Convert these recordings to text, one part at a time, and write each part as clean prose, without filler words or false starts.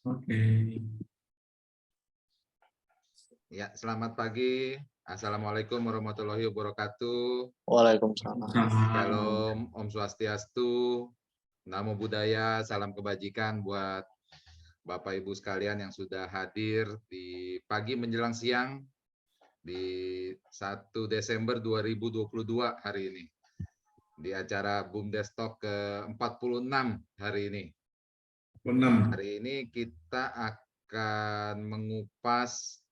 Oke. Ya, selamat pagi. Assalamualaikum warahmatullahi wabarakatuh. Waalaikumsalam. Shalom, Om Swastiastu, Namo Buddhaya, salam kebajikan buat Bapak Ibu sekalian yang sudah hadir di pagi menjelang siang di 1 Desember 2022 hari ini. Di acara BUMDes Talk ke-46 hari ini. Hari ini kita akan mengupas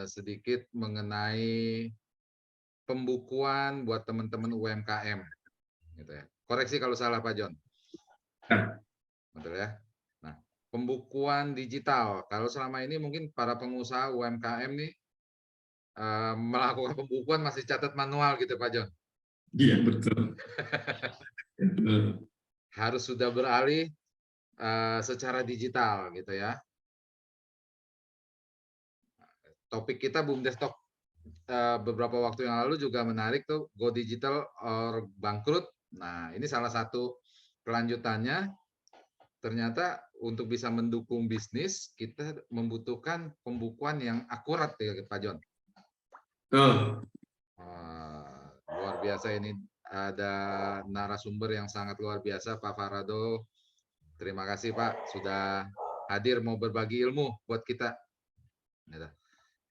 sedikit mengenai pembukuan buat teman-teman UMKM, gitu ya. Koreksi kalau salah Pak John. Betul ya. Nah, pembukuan digital. Kalau selama ini mungkin para pengusaha UMKM nih melakukan pembukuan masih catat manual gitu Pak John. Iya betul. Harus sudah beralih secara digital gitu ya. Topik kita BUMDes Talk beberapa waktu yang lalu juga menarik tuh, Go Digital or Bangkrut. Nah, ini salah satu kelanjutannya. Ternyata untuk bisa mendukung bisnis, kita membutuhkan pembukuan yang akurat ya Pak John. Luar biasa ini, ada narasumber yang sangat luar biasa, Pak Farado. Terima kasih Pak, sudah hadir mau berbagi ilmu buat kita.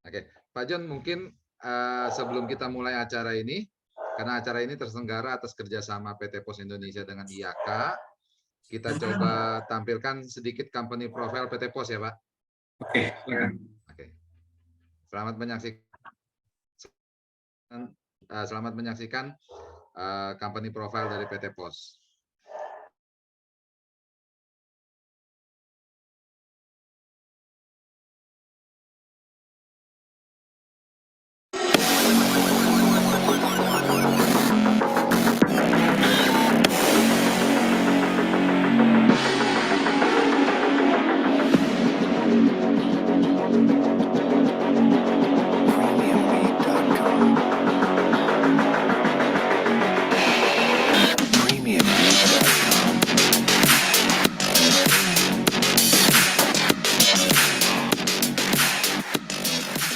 Oke, Pak John, mungkin sebelum kita mulai acara ini, karena acara ini terselenggara atas kerjasama PT Pos Indonesia dengan IAK, kita coba tampilkan sedikit company profile PT Pos ya Pak. Oke, silakan. Oke. Selamat menyaksikan company profile dari PT Pos.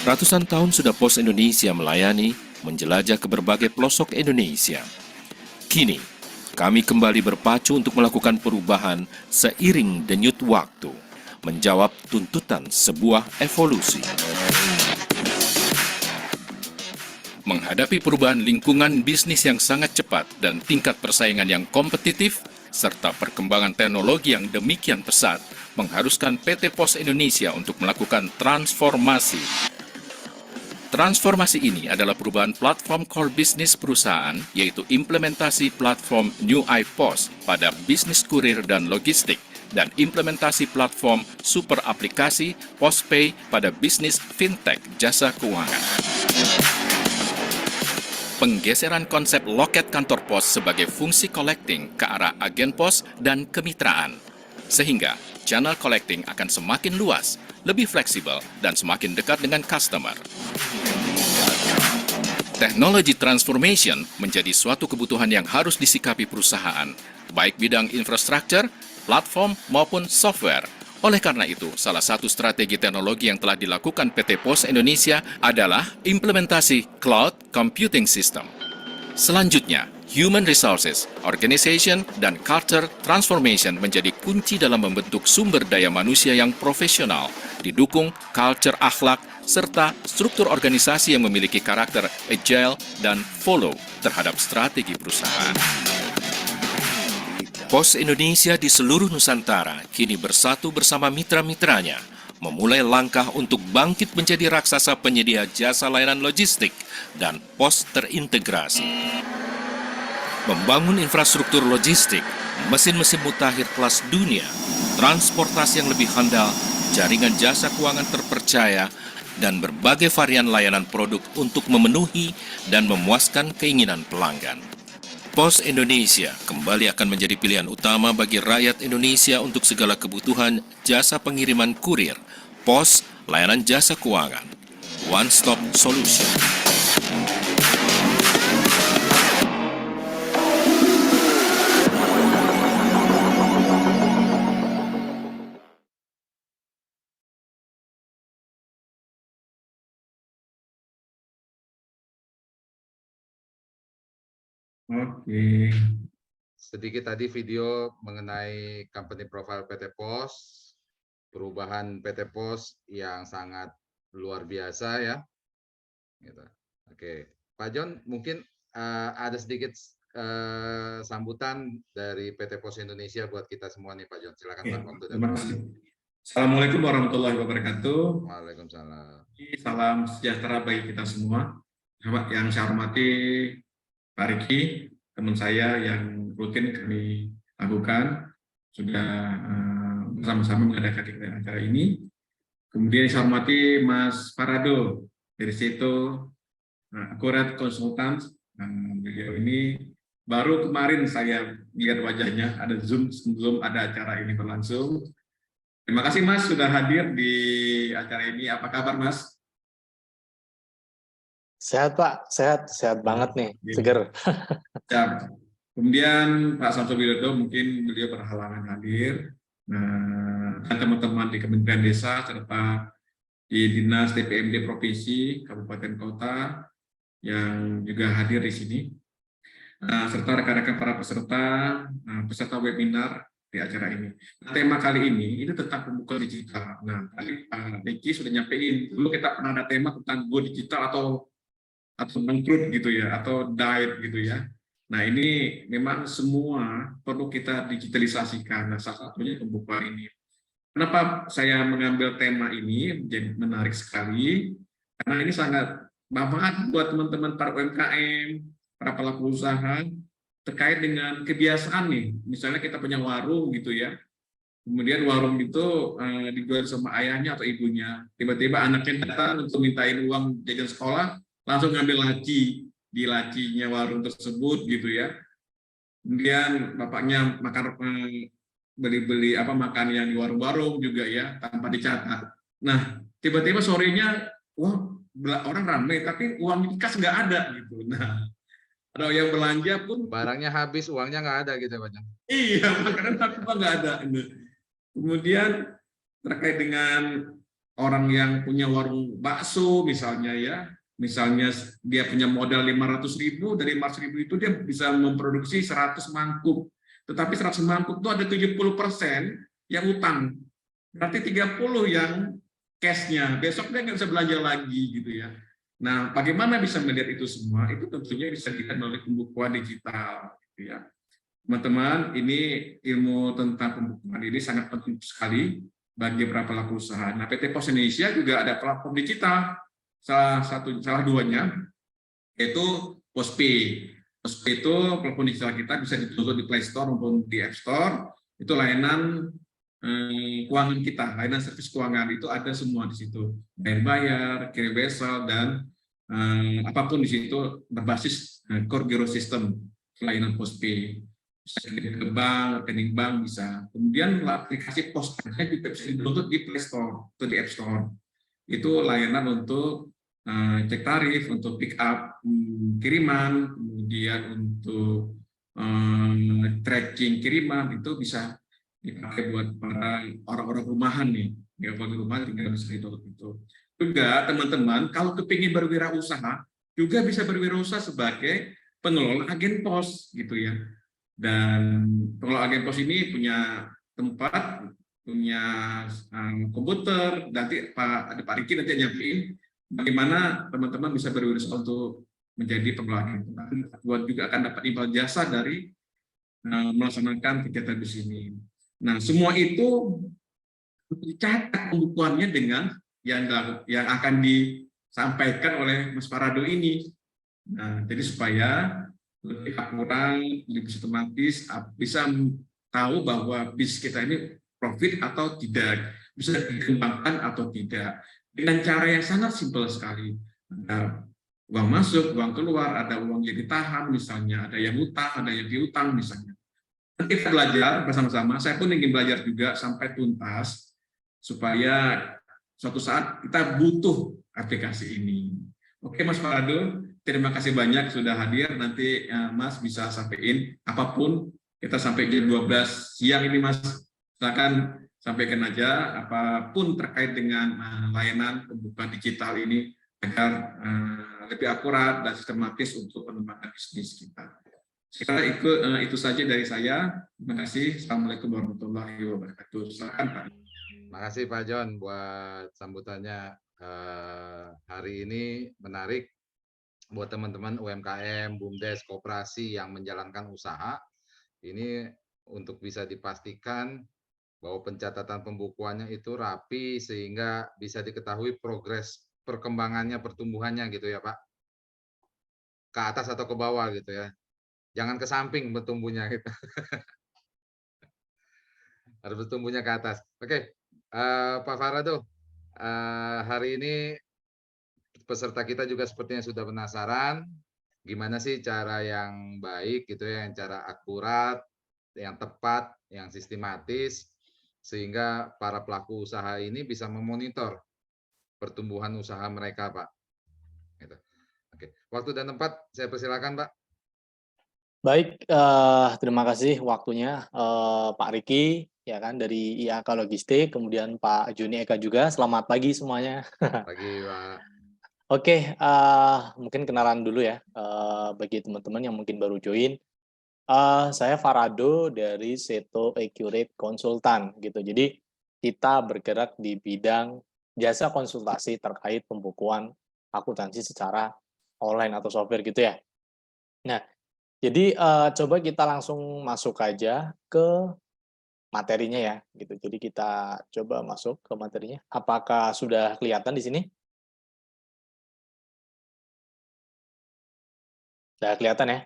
Ratusan tahun sudah Pos Indonesia melayani, menjelajah ke berbagai pelosok Indonesia. Kini, kami kembali berpacu untuk melakukan perubahan seiring denyut waktu, menjawab tuntutan sebuah evolusi. Menghadapi perubahan lingkungan bisnis yang sangat cepat dan tingkat persaingan yang kompetitif, serta perkembangan teknologi yang demikian pesat, mengharuskan PT Pos Indonesia untuk melakukan transformasi. Transformasi ini adalah perubahan platform core bisnis perusahaan, yaitu implementasi platform New iPos pada bisnis kurir dan logistik, dan implementasi platform super aplikasi PosPay pada bisnis fintech jasa keuangan. Penggeseran konsep loket kantor pos sebagai fungsi collecting ke arah agen pos dan kemitraan, sehingga channel collecting akan semakin luas, lebih fleksibel, dan semakin dekat dengan customer. Teknologi transformation menjadi suatu kebutuhan yang harus disikapi perusahaan, baik bidang infrastruktur, platform, maupun software. Oleh karena itu, salah satu strategi teknologi yang telah dilakukan PT Pos Indonesia adalah implementasi Cloud Computing System. Selanjutnya, Human Resources, Organization, dan Culture Transformation menjadi kunci dalam membentuk sumber daya manusia yang profesional, didukung culture akhlak, serta struktur organisasi yang memiliki karakter agile dan follow terhadap strategi perusahaan. Pos Indonesia di seluruh Nusantara kini bersatu bersama mitra-mitranya, memulai langkah untuk bangkit menjadi raksasa penyedia jasa layanan logistik dan pos terintegrasi. Membangun infrastruktur logistik, mesin-mesin mutakhir kelas dunia, transportasi yang lebih handal, jaringan jasa keuangan terpercaya, dan berbagai varian layanan produk untuk memenuhi dan memuaskan keinginan pelanggan. Pos Indonesia kembali akan menjadi pilihan utama bagi rakyat Indonesia untuk segala kebutuhan jasa pengiriman kurir, pos, layanan jasa keuangan. One Stop Solution. Oke. Sedikit tadi video mengenai company profile PT Pos, perubahan PT Pos yang sangat luar biasa ya. Gitu. Oke, Pak John, mungkin ada sedikit sambutan dari PT Pos Indonesia buat kita semua nih Pak John. Silakan Oke, Pak, waktu dan terima kasih. Assalamualaikum warahmatullahi wabarakatuh. Waalaikumsalam. Salam sejahtera bagi kita semua. Yang saya hormati Pak Riki, teman saya yang rutin kami lakukan, sudah bersama-sama mengadakan acara ini. Kemudian saya hormati Mas Parado, dari situ Akurat Konsultan. Beliau ini baru kemarin saya lihat wajahnya, ada Zoom sebelum ada acara ini berlangsung. Terima kasih Mas sudah hadir di acara ini. Apa kabar Mas? Sehat Pak, sehat banget nih, seger. Ya. Kemudian Pak Samsul Widodo mungkin beliau berhalangan hadir. Nah, teman-teman di Kementerian Desa serta di Dinas DPMD Provinsi, Kabupaten Kota yang juga hadir di sini, serta rekan-rekan para peserta webinar di acara ini. Nah, tema kali ini itu tentang pembukaan digital. Nah, tadi Pak Niki sudah nyampein, dulu kita pernah ada tema tentang go digital atau bangkrut gitu ya, atau diet gitu ya. Nah, ini memang semua perlu kita digitalisasikan. Nah, salah satunya pembukaan ini. Kenapa saya mengambil tema ini menjadi menarik sekali? Karena ini sangat bermanfaat buat teman-teman para UMKM, para pelaku usaha, terkait dengan kebiasaan nih, misalnya kita punya warung gitu ya, kemudian warung itu dijual sama ayahnya atau ibunya, tiba-tiba anaknya datang untuk mintain uang jajan sekolah, langsung ngambil laci di lacinya warung tersebut gitu ya, kemudian bapaknya beli makan yang di warung-warung juga ya tanpa dicatat. Nah tiba-tiba sorenya, wah orang ramai tapi uang kas nggak ada gitu. Nah ada yang belanja pun Barangnya habis, uangnya nggak ada gitu Pak John. iya, makanan tapi nggak ada. Kemudian terkait dengan orang yang punya warung bakso misalnya ya, misalnya dia punya modal 500.000, dari 500.000 itu dia bisa memproduksi 100 mangkuk. Tetapi 100 mangkuk itu ada 70% yang utang. Berarti 30 yang cash-nya. Besok dia nggak bisa belanja lagi gitu ya. Nah, bagaimana bisa melihat itu semua? Itu tentunya bisa dilihat melalui pembukuan digital, gitu ya. Teman-teman, ini ilmu tentang pembukuan ini sangat penting sekali bagi para pelaku usaha. Nah, PT Pos Indonesia juga ada platform digital, salah duanya yaitu Pospay. Pospay itu platform digital kita bisa didownload di Play Store maupun di App Store. Itu layanan keuangan kita, layanan servis keuangan itu ada semua di situ. Bayar, kirim wesel, dan apapun di situ berbasis core giro system layanan Pospay. Bisa kirim ke bank, rekening bank bisa. Kemudian aplikasi Postnya juga bisa di-download di Play Store atau di App Store. Itu layanan untuk cek tarif, untuk pick up kiriman, kemudian untuk tracking kiriman, itu bisa dipakai buat para orang-orang rumahan nih. Ya, kalau di rumah tinggal bisa download itu. Juga teman-teman, kalau kepingin berwirausaha, juga bisa berwirausaha sebagai pengelola agen pos gitu ya. Dan pengelola agen pos ini punya tempat, punya komputer, nanti ada Pak Riki nanti nyampein bagaimana teman-teman bisa berwirausaha untuk menjadi pengelola agen pos. Buat juga akan dapat imbal jasa dari melaksanakan kegiatan di sini. Nah, semua itu dicatat pembukuannya dengan yang akan disampaikan oleh Mas Parado ini. Nah, jadi supaya lebih akurat, lebih sistematis, bisa tahu bahwa bisnis kita ini profit atau tidak, bisa dikembangkan atau tidak, dengan cara yang sangat simpel sekali. Ada uang masuk, uang keluar, ada uang yang ditahan misalnya, ada yang utang, ada yang piutang misalnya. Kita belajar bersama-sama, saya pun ingin belajar juga sampai tuntas, supaya suatu saat kita butuh aplikasi ini. Oke Mas Parado, terima kasih banyak sudah hadir. Nanti Mas bisa sampaikan apapun, kita sampai jam 12 siang ini Mas, silakan sampaikan aja apapun terkait dengan layanan pembukaan digital ini agar lebih akurat dan sistematis untuk pengembangan bisnis kita. Saya itu saja dari saya. Terima kasih. Assalamualaikum warahmatullahi wabarakatuh. Silakan Pak. Terima kasih Pak John buat sambutannya. Hari ini menarik buat teman-teman UMKM, BUMDes, koperasi yang menjalankan usaha. Ini untuk bisa dipastikan bahwa pencatatan pembukuannya itu rapi sehingga bisa diketahui progres perkembangannya, pertumbuhannya gitu ya Pak. Ke atas atau ke bawah gitu ya. Jangan ke samping bertumbuhnya gitu. Harus bertumbuhnya ke atas. Oke, Pak Farado, hari ini peserta kita juga sepertinya sudah penasaran gimana sih cara yang baik gitu ya, yang cara akurat, yang tepat, yang sistematis sehingga para pelaku usaha ini bisa memonitor pertumbuhan usaha mereka, Pak. Gitu. Oke, waktu dan tempat saya persilakan, Pak. Baik, terima kasih waktunya Pak Riki, ya kan dari IAK Logistik, kemudian Pak Juni Eka juga. Selamat pagi semuanya. Pagi, Pak. Oke, mungkin kenalan dulu ya bagi teman-teman yang mungkin baru join. Saya Farado dari Seto Accurate Konsultan gitu. Jadi kita bergerak di bidang jasa konsultasi terkait pembukuan akuntansi secara online atau software gitu ya. Nah, jadi coba kita langsung masuk aja ke materinya ya gitu. Jadi kita coba masuk ke materinya. Apakah sudah kelihatan di sini? Sudah kelihatan ya?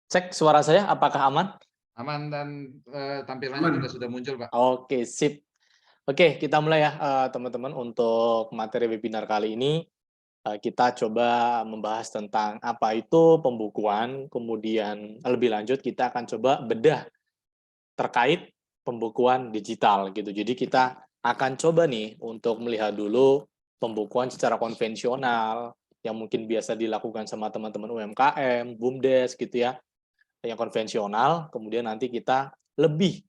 Cek suara saya apakah aman? Aman dan tampilannya Aman. juga sudah muncul, Pak. Oke, sip. Oke, kita mulai ya teman-teman untuk materi webinar kali ini. Kita coba membahas tentang apa itu pembukuan, kemudian lebih lanjut kita akan coba bedah terkait pembukuan digital gitu. Jadi kita akan coba nih untuk melihat dulu pembukuan secara konvensional yang mungkin biasa dilakukan sama teman-teman UMKM, BUMDes gitu ya, yang konvensional. Kemudian nanti kita lebih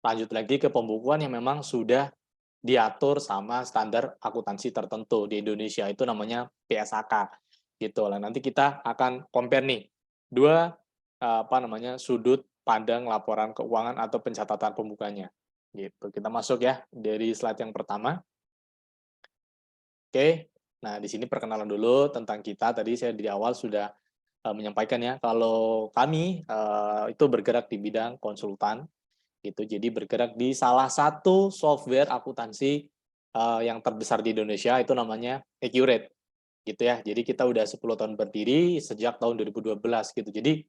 lanjut lagi ke pembukuan yang memang sudah diatur sama standar akuntansi tertentu di Indonesia, itu namanya PSAK gitu lah. Nanti kita akan compare nih dua sudut pandang laporan keuangan atau pencatatan pembukanya gitu. Kita masuk ya dari slide yang pertama. Oke, nah di sini perkenalan dulu tentang kita. Tadi saya di awal sudah menyampaikan ya kalau kami itu bergerak di bidang konsultan gitu. Jadi bergerak di salah satu software akuntansi yang terbesar di Indonesia, itu namanya Accurate gitu ya. Jadi kita udah 10 tahun berdiri sejak tahun 2012 gitu. Jadi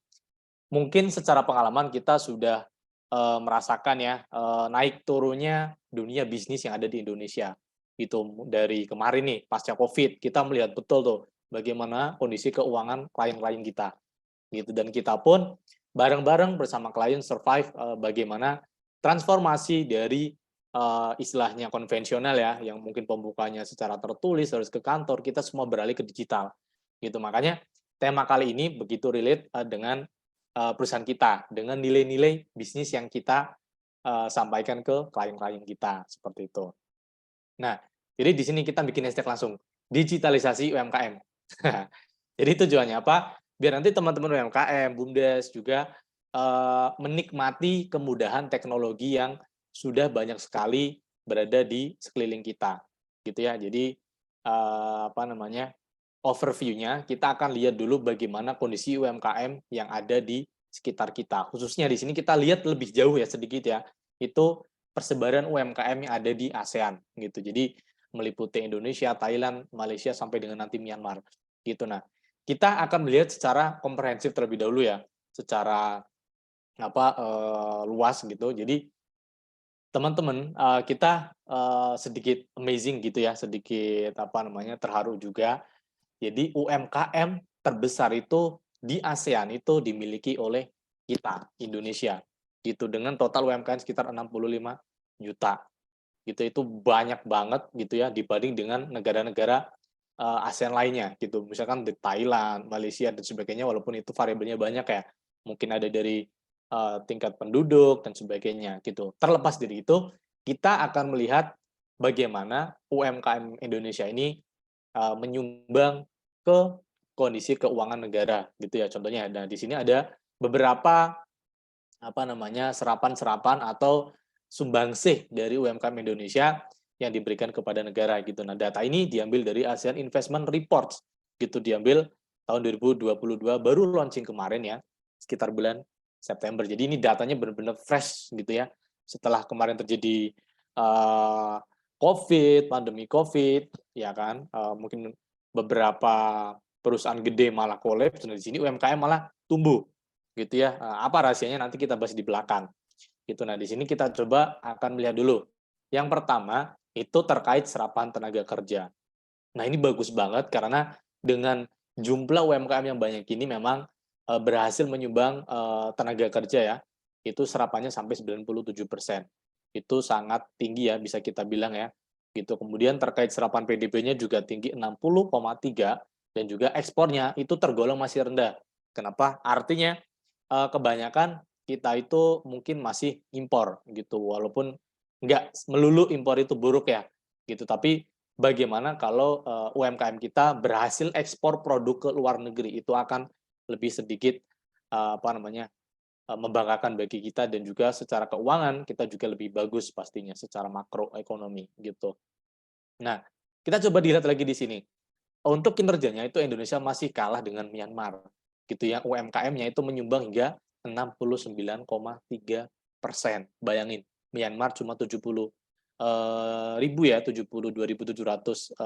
mungkin secara pengalaman kita sudah merasakan ya naik turunnya dunia bisnis yang ada di Indonesia. Itu dari kemarin nih pasca Covid kita melihat betul tuh bagaimana kondisi keuangan klien-klien kita gitu, dan kita pun bareng-bareng bersama klien survive bagaimana transformasi dari istilahnya konvensional ya, yang mungkin pembukanya secara tertulis harus ke kantor, kita semua beralih ke digital gitu. Makanya tema kali ini begitu relate dengan perusahaan kita, dengan nilai-nilai bisnis yang kita sampaikan ke klien-klien kita seperti itu. Nah, jadi di sini kita bikin hashtag langsung digitalisasi UMKM. Jadi tujuannya apa? Biar nanti teman-teman UMKM, BUMDes juga menikmati kemudahan teknologi yang sudah banyak sekali berada di sekeliling kita, gitu ya. Jadi overview-nya kita akan lihat dulu bagaimana kondisi UMKM yang ada di sekitar kita. Khususnya di sini kita lihat lebih jauh ya sedikit ya. Itu persebaran UMKM yang ada di ASEAN gitu. Jadi meliputi Indonesia, Thailand, Malaysia sampai dengan nanti Myanmar gitu. Nah, kita akan melihat secara komprehensif terlebih dahulu ya, secara luas gitu. Jadi teman-teman kita sedikit amazing gitu ya, sedikit terharu juga. Jadi UMKM terbesar itu di ASEAN itu dimiliki oleh kita Indonesia gitu, dengan total UMKM sekitar 65 juta gitu. Itu banyak banget gitu ya dibanding dengan negara-negara ASEAN lainnya gitu, misalkan di Thailand, Malaysia dan sebagainya, walaupun itu variabelnya banyak ya, mungkin ada dari tingkat penduduk dan sebagainya gitu. Terlepas dari itu, kita akan melihat bagaimana UMKM Indonesia ini menyumbang ke kondisi keuangan negara gitu ya contohnya. Nah, di sini ada beberapa serapan-serapan atau sumbangsih dari UMKM Indonesia yang diberikan kepada negara gitu. Nah, data ini diambil dari ASEAN Investment Reports gitu, diambil tahun 2022 baru launching kemarin ya, sekitar bulan September. Jadi ini datanya benar-benar fresh gitu ya. Setelah kemarin terjadi pandemi COVID, ya kan, mungkin beberapa perusahaan gede malah kolaps, dan di sini UMKM malah tumbuh, gitu ya. Apa rahasianya nanti kita bahas di belakang. Gitu. Nah, di sini kita coba akan melihat dulu. Yang pertama itu terkait serapan tenaga kerja. Nah, ini bagus banget karena dengan jumlah UMKM yang banyak ini memang berhasil menyumbang tenaga kerja ya. Itu serapannya sampai 97%. Itu sangat tinggi ya, bisa kita bilang ya. Gitu. Kemudian terkait serapan PDB-nya juga tinggi 60,3, dan juga ekspornya itu tergolong masih rendah. Kenapa? Artinya kebanyakan kita itu mungkin masih impor gitu, walaupun nggak melulu impor itu buruk ya gitu, tapi bagaimana kalau UMKM kita berhasil ekspor produk ke luar negeri, itu akan lebih sedikit membanggakan bagi kita, dan juga secara keuangan kita juga lebih bagus pastinya secara makroekonomi gitu. Nah, kita coba dilihat lagi di sini. Untuk kinerjanya itu Indonesia masih kalah dengan Myanmar gitu ya. UMKM-nya itu menyumbang hingga 69,3%. Bayangin, Myanmar cuma 70 ribu ya, 72.700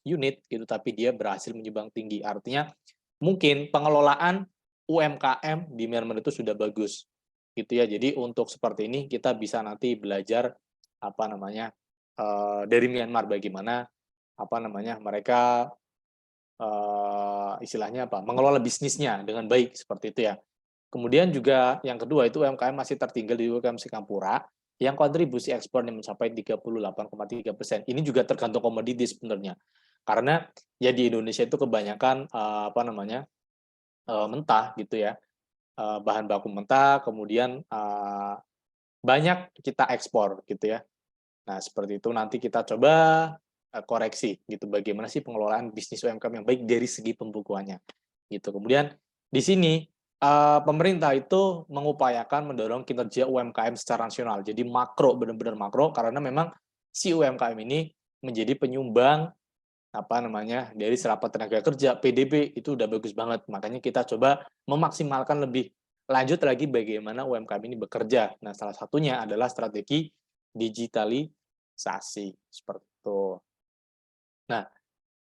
unit gitu, tapi dia berhasil menyumbang tinggi. Artinya mungkin pengelolaan UMKM di Myanmar itu sudah bagus gitu ya. Jadi untuk seperti ini kita bisa nanti belajar dari Myanmar, bagaimana mereka istilahnya mengelola bisnisnya dengan baik seperti itu ya. Kemudian juga yang kedua itu UMKM masih tertinggal di UMKM Singapura yang kontribusi ekspornya mencapai 38,3%. Ini juga tergantung komoditi sebenarnya. Karena ya di Indonesia itu kebanyakan mentah gitu ya. Bahan baku mentah, kemudian banyak kita ekspor gitu ya. Nah, seperti itu nanti kita coba koreksi gitu, bagaimana sih pengelolaan bisnis UMKM yang baik dari segi pembukuannya gitu. Kemudian di sini pemerintah itu mengupayakan mendorong kinerja UMKM secara nasional. Jadi makro, benar-benar makro, karena memang si UMKM ini menjadi penyumbang dari serapan tenaga kerja. PDB itu udah bagus banget. Makanya kita coba memaksimalkan lebih lanjut lagi bagaimana UMKM ini bekerja. Nah, salah satunya adalah strategi digitalisasi seperti itu. Nah,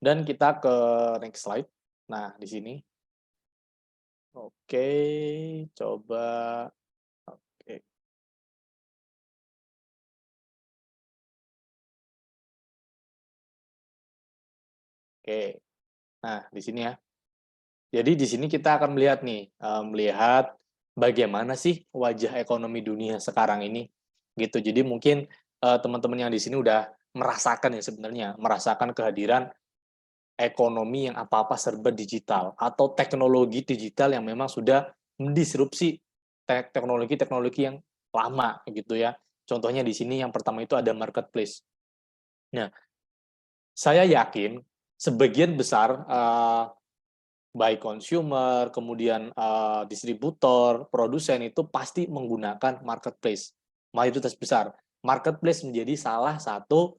dan kita ke next slide. Nah, di sini. Oke, coba. Oke. Oke. Nah, di sini ya. Jadi di sini kita akan melihat nih, melihat bagaimana sih wajah ekonomi dunia sekarang ini, gitu. Jadi mungkin teman-teman yang di sini udah merasakan ya sebenarnya, merasakan kehadiran ekonomi yang apa-apa serba digital, atau teknologi digital yang memang sudah mendisrupsi teknologi-teknologi yang lama gitu ya. Contohnya di sini yang pertama itu ada marketplace. Nah, saya yakin sebagian besar baik consumer, kemudian distributor, produsen itu pasti menggunakan marketplace. Mayoritas besar. Marketplace menjadi salah satu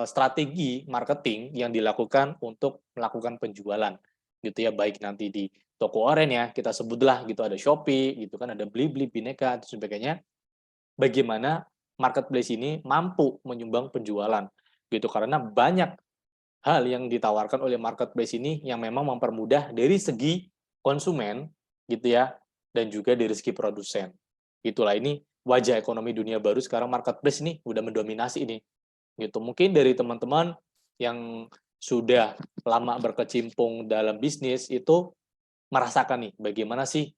strategi marketing yang dilakukan untuk melakukan penjualan gitu ya, baik nanti di toko online ya, kita sebutlah gitu, ada Shopee gitu kan, ada Blibli, Bineka dan sebagainya. Bagaimana marketplace ini mampu menyumbang penjualan gitu, karena banyak hal yang ditawarkan oleh marketplace ini yang memang mempermudah dari segi konsumen gitu ya, dan juga dari segi produsen. Itulah ini wajah ekonomi dunia baru sekarang, marketplace ini udah mendominasi ini. Gitu. Mungkin dari teman-teman yang sudah lama berkecimpung dalam bisnis itu merasakan nih bagaimana sih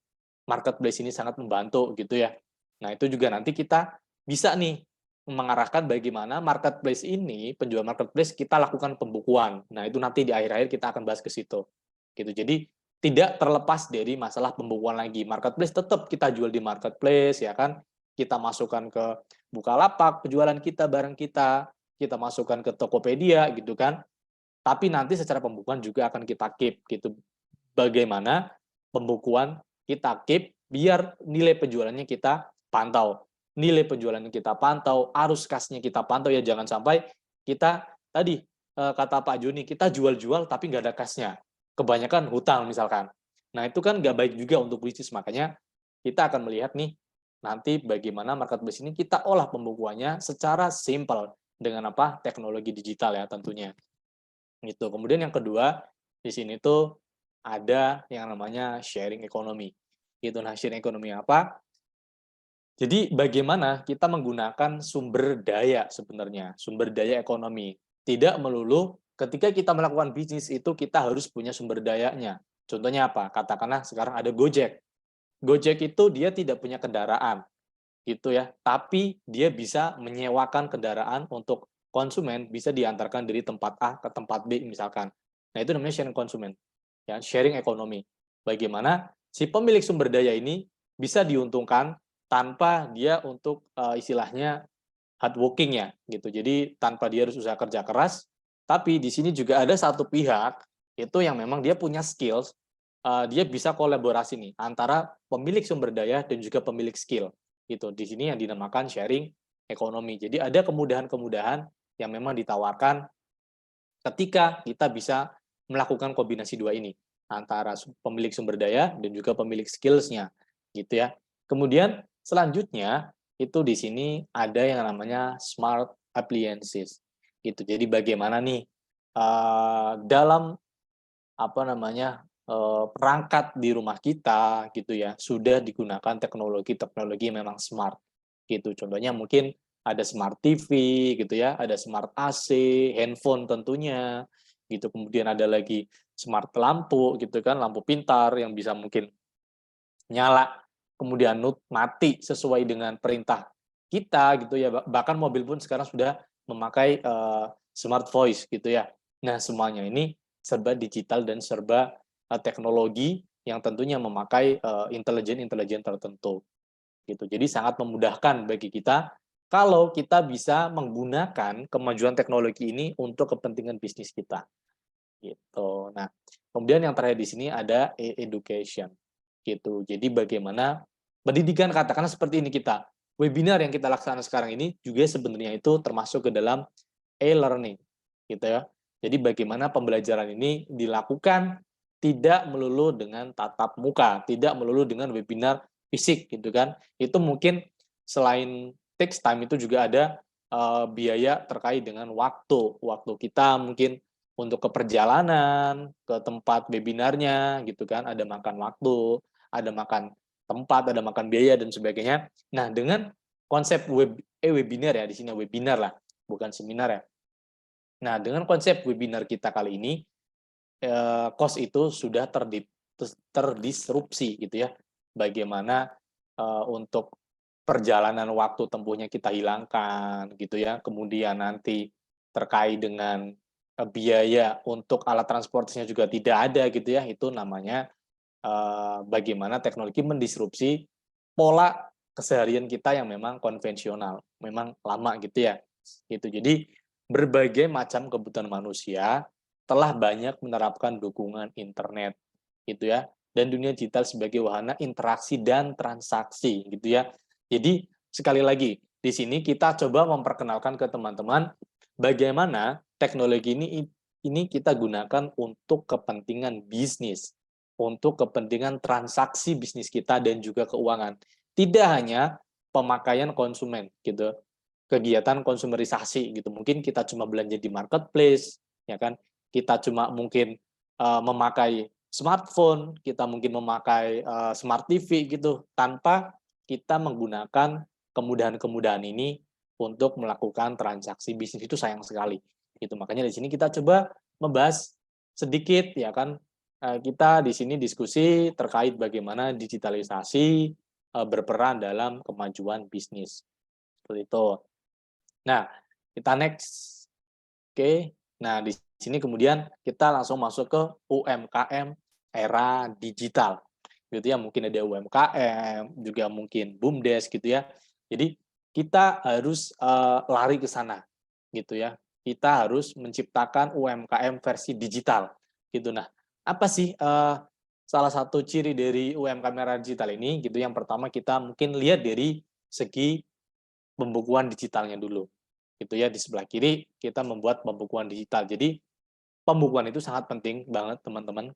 marketplace ini sangat membantu gitu ya. Nah, itu juga nanti kita bisa nih mengarahkan bagaimana marketplace ini, penjual marketplace kita lakukan pembukuan. Nah, itu nanti di akhir-akhir kita akan bahas ke situ. Gitu. Jadi tidak terlepas dari masalah pembukuan lagi. Marketplace tetap kita jual di marketplace ya kan. Kita masukkan ke Bukalapak penjualan kita, barang kita masukkan ke Tokopedia gitu kan. tapi nanti secara pembukuan juga akan kita keep gitu. Bagaimana pembukuan kita keep biar nilai penjualannya kita pantau. Nilai penjualannya kita pantau, arus kasnya kita pantau, ya jangan sampai kita tadi kata Pak Joni, kita jual-jual tapi nggak ada kasnya. Kebanyakan hutang misalkan. Nah itu kan nggak baik juga untuk bisnis, makanya kita akan melihat nih nanti bagaimana marketplace ini kita olah pembukuannya secara simple dengan apa? Teknologi digital ya tentunya. Gitu. Kemudian yang kedua di sini tuh ada yang namanya sharing economy. Gitu. Nah, sharing economy apa? Jadi bagaimana kita menggunakan sumber daya sebenarnya, sumber daya ekonomi. Tidak melulu ketika kita melakukan bisnis itu kita harus punya sumber dayanya. Contohnya apa? Katakanlah sekarang ada Gojek. Gojek itu dia tidak punya kendaraan, gitu ya. Tapi dia bisa menyewakan kendaraan untuk konsumen, bisa diantarkan dari tempat A ke tempat B misalkan. Nah, itu namanya sharing konsumen. Ya, sharing ekonomi. Bagaimana si pemilik sumber daya ini bisa diuntungkan tanpa dia untuk istilahnya hard working ya, gitu. Jadi tanpa dia harus usaha kerja keras, tapi di sini juga ada satu pihak itu yang memang dia punya skills, dia bisa kolaborasi nih antara pemilik sumber daya dan juga pemilik skill. Gitu. Di sini yang dinamakan sharing ekonomi. Jadi ada kemudahan-kemudahan yang memang ditawarkan ketika kita bisa melakukan kombinasi dua ini antara pemilik sumber daya dan juga pemilik skills-nya, gitu ya. Kemudian selanjutnya itu di sini ada yang namanya smart appliances, gitu. Jadi bagaimana nih dalam apa namanya perangkat di rumah kita, gitu ya, sudah digunakan teknologi-teknologi memang smart, gitu. Contohnya mungkin ada smart TV, gitu ya, ada smart AC, handphone tentunya, gitu. Kemudian ada lagi smart lampu, gitu kan, lampu pintar yang bisa mungkin nyala, kemudian mati sesuai dengan perintah kita, gitu ya. Bahkan mobil pun sekarang sudah memakai smart voice, gitu ya. Nah, semuanya ini serba digital dan serba teknologi yang tentunya memakai intelijen tertentu, gitu. Jadi sangat memudahkan bagi kita kalau kita bisa menggunakan kemajuan teknologi ini untuk kepentingan bisnis kita, gitu. Nah, kemudian yang terakhir di sini ada education, gitu. Jadi bagaimana pendidikan, katakanlah seperti ini kita, webinar yang kita laksanakan sekarang ini juga sebenarnya itu termasuk ke dalam e-learning, gitu ya. Jadi bagaimana pembelajaran ini dilakukan tidak melulu dengan tatap muka, tidak melulu dengan webinar fisik, gitu kan. Itu mungkin selain takes time itu juga ada biaya terkait dengan waktu kita mungkin untuk ke perjalanan, ke tempat webinarnya, gitu kan, ada makan waktu, ada makan tempat, ada makan biaya dan sebagainya. Nah, dengan konsep webinar ya, di sini webinar lah, bukan seminar ya. Nah, dengan konsep webinar kita kali ini, cost itu sudah terdisrupsi gitu ya. Bagaimana untuk perjalanan waktu tempuhnya kita hilangkan gitu ya. Kemudian nanti terkait dengan biaya untuk alat transportasinya juga tidak ada gitu ya. Itu namanya bagaimana teknologi mendisrupsi pola keseharian kita yang memang konvensional, memang lama gitu ya. Gitu. Jadi berbagai macam kebutuhan manusia telah banyak menerapkan dukungan internet gitu ya, dan dunia digital sebagai wahana interaksi dan transaksi gitu ya. Jadi sekali lagi di sini kita coba memperkenalkan ke teman-teman bagaimana teknologi ini kita gunakan untuk kepentingan bisnis, untuk kepentingan transaksi bisnis kita dan juga keuangan. Tidak hanya pemakaian konsumen gitu, kegiatan konsumerisasi gitu. Mungkin kita cuma belanja di marketplace, ya kan? Kita cuma mungkin memakai smartphone, kita mungkin memakai smart TV gitu, tanpa kita menggunakan kemudahan-kemudahan ini untuk melakukan transaksi bisnis. Itu sayang sekali. Gitu. Makanya di sini kita coba membahas sedikit, ya kan? Kita di sini diskusi terkait bagaimana digitalisasi berperan dalam kemajuan bisnis. Seperti itu. Nah, kita next. Oke. Nah, di sini kemudian kita langsung masuk ke UMKM era digital. Gitu ya, mungkin ada UMKM, juga mungkin BUMDes gitu ya. Jadi kita harus lari ke sana gitu ya. kita harus menciptakan UMKM versi digital gitu. Nah, apa sih salah satu ciri dari UMKM era digital ini gitu? Yang pertama kita mungkin lihat dari segi pembukuan digitalnya dulu. Gitu ya, di sebelah kiri kita membuat pembukuan digital. Jadi pembukuan itu sangat penting banget teman-teman.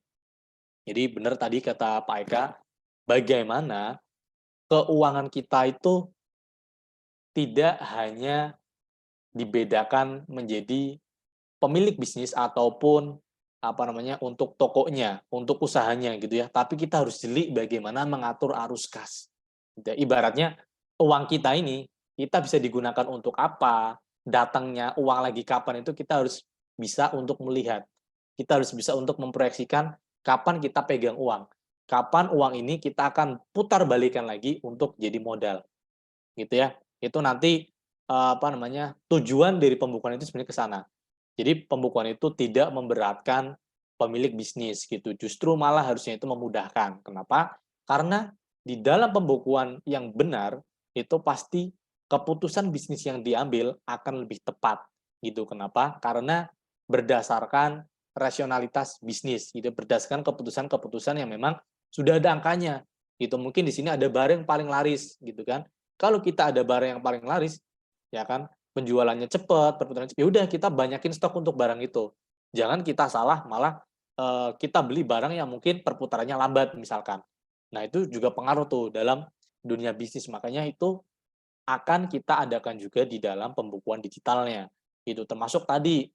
Jadi benar tadi kata Pak Eka, bagaimana keuangan kita itu tidak hanya dibedakan menjadi pemilik bisnis ataupun apa namanya untuk tokonya, untuk usahanya gitu ya. Tapi kita harus jeli bagaimana mengatur arus kas. Gitu ya. Ibaratnya uang kita ini kita bisa digunakan untuk apa, datangnya uang lagi kapan itu kita harus bisa untuk melihat. Kita harus bisa untuk memproyeksikan kapan kita pegang uang. Kapan uang ini kita akan putar balikan lagi untuk jadi modal. Gitu ya. Itu nanti apa namanya? Tujuan dari pembukuan itu sebenarnya ke sana. Jadi pembukuan itu tidak memberatkan pemilik bisnis gitu. Justru malah harusnya itu memudahkan. Kenapa? Karena di dalam pembukuan yang benar itu pasti keputusan bisnis yang diambil akan lebih tepat gitu. Kenapa? Karena berdasarkan rasionalitas bisnis gitu, berdasarkan keputusan-keputusan yang memang sudah ada angkanya gitu. Mungkin di sini ada barang paling laris gitu kan. Kalau kita ada barang yang paling laris, ya kan, penjualannya cepat, perputaran cepat, ya udah kita banyakin stok untuk barang itu. Jangan kita salah malah kita beli barang yang mungkin perputarannya lambat misalkan. Nah, itu juga pengaruh tuh dalam dunia bisnis. Makanya itu akan kita adakan juga di dalam pembukuan digitalnya. Itu termasuk tadi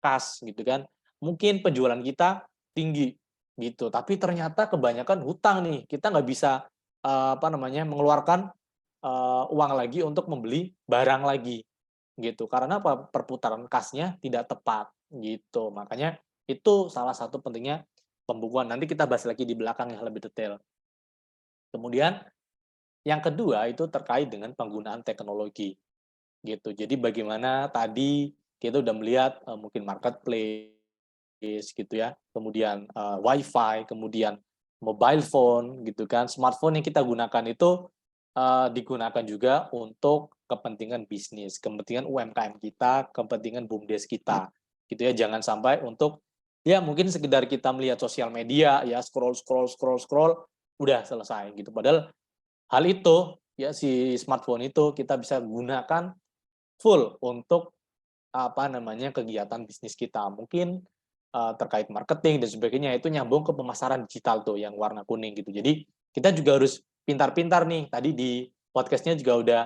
kas gitu kan. Mungkin penjualan kita tinggi gitu, tapi ternyata kebanyakan hutang nih. Kita nggak bisa apa namanya mengeluarkan uang lagi untuk membeli barang lagi gitu. Karena apa? Perputaran kasnya tidak tepat gitu. Makanya itu salah satu pentingnya pembukuan. Nanti kita bahas lagi di belakang yang lebih detail. Kemudian yang kedua itu terkait dengan penggunaan teknologi gitu. Jadi bagaimana tadi kita udah melihat mungkin marketplace gitu ya, kemudian wifi, kemudian mobile phone gitu kan, smartphone yang kita gunakan itu digunakan juga untuk kepentingan bisnis, kepentingan UMKM kita, kepentingan BUMDes kita, gitu ya. Jangan sampai untuk ya mungkin sekedar kita melihat sosial media ya scroll, udah selesai gitu. Padahal hal itu ya si smartphone itu kita bisa gunakan full untuk apa namanya kegiatan bisnis kita. Mungkin terkait marketing dan sebagainya itu nyambung ke pemasaran digital tuh yang warna kuning gitu. Jadi kita juga harus pintar-pintar nih. Tadi di podcastnya juga udah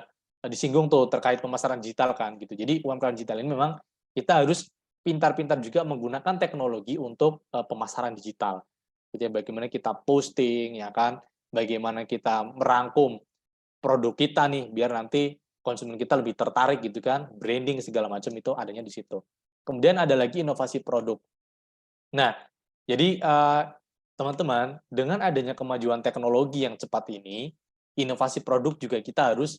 disinggung tuh terkait pemasaran digital kan gitu. Jadi UMKM digital ini memang kita harus pintar-pintar juga menggunakan teknologi untuk pemasaran digital. Gitu ya, bagaimana kita posting ya kan, bagaimana kita merangkum produk kita nih biar nanti konsumen kita lebih tertarik gitu kan, branding segala macam itu adanya di situ. Kemudian ada lagi inovasi produk. Nah, jadi teman-teman, dengan adanya kemajuan teknologi yang cepat ini, inovasi produk juga kita harus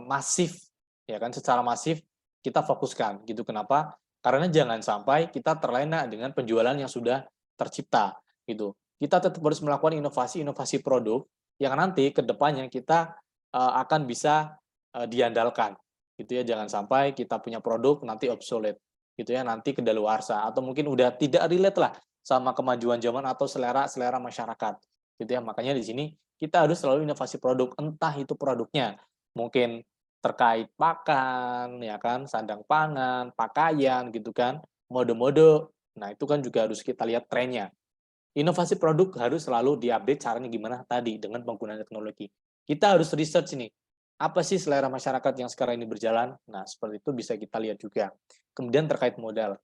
masif, ya kan, secara masif kita fokuskan gitu. Kenapa? Karena jangan sampai kita terlena dengan penjualan yang sudah tercipta gitu. Kita tetap harus melakukan inovasi-inovasi produk yang nanti ke depannya kita akan bisa diandalkan gitu ya. Jangan sampai kita punya produk nanti obsolete gitu ya, nanti kedaluarsa atau mungkin udah tidak relate lah sama kemajuan zaman atau selera masyarakat gitu ya. Makanya di sini kita harus selalu inovasi produk, entah itu produknya mungkin terkait pakan ya kan, sandang pangan, pakaian gitu kan, mode-mode. Nah, itu kan juga harus kita lihat trennya. Inovasi produk harus selalu diupdate caranya gimana tadi dengan penggunaan teknologi. Kita harus research ini. Apa sih selera masyarakat yang sekarang ini berjalan? Nah, seperti itu bisa kita lihat juga. Kemudian terkait modal.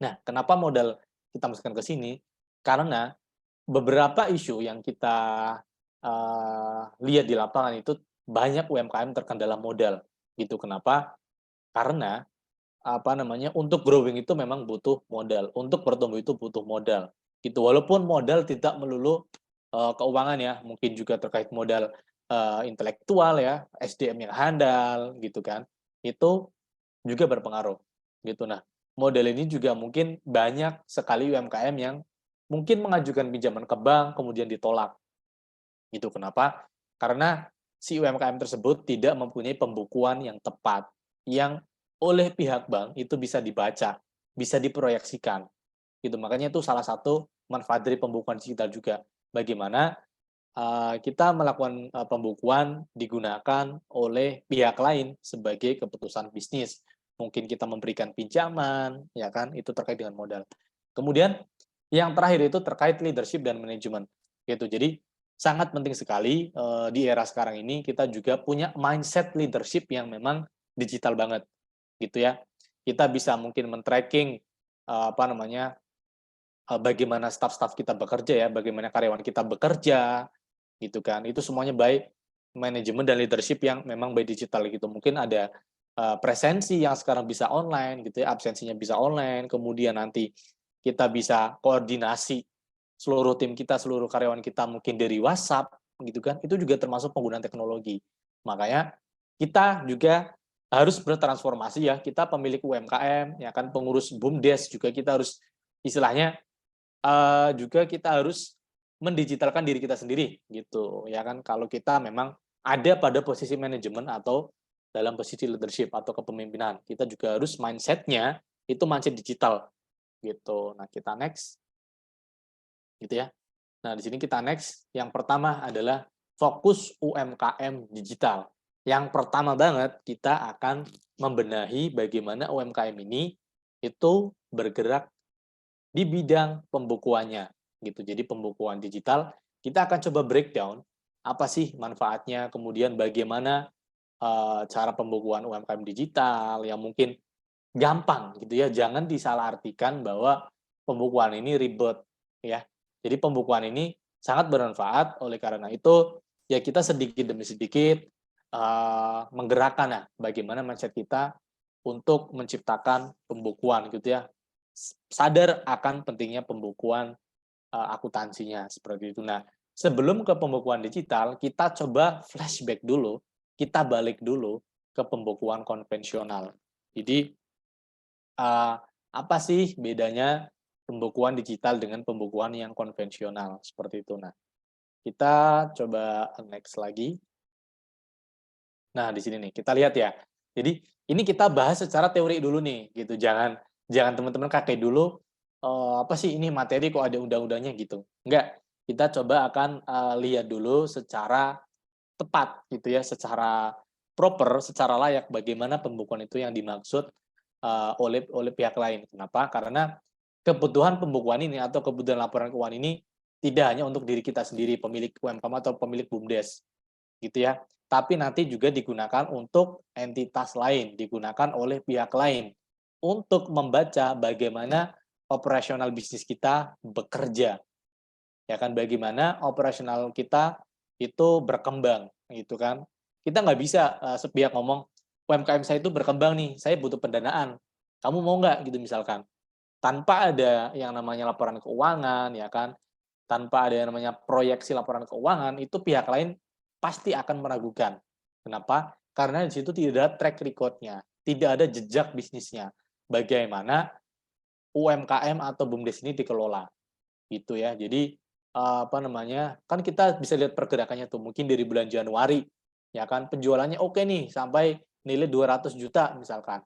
Nah, kenapa modal kita masukkan ke sini? Karena beberapa isu yang kita lihat di lapangan itu banyak UMKM terkendala modal. Gitu. Kenapa? Karena apa namanya untuk growing itu memang butuh modal, untuk bertumbuh itu butuh modal gitu. Walaupun modal tidak melulu keuangan ya, mungkin juga terkait modal intelektual ya, SDM yang handal gitu kan, itu juga berpengaruh gitu. Nah, modal ini juga mungkin banyak sekali UMKM yang mungkin mengajukan pinjaman ke bank kemudian ditolak gitu. Kenapa? Karena si UMKM tersebut tidak mempunyai pembukuan yang tepat, yang oleh pihak bank itu bisa dibaca, bisa diproyeksikan. Gitu. Makanya itu salah satu manfaat dari pembukuan digital juga. Bagaimana kita melakukan pembukuan digunakan oleh pihak lain sebagai keputusan bisnis. Mungkin kita memberikan pinjaman, ya kan, itu terkait dengan modal. Kemudian yang terakhir itu terkait leadership dan manajemen. Gitu. Jadi sangat penting sekali di era sekarang ini kita juga punya mindset leadership yang memang digital banget, gitu ya. Kita bisa mungkin men-tracking bagaimana staf-staf kita bekerja ya, bagaimana karyawan kita bekerja, gitu kan. Itu semuanya by manajemen dan leadership yang memang by digital gitu. Mungkin ada presensi yang sekarang bisa online gitu ya, absensinya bisa online, kemudian nanti kita bisa koordinasi seluruh tim kita, seluruh karyawan kita mungkin dari WhatsApp gitu kan. Itu juga termasuk penggunaan teknologi. Makanya kita juga harus bertransformasi ya. Kita pemilik UMKM, ya kan, pengurus BUMDes juga kita harus istilahnya juga kita harus mendigitalkan diri kita sendiri gitu ya kan, kalau kita memang ada pada posisi manajemen atau dalam posisi leadership atau kepemimpinan, kita juga harus mindset-nya itu mindset digital gitu. Nah, kita next gitu ya. Nah, di sini kita next. Yang pertama adalah fokus UMKM digital. Yang pertama banget kita akan membenahi bagaimana UMKM ini itu bergerak di bidang pembukuannya gitu. Jadi pembukuan digital kita akan coba breakdown apa sih manfaatnya, kemudian bagaimana cara pembukuan UMKM digital yang mungkin gampang gitu ya. Jangan disalahartikan bahwa pembukuan ini ribet ya. Jadi pembukuan ini sangat bermanfaat, oleh karena itu ya kita sedikit demi sedikit menggerakkan ya bagaimana mindset kita untuk menciptakan pembukuan gitu ya. Sadar akan pentingnya pembukuan akuntansinya seperti itu. Nah, sebelum ke pembukuan digital, kita coba flashback dulu, kita balik dulu ke pembukuan konvensional. Jadi apa sih bedanya pembukuan digital dengan pembukuan yang konvensional seperti itu. Nah, kita coba next lagi. Nah, di sini nih kita lihat ya. Jadi ini kita bahas secara teori dulu nih, gitu. Jangan teman-teman kaget dulu apa sih ini materi kok ada undang-undangnya gitu. Enggak. Kita coba akan lihat dulu secara tepat gitu ya, secara proper, secara layak bagaimana pembukuan itu yang dimaksud oleh pihak lain. Kenapa? Karena kebutuhan pembukuan ini atau kebutuhan laporan keuangan ini tidak hanya untuk diri kita sendiri, pemilik UMKM atau pemilik BUMDes, gitu ya. Tapi nanti juga digunakan untuk entitas lain, digunakan oleh pihak lain untuk membaca bagaimana operasional bisnis kita bekerja. Ya kan, bagaimana operasional kita itu berkembang, gitu kan. Kita nggak bisa sepihak ngomong, UMKM saya itu berkembang nih, saya butuh pendanaan. Kamu mau nggak gitu misalkan. Tanpa ada yang namanya laporan keuangan, ya kan, tanpa ada yang namanya proyeksi laporan keuangan, itu pihak lain pasti akan meragukan. Kenapa? Karena di situ tidak ada track record-nya, tidak ada jejak bisnisnya. Bagaimana UMKM atau BUMDes ini dikelola. Gitu ya. Jadi kan kita bisa lihat pergerakannya tuh, mungkin dari bulan Januari, ya kan, penjualannya oke nih, sampai nilai 200 juta misalkan.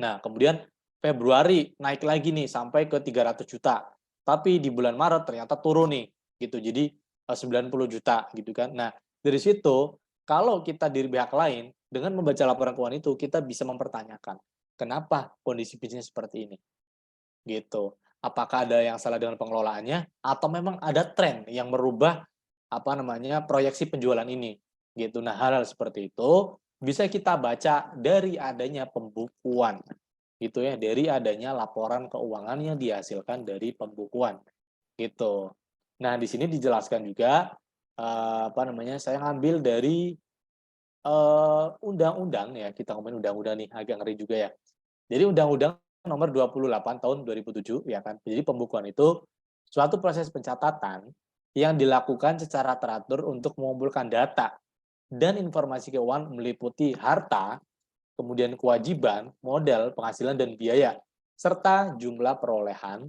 Nah, kemudian Februari naik lagi nih, sampai ke 300 juta. Tapi di bulan Maret ternyata turun nih, gitu. Jadi 90 juta, gitu kan. Nah, dari situ, kalau kita di pihak lain, dengan membaca laporan keuangan itu, kita bisa mempertanyakan, kenapa kondisi bisnis seperti ini? Gitu. Apakah ada yang salah dengan pengelolaannya atau memang ada tren yang merubah proyeksi penjualan ini gitu. Nah, hal-hal seperti itu bisa kita baca dari adanya pembukuan gitu ya, dari adanya laporan keuangan yang dihasilkan dari pembukuan gitu. Nah, di sini dijelaskan juga saya ngambil dari undang-undang ya, kita ngomongin undang-undang nih, agak ngeri juga ya. Jadi undang-undang nomor 28 tahun 2007 ya kan. Jadi pembukuan itu suatu proses pencatatan yang dilakukan secara teratur untuk mengumpulkan data dan informasi keuangan meliputi harta, kemudian kewajiban, modal, penghasilan dan biaya, serta jumlah perolehan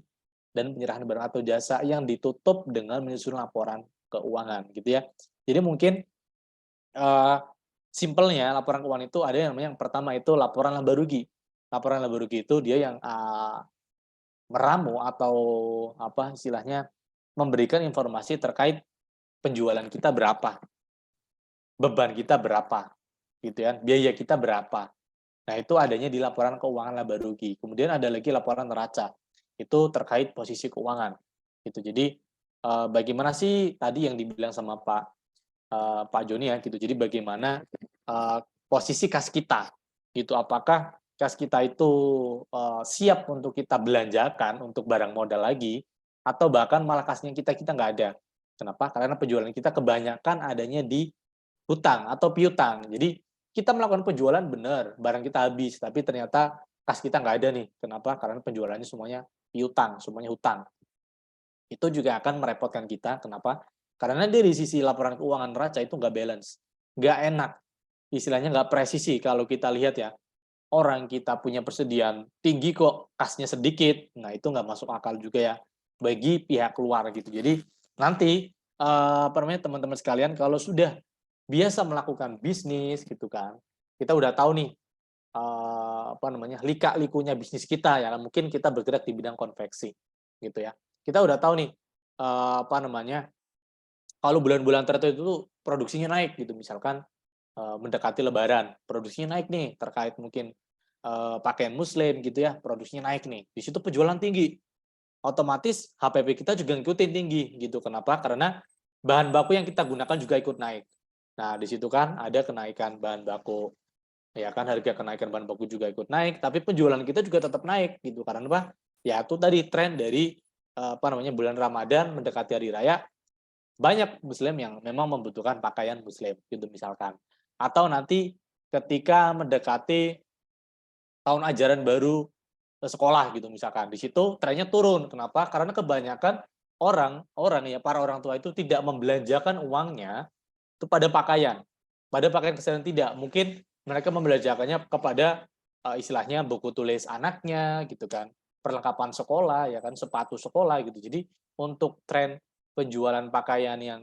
dan penyerahan barang atau jasa yang ditutup dengan menyusun laporan keuangan gitu ya. Jadi mungkin simpelnya laporan keuangan itu ada yang namanya, yang pertama itu laporan laba rugi. Laporan laba rugi itu dia yang meramu atau apa istilahnya, memberikan informasi terkait penjualan kita berapa, beban kita berapa, gitu ya, biaya kita berapa. Nah, itu adanya di laporan keuangan laba rugi. Kemudian ada lagi laporan neraca. Itu terkait posisi keuangan. Gitu. Jadi bagaimana sih tadi yang dibilang sama Pak Joni ya gitu. Jadi bagaimana posisi kas kita gitu. Apakah kas kita itu siap untuk kita belanjakan untuk barang modal lagi, atau bahkan malah kasnya kita nggak ada. Kenapa? Karena penjualan kita kebanyakan adanya di hutang atau piutang. Jadi kita melakukan penjualan benar, barang kita habis, tapi ternyata kas kita nggak ada nih. Kenapa? Karena penjualannya semuanya piutang, semuanya hutang. Itu juga akan merepotkan kita. Kenapa? Karena dari sisi laporan keuangan neraca itu nggak balance, nggak enak. Istilahnya nggak presisi kalau kita lihat ya. Orang kita punya persediaan tinggi kok kasnya sedikit, nah itu nggak masuk akal juga ya bagi pihak luar gitu. Jadi nanti teman-teman sekalian kalau sudah biasa melakukan bisnis gitu kan, kita udah tahu nih lika-likunya bisnis kita ya, mungkin kita bergerak di bidang konveksi gitu ya. Kita udah tahu nih kalau bulan-bulan tertentu itu produksinya naik gitu, misalkan mendekati Lebaran, produksinya naik nih terkait mungkin pakaian Muslim gitu ya, produksinya naik nih. Di situ penjualan tinggi, otomatis HPP kita juga ngikutin tinggi gitu. Kenapa? Karena bahan baku yang kita gunakan juga ikut naik. Nah, di situ kan ada kenaikan bahan baku, ya kan harga kenaikan bahan baku juga ikut naik, tapi penjualan kita juga tetap naik gitu. Karena apa? Ya itu tadi tren dari bulan Ramadan mendekati hari raya, banyak Muslim yang memang membutuhkan pakaian Muslim gitu misalkan. Atau nanti ketika mendekati tahun ajaran baru sekolah gitu misalkan, di situ trennya turun. Kenapa? Karena kebanyakan para orang tua itu tidak membelanjakan uangnya itu pada pakaian keseharian tidak. Mungkin mereka membelanjakannya kepada istilahnya buku tulis anaknya gitu kan, perlengkapan sekolah ya kan, sepatu sekolah gitu. Jadi untuk tren penjualan pakaian yang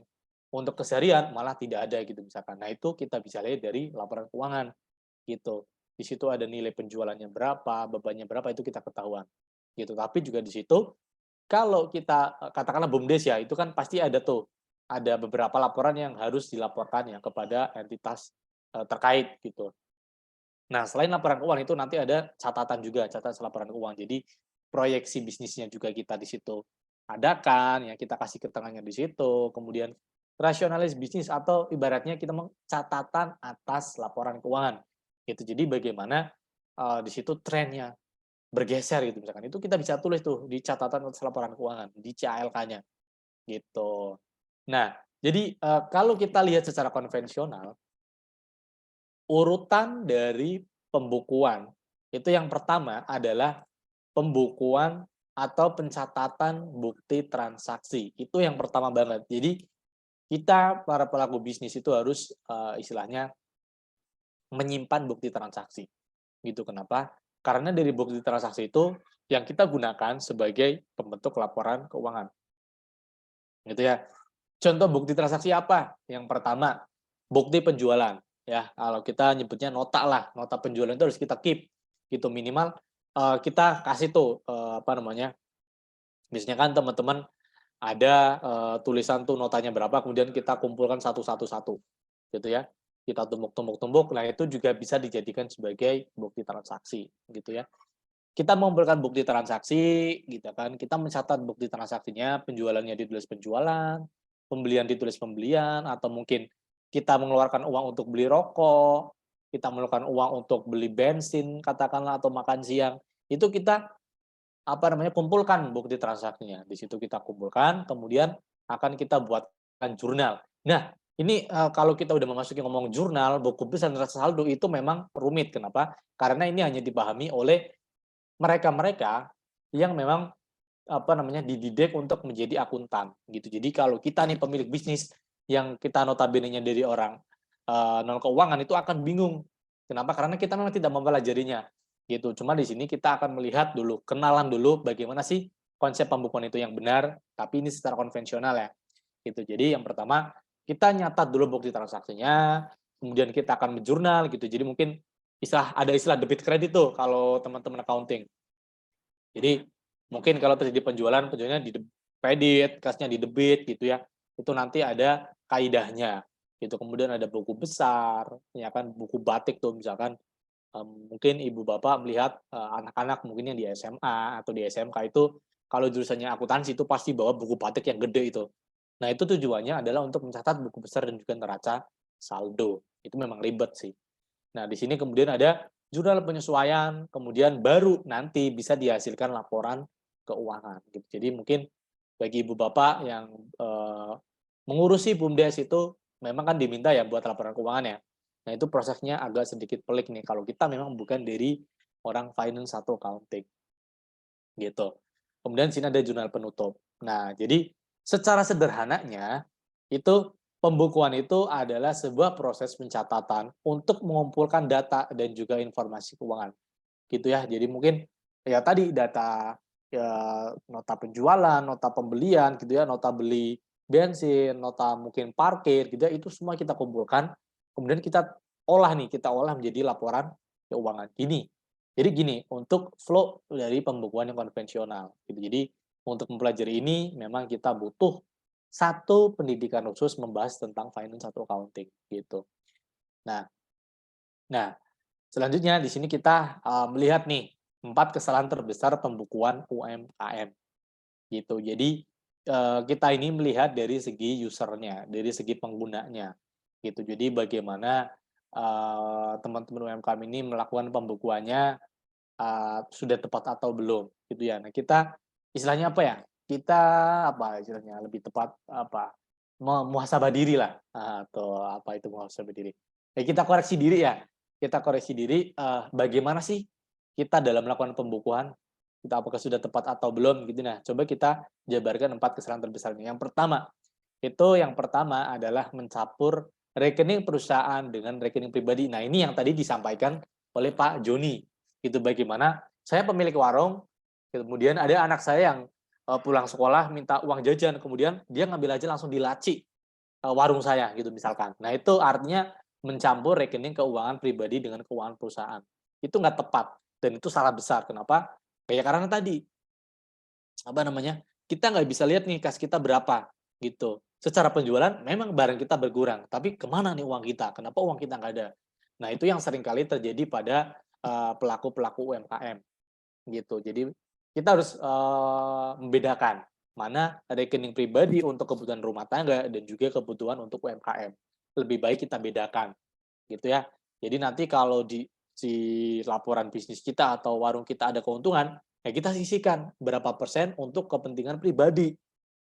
untuk keseharian malah tidak ada gitu misalkan. Nah, itu kita bisa lihat dari laporan keuangan gitu. Di situ ada nilai penjualannya berapa, bebannya berapa, itu kita ketahuan gitu. Tapi juga di situ kalau kita katakanlah BUMDes ya, itu kan pasti ada beberapa laporan yang harus dilaporkan ya kepada entitas terkait gitu. Nah, selain laporan keuangan itu nanti ada catatan laporan keuangan. Jadi proyeksi bisnisnya juga kita di situ adakan, ya kita kasih keterangannya di situ. Kemudian rasionalis bisnis atau ibaratnya kita catatan atas laporan keuangan. Gitu. Jadi bagaimana di situ trennya bergeser gitu misalkan. Itu kita bisa tulis tuh di catatan atas laporan keuangan, di CALK-nya. Gitu. Nah, jadi kalau kita lihat secara konvensional, urutan dari pembukuan itu yang pertama adalah pembukuan atau pencatatan bukti transaksi. Itu yang pertama banget. Jadi kita para pelaku bisnis itu harus istilahnya menyimpan bukti transaksi. Gitu. Kenapa? Karena dari bukti transaksi itu yang kita gunakan sebagai pembentuk laporan keuangan. Gitu ya. Contoh bukti transaksi apa? Yang pertama, bukti penjualan. Ya, kalau kita nyebutnya nota lah, nota penjualan itu harus kita keep. Gitu minimal kita kasih tuh biasanya kan teman-teman ada tulisan tuh notanya berapa, kemudian kita kumpulkan satu-satu gitu ya. Kita tumbuk, nah itu juga bisa dijadikan sebagai bukti transaksi gitu ya. Kita mengumpulkan bukti transaksi gitu kan, kita mencatat bukti transaksinya, penjualannya ditulis penjualan, pembelian ditulis pembelian, atau mungkin kita mengeluarkan uang untuk beli rokok, kita mengeluarkan uang untuk beli bensin katakanlah atau makan siang, itu kita kumpulkan bukti transaksinya. Di situ kita kumpulkan, kemudian akan kita buatkan jurnal. Nah, ini kalau kita udah memasuki ngomong jurnal, buku besar neraca saldo itu memang rumit. Kenapa? Karena ini hanya dipahami oleh mereka-mereka yang memang dididik untuk menjadi akuntan gitu. Jadi kalau kita nih pemilik bisnis yang kita notabene-nya dari orang non keuangan itu akan bingung. Kenapa? Karena kita memang tidak mempelajarinya gitu. Cuma di sini kita akan melihat dulu, kenalan dulu bagaimana sih konsep pembukuan itu yang benar, tapi ini secara konvensional ya. Gitu. Jadi yang pertama kita nyatat dulu bukti transaksinya, kemudian kita akan menjurnal gitu. Jadi mungkin ada istilah debit kredit tuh kalau teman-teman accounting. Jadi mungkin kalau terjadi penjualannya di kredit, kasnya di debit gitu ya. Itu nanti ada kaidahnya gitu. Kemudian ada buku besar, ya kan, buku batik tuh misalkan mungkin ibu bapak melihat anak-anak mungkin yang di SMA atau di SMK itu kalau jurusannya akuntansi itu pasti bawa buku batik yang gede itu. Nah, itu tujuannya adalah untuk mencatat buku besar dan juga neraca saldo. Itu memang ribet sih. Nah, di sini kemudian ada jurnal penyesuaian, kemudian baru nanti bisa dihasilkan laporan keuangan. Gitu. Jadi mungkin bagi ibu bapak yang mengurusi BUMDes itu memang kan diminta ya buat laporan keuangan ya. Nah, itu prosesnya agak sedikit pelik nih kalau kita memang bukan dari orang finance atau accounting. Gitu. Kemudian sini ada jurnal penutup. Nah, jadi secara sederhananya itu pembukuan itu adalah sebuah proses pencatatan untuk mengumpulkan data dan juga informasi keuangan. Gitu ya. Jadi mungkin ya tadi data ya, nota penjualan, nota pembelian gitu ya, nota beli bensin, nota mungkin parkir gitu ya, itu semua kita kumpulkan. Kemudian kita olah menjadi laporan keuangan. Jadi gini, untuk flow dari pembukuan yang konvensional gitu. Jadi untuk mempelajari ini memang kita butuh satu pendidikan khusus membahas tentang finance atau accounting gitu. Nah, selanjutnya di sini kita melihat nih 4 kesalahan terbesar pembukuan UMKM gitu. Jadi kita ini melihat dari segi usernya, dari segi penggunanya gitu. Jadi bagaimana teman-teman UMKM ini melakukan pembukuannya sudah tepat atau belum gitu ya. Nah, kita istilahnya apa ya? Kita apa istilahnya lebih tepat apa? Muhasabah diri lah. Atau apa itu muhasabah diri? Ya, kita koreksi diri ya. Kita koreksi diri bagaimana sih kita dalam melakukan pembukuan kita apakah sudah tepat atau belum gitu. Nah, coba kita jabarkan 4 kesalahan terbesar ini. Yang pertama adalah mencampur rekening perusahaan dengan rekening pribadi. Nah, ini yang tadi disampaikan oleh Pak Joni. Itu bagaimana saya pemilik warung, kemudian ada anak saya yang pulang sekolah minta uang jajan, kemudian dia ngambil aja langsung di laci warung saya gitu misalkan. Nah, itu artinya mencampur rekening keuangan pribadi dengan keuangan perusahaan. Itu nggak tepat dan itu salah besar. Kenapa? Kayak karena tadi kita nggak bisa lihat nih kas kita berapa gitu. Secara penjualan memang barang kita berkurang, tapi kemana nih uang kita? Kenapa uang kita nggak ada? Nah, itu yang seringkali terjadi pada pelaku-pelaku UMKM gitu. Jadi kita harus membedakan mana rekening pribadi untuk kebutuhan rumah tangga dan juga kebutuhan untuk UMKM. Lebih baik kita bedakan gitu ya. Jadi nanti kalau di laporan bisnis kita atau warung kita ada keuntungan, ya kita sisihkan berapa persen untuk kepentingan pribadi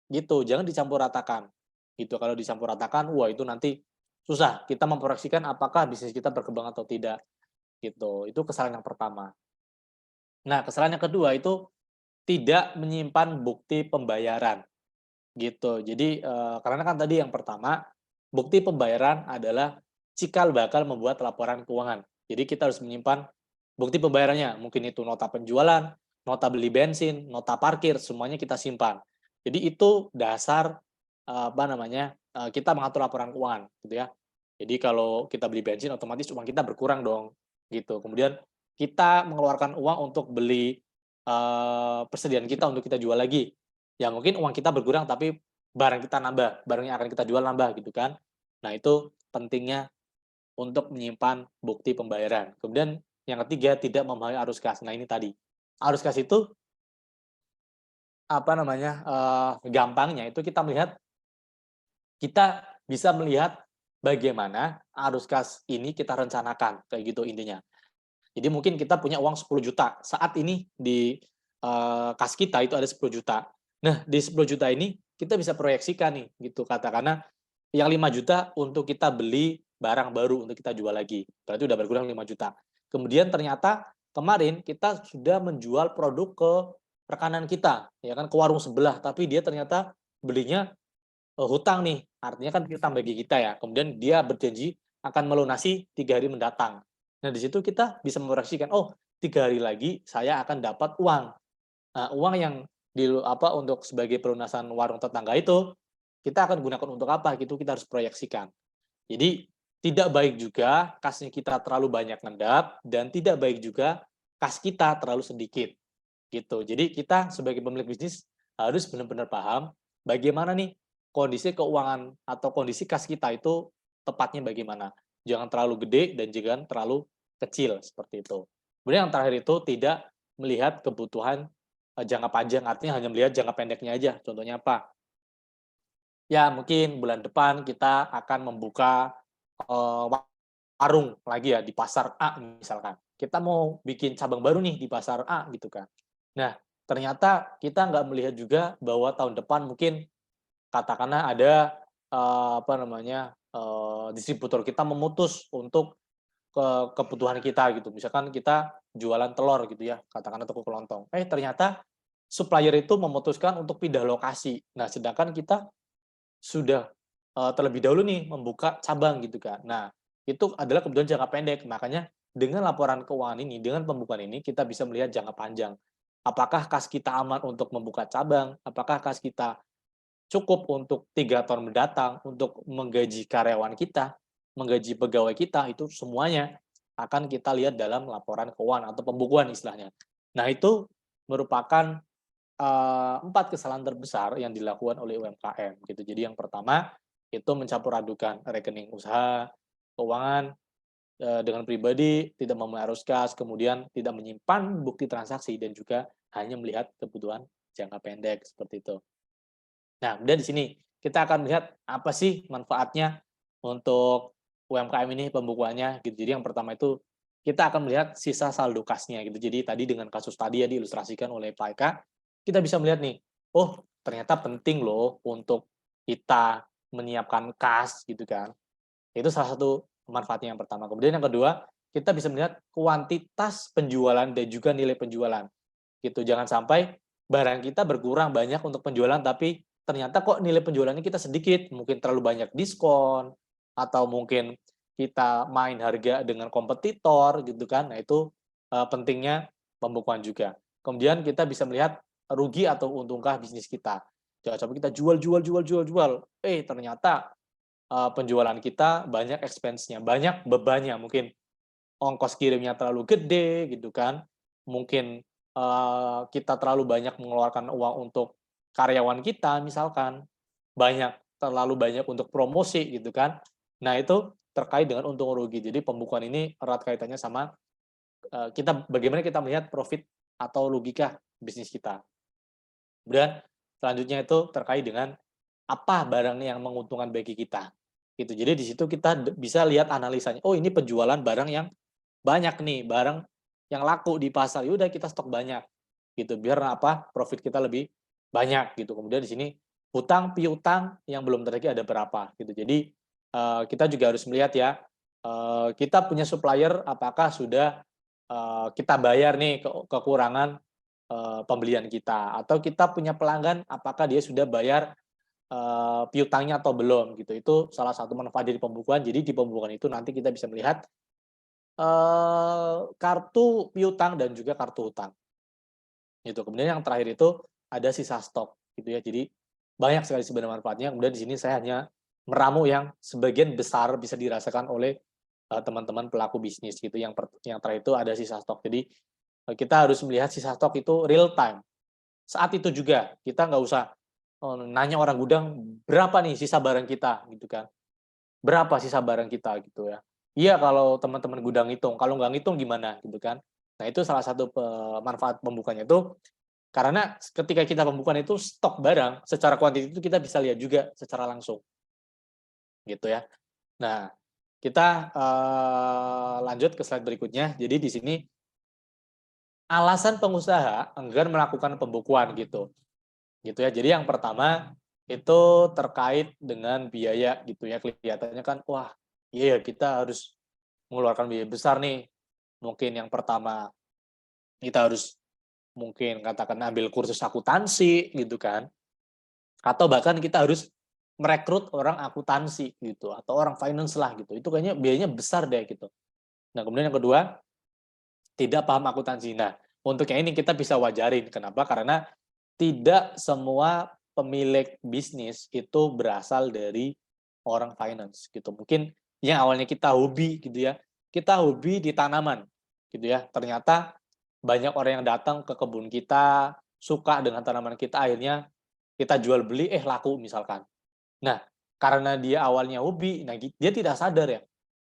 gitu. Jangan dicampur ratakan gitu. Kalau dicampur ratakan, wah itu nanti susah kita memproyeksikan apakah bisnis kita berkembang atau tidak gitu. Itu kesalahan yang pertama. Nah, kesalahan yang kedua itu tidak menyimpan bukti pembayaran gitu. Jadi karena kan tadi yang pertama bukti pembayaran adalah cikal bakal membuat laporan keuangan. Jadi kita harus menyimpan bukti pembayarannya. Mungkin itu nota penjualan, nota beli bensin, nota parkir, semuanya kita simpan. Jadi itu dasar kita mengatur laporan keuangan gitu ya. Jadi kalau kita beli bensin otomatis uang kita berkurang dong gitu. Kemudian kita mengeluarkan uang untuk beli persediaan kita untuk kita jual lagi. Ya mungkin uang kita berkurang tapi barang kita nambah, barang yang akan kita jual nambah gitu kan. Nah, itu pentingnya untuk menyimpan bukti pembayaran. Kemudian yang ketiga tidak memahami arus kas. Nah, ini tadi. Arus kas itu gampangnya itu kita bisa melihat bagaimana arus kas ini kita rencanakan kayak gitu intinya. Jadi mungkin kita punya uang 10 juta. Saat ini di kas kita itu ada 10 juta. Nah, di 10 juta ini kita bisa proyeksikan nih gitu katakanlah yang 5 juta untuk kita beli barang baru untuk kita jual lagi. Berarti udah berkurang 5 juta. Kemudian ternyata kemarin kita sudah menjual produk ke rekanan kita, ya kan ke warung sebelah, tapi dia ternyata belinya hutang nih. Artinya kan kita bagi kita ya. Kemudian dia berjanji akan melunasi 3 hari mendatang. Nah, di situ kita bisa memproyeksikan, oh 3 hari lagi saya akan dapat uang. Nah, uang yang untuk sebagai pelunasan warung tetangga itu kita akan gunakan untuk apa gitu kita harus proyeksikan. Jadi tidak baik juga kasnya kita terlalu banyak ngendap, dan tidak baik juga kas kita terlalu sedikit. Gitu. Jadi kita sebagai pemilik bisnis harus benar-benar paham bagaimana nih kondisi keuangan atau kondisi kas kita itu tepatnya bagaimana. Jangan terlalu gede dan jangan terlalu kecil seperti itu. Kemudian yang terakhir itu tidak melihat kebutuhan jangka panjang, artinya hanya melihat jangka pendeknya aja. Contohnya apa? Ya mungkin bulan depan kita akan membuka warung lagi ya di pasar A misalkan. Kita mau bikin cabang baru nih di pasar A gitu kan. Nah, ternyata kita nggak melihat juga bahwa tahun depan mungkin katakanlah ada distributor kita memutus untuk kebutuhan kita gitu. Misalkan kita jualan telur gitu ya, katakanlah toko kelontong. Ternyata supplier itu memutuskan untuk pindah lokasi. Nah, sedangkan kita sudah terlebih dahulu nih membuka cabang gitu kan. Nah, itu adalah kebutuhan jangka pendek. Makanya dengan laporan keuangan ini, dengan pembukaan ini kita bisa melihat jangka panjang. Apakah kas kita aman untuk membuka cabang? Apakah kas kita cukup untuk 3 tahun mendatang untuk menggaji karyawan kita, menggaji pegawai kita, itu semuanya akan kita lihat dalam laporan keuangan atau pembukuan istilahnya. Nah, itu merupakan 4 kesalahan terbesar yang dilakukan oleh UMKM gitu. Jadi yang pertama itu mencampur adukan rekening usaha, keuangan dengan pribadi, tidak memenuhi arus kas, kemudian tidak menyimpan bukti transaksi dan juga hanya melihat kebutuhan jangka pendek seperti itu. Nah, kemudian di sini kita akan melihat apa sih manfaatnya untuk UMKM ini pembukuannya gitu. Jadi yang pertama itu kita akan melihat sisa saldo kasnya gitu. Jadi tadi dengan kasus tadi ya diilustrasikan oleh Pak Eka, kita bisa melihat nih, oh ternyata penting loh untuk kita menyiapkan kas gitu kan. Itu salah satu manfaatnya yang pertama. Kemudian yang kedua, kita bisa melihat kuantitas penjualan dan juga nilai penjualan. Gitu. Jangan sampai barang kita berkurang banyak untuk penjualan tapi ternyata kok nilai penjualannya kita sedikit, mungkin terlalu banyak diskon atau mungkin kita main harga dengan kompetitor gitu kan. Nah, itu pentingnya pembukuan juga. Kemudian kita bisa melihat rugi atau untungkah bisnis kita. Jangan sampai kita jual. Ternyata penjualan kita banyak expense-nya, banyak bebannya, mungkin ongkos kirimnya terlalu gede gitu kan, mungkin kita terlalu banyak mengeluarkan uang untuk karyawan kita misalkan, terlalu banyak untuk promosi gitu kan. Nah, itu terkait dengan untung rugi. Jadi pembukuan ini erat kaitannya sama bagaimana kita melihat profit atau logika bisnis kita. Kemudian selanjutnya itu terkait dengan apa barang yang menguntungkan bagi kita. Gitu. Jadi di situ kita bisa lihat analisanya. Oh, ini penjualan barang yang banyak nih, barang yang laku di pasar. Yaudah kita stok banyak. Gitu. Biar apa? Profit kita lebih banyak gitu. Kemudian di sini hutang piutang yang belum terjadi ada berapa gitu. Jadi kita juga harus melihat ya, kita punya supplier apakah sudah kita bayar nih kekurangan pembelian kita, atau kita punya pelanggan apakah dia sudah bayar piutangnya atau belum gitu. Itu salah satu manfaat dari pembukuan. Jadi di pembukuan itu nanti kita bisa melihat kartu piutang dan juga kartu hutang. Gitu. Kemudian yang terakhir itu ada sisa stok gitu ya. Jadi banyak sekali sebenarnya manfaatnya. Kemudian di sini saya hanya meramu yang sebagian besar bisa dirasakan oleh teman-teman pelaku bisnis gitu. Yang terakhir itu ada sisa stok. Jadi kita harus melihat sisa stok itu real time. Saat itu juga kita nggak usah nanya orang gudang berapa nih sisa barang kita gitu kan. Berapa sisa barang kita gitu ya. Iya kalau teman-teman gudang hitung, kalau nggak ngitung gimana gitu kan. Nah, itu salah satu manfaat pembukanya itu karena ketika kita pembukaan itu stok barang secara kuantiti itu kita bisa lihat juga secara langsung. Gitu ya. Nah, kita lanjut ke slide berikutnya. Jadi di sini alasan pengusaha enggan melakukan pembukuan gitu. Gitu ya. Jadi yang pertama itu terkait dengan biaya gitu ya. Kelihatannya kan wah, iya kita harus mengeluarkan biaya besar nih. Mungkin yang pertama kita harus mungkin katakan ambil kursus akuntansi gitu kan. Atau bahkan kita harus merekrut orang akuntansi gitu atau orang finance lah gitu. Itu kayaknya biayanya besar deh gitu. Nah, kemudian yang kedua tidak paham akuntansi. Nah, untuk yang ini kita bisa wajarin. Kenapa? Karena tidak semua pemilik bisnis itu berasal dari orang finance gitu. Mungkin yang awalnya kita hobi gitu ya, kita hobi di tanaman gitu ya, ternyata banyak orang yang datang ke kebun kita, suka dengan tanaman kita, akhirnya kita jual beli, laku misalkan. Nah, karena dia awalnya hobi, nah dia tidak sadar ya,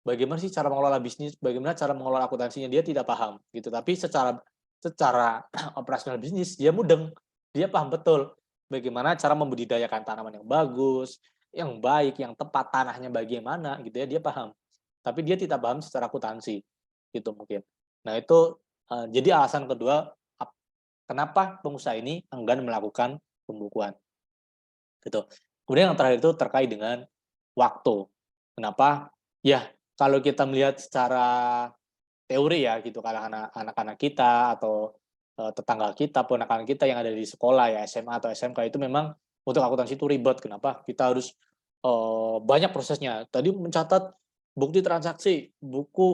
bagaimana sih cara mengelola bisnis, bagaimana cara mengelola akuntansinya, dia tidak paham gitu. Tapi secara secara operasional bisnis dia mudeng, dia paham betul bagaimana cara membudidayakan tanaman yang bagus, yang baik, yang tepat, tanahnya bagaimana gitu ya, dia paham. Tapi dia tidak paham secara akuntansi gitu mungkin. Nah itu jadi alasan kedua kenapa pengusaha ini enggan melakukan pembukuan gitu. Kemudian yang terakhir itu terkait dengan waktu. Kenapa? Ya, kalau kita melihat secara teori ya gitu, kalau anak-anak kita atau tetangga kita, ponakan kita yang ada di sekolah ya SMA atau SMK itu memang untuk akuntansi itu ribet. Kenapa? Kita harus banyak prosesnya. Tadi mencatat bukti transaksi,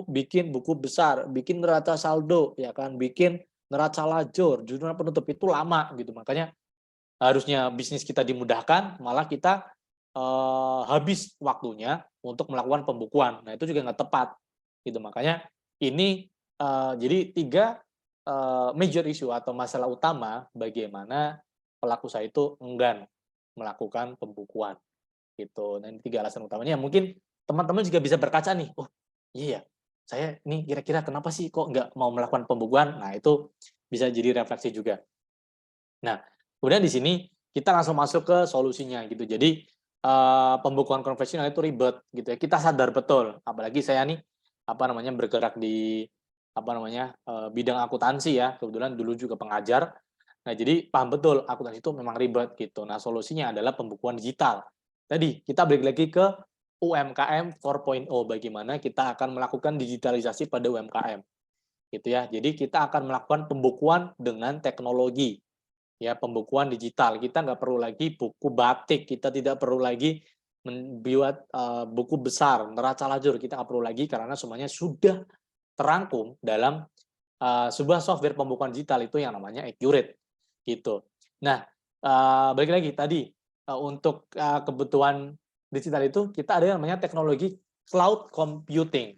bikin buku besar, bikin neraca saldo, ya kan, bikin neraca lajur, jurnal penutup itu lama gitu. Makanya harusnya bisnis kita dimudahkan, malah kita habis waktunya untuk melakukan pembukuan. Nah, itu juga nggak tepat. Gitu. Makanya ini jadi 3 major issue atau masalah utama bagaimana pelaku usaha itu enggan melakukan pembukuan. Gitu. Nah, ini 3 alasan utamanya. Mungkin teman-teman juga bisa berkaca nih, oh iya ya, saya ini kira-kira kenapa sih kok nggak mau melakukan pembukuan? Nah, itu bisa jadi refleksi juga. Nah, kemudian di sini kita langsung masuk ke solusinya gitu. Jadi pembukuan konvensional itu ribet gitu ya. Kita sadar betul, apalagi saya nih bergerak di bidang akuntansi ya. Kebetulan dulu juga pengajar. Nah, jadi paham betul akuntansi itu memang ribet gitu. Nah, solusinya adalah pembukuan digital. Tadi kita balik lagi ke UMKM 4.0, bagaimana kita akan melakukan digitalisasi pada UMKM gitu ya. Jadi kita akan melakukan pembukuan dengan teknologi. Ya, pembukuan digital. Kita nggak perlu lagi buku batik, kita tidak perlu lagi membuat buku besar, neraca lajur, kita nggak perlu lagi karena semuanya sudah terangkum dalam sebuah software pembukuan digital itu yang namanya Accurate gitu. Nah, balik lagi tadi untuk kebutuhan digital itu kita ada yang namanya teknologi cloud computing.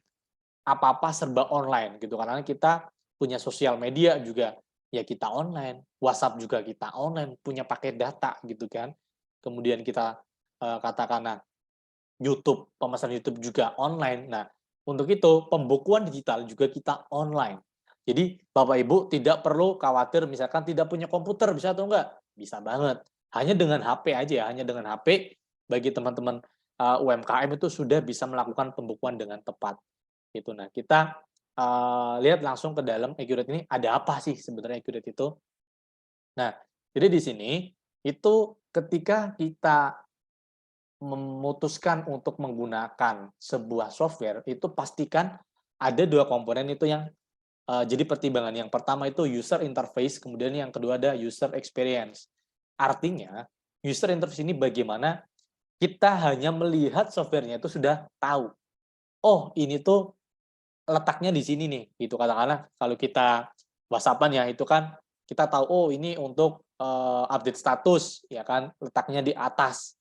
Apa-apa serba online gitu, karena kita punya sosial media juga ya kita online, WhatsApp juga kita online, punya paket data gitu kan. Kemudian kita katakanlah YouTube, pemesan YouTube juga online. Nah, untuk itu pembukuan digital juga kita online. Jadi Bapak Ibu tidak perlu khawatir misalkan tidak punya komputer, bisa atau enggak? Bisa banget. Hanya dengan HP aja ya, hanya dengan HP bagi teman-teman UMKM itu sudah bisa melakukan pembukuan dengan tepat. Gitu. Nah, kita lihat langsung ke dalam Accurate ini ada apa sih sebenarnya Accurate itu. Nah, jadi di sini itu ketika kita memutuskan untuk menggunakan sebuah software itu pastikan ada 2 komponen itu yang jadi pertimbangan. Yang pertama itu user interface, kemudian yang kedua ada user experience. Artinya user interface ini bagaimana kita hanya melihat softwarenya itu sudah tahu. Oh, ini tuh letaknya di sini nih, gitu. Katakanlah kalau kita WhatsApp-an ya, itu kan kita tahu, oh ini untuk update status, ya kan, letaknya di atas.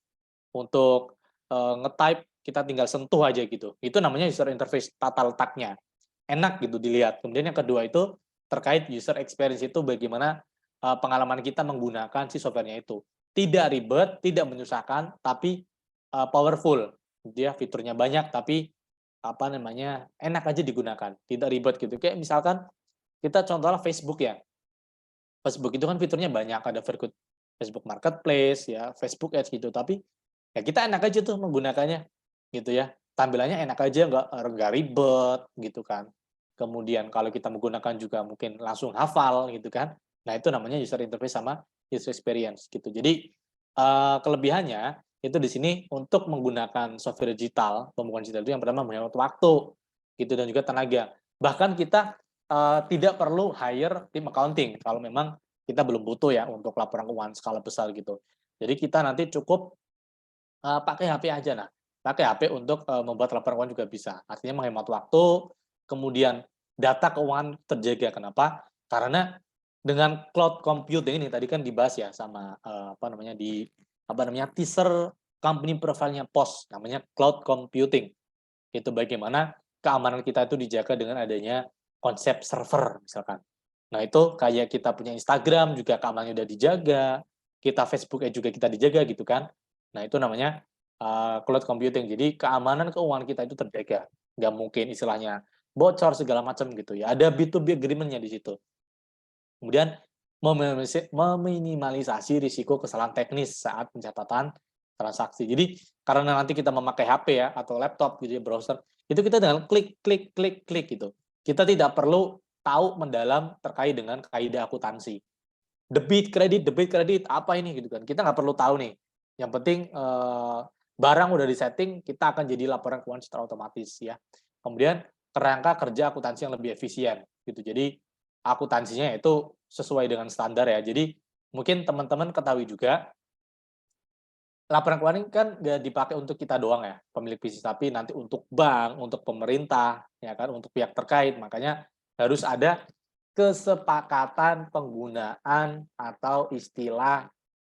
Untuk nge-type, kita tinggal sentuh aja gitu. Itu namanya user interface, tata letaknya. Enak gitu dilihat. Kemudian yang kedua itu terkait user experience itu bagaimana pengalaman kita menggunakan si softwarenya itu. Tidak ribet, tidak menyusahkan, tapi powerful. Dia fiturnya banyak, tapi enak aja digunakan, tidak ribet gitu. Kayak misalkan kita contohnya Facebook ya. Facebook itu kan fiturnya banyak, ada Facebook Marketplace ya, Facebook Ads gitu. Tapi ya kita enak aja tuh menggunakannya gitu ya. Tampilannya enak aja, nggak ribet gitu kan. Kemudian kalau kita menggunakan juga mungkin langsung hafal gitu kan. Nah, itu namanya user interface sama user experience gitu. Jadi kelebihannya itu di sini untuk menggunakan software digital, pembukuan digital itu yang pertama menghemat waktu, gitu dan juga tenaga. Bahkan kita tidak perlu hire tim accounting kalau memang kita belum butuh ya untuk laporan keuangan skala besar gitu. Jadi kita nanti cukup pakai HP aja nah, pakai HP untuk membuat laporan keuangan juga bisa. Artinya menghemat waktu, kemudian data keuangan terjaga. Kenapa? Karena dengan cloud computing ini tadi kan dibahas ya sama teaser company profile-nya POS, namanya cloud computing. Itu bagaimana keamanan kita itu dijaga dengan adanya konsep server misalkan. Nah, itu kayak kita punya Instagram juga keamanannya udah dijaga, kita Facebook juga kita dijaga gitu kan. Nah, itu namanya cloud computing. Jadi keamanan keuangan kita itu terjaga. Nggak mungkin istilahnya bocor segala macam gitu ya. Ada B2B agreement-nya di situ. Kemudian meminimalisasi risiko kesalahan teknis saat pencatatan transaksi. Jadi karena nanti kita memakai HP ya atau laptop gitu ya, browser, itu kita dengan klik klik klik klik gitu. Kita tidak perlu tahu mendalam terkait dengan kaidah akuntansi. Debit kredit apa ini gitu kan. Kita nggak perlu tahu nih. Yang penting barang udah disetting, kita akan jadi laporan keuangan secara otomatis ya. Kemudian kerangka kerja akuntansi yang lebih efisien gitu. Jadi akuntansinya itu sesuai dengan standar ya. Jadi mungkin teman-teman ketahui juga laporan keuangan kan nggak dipakai untuk kita doang ya, pemilik bisnis, tapi nanti untuk bank, untuk pemerintah, ya kan, untuk pihak terkait. Makanya harus ada kesepakatan penggunaan atau istilah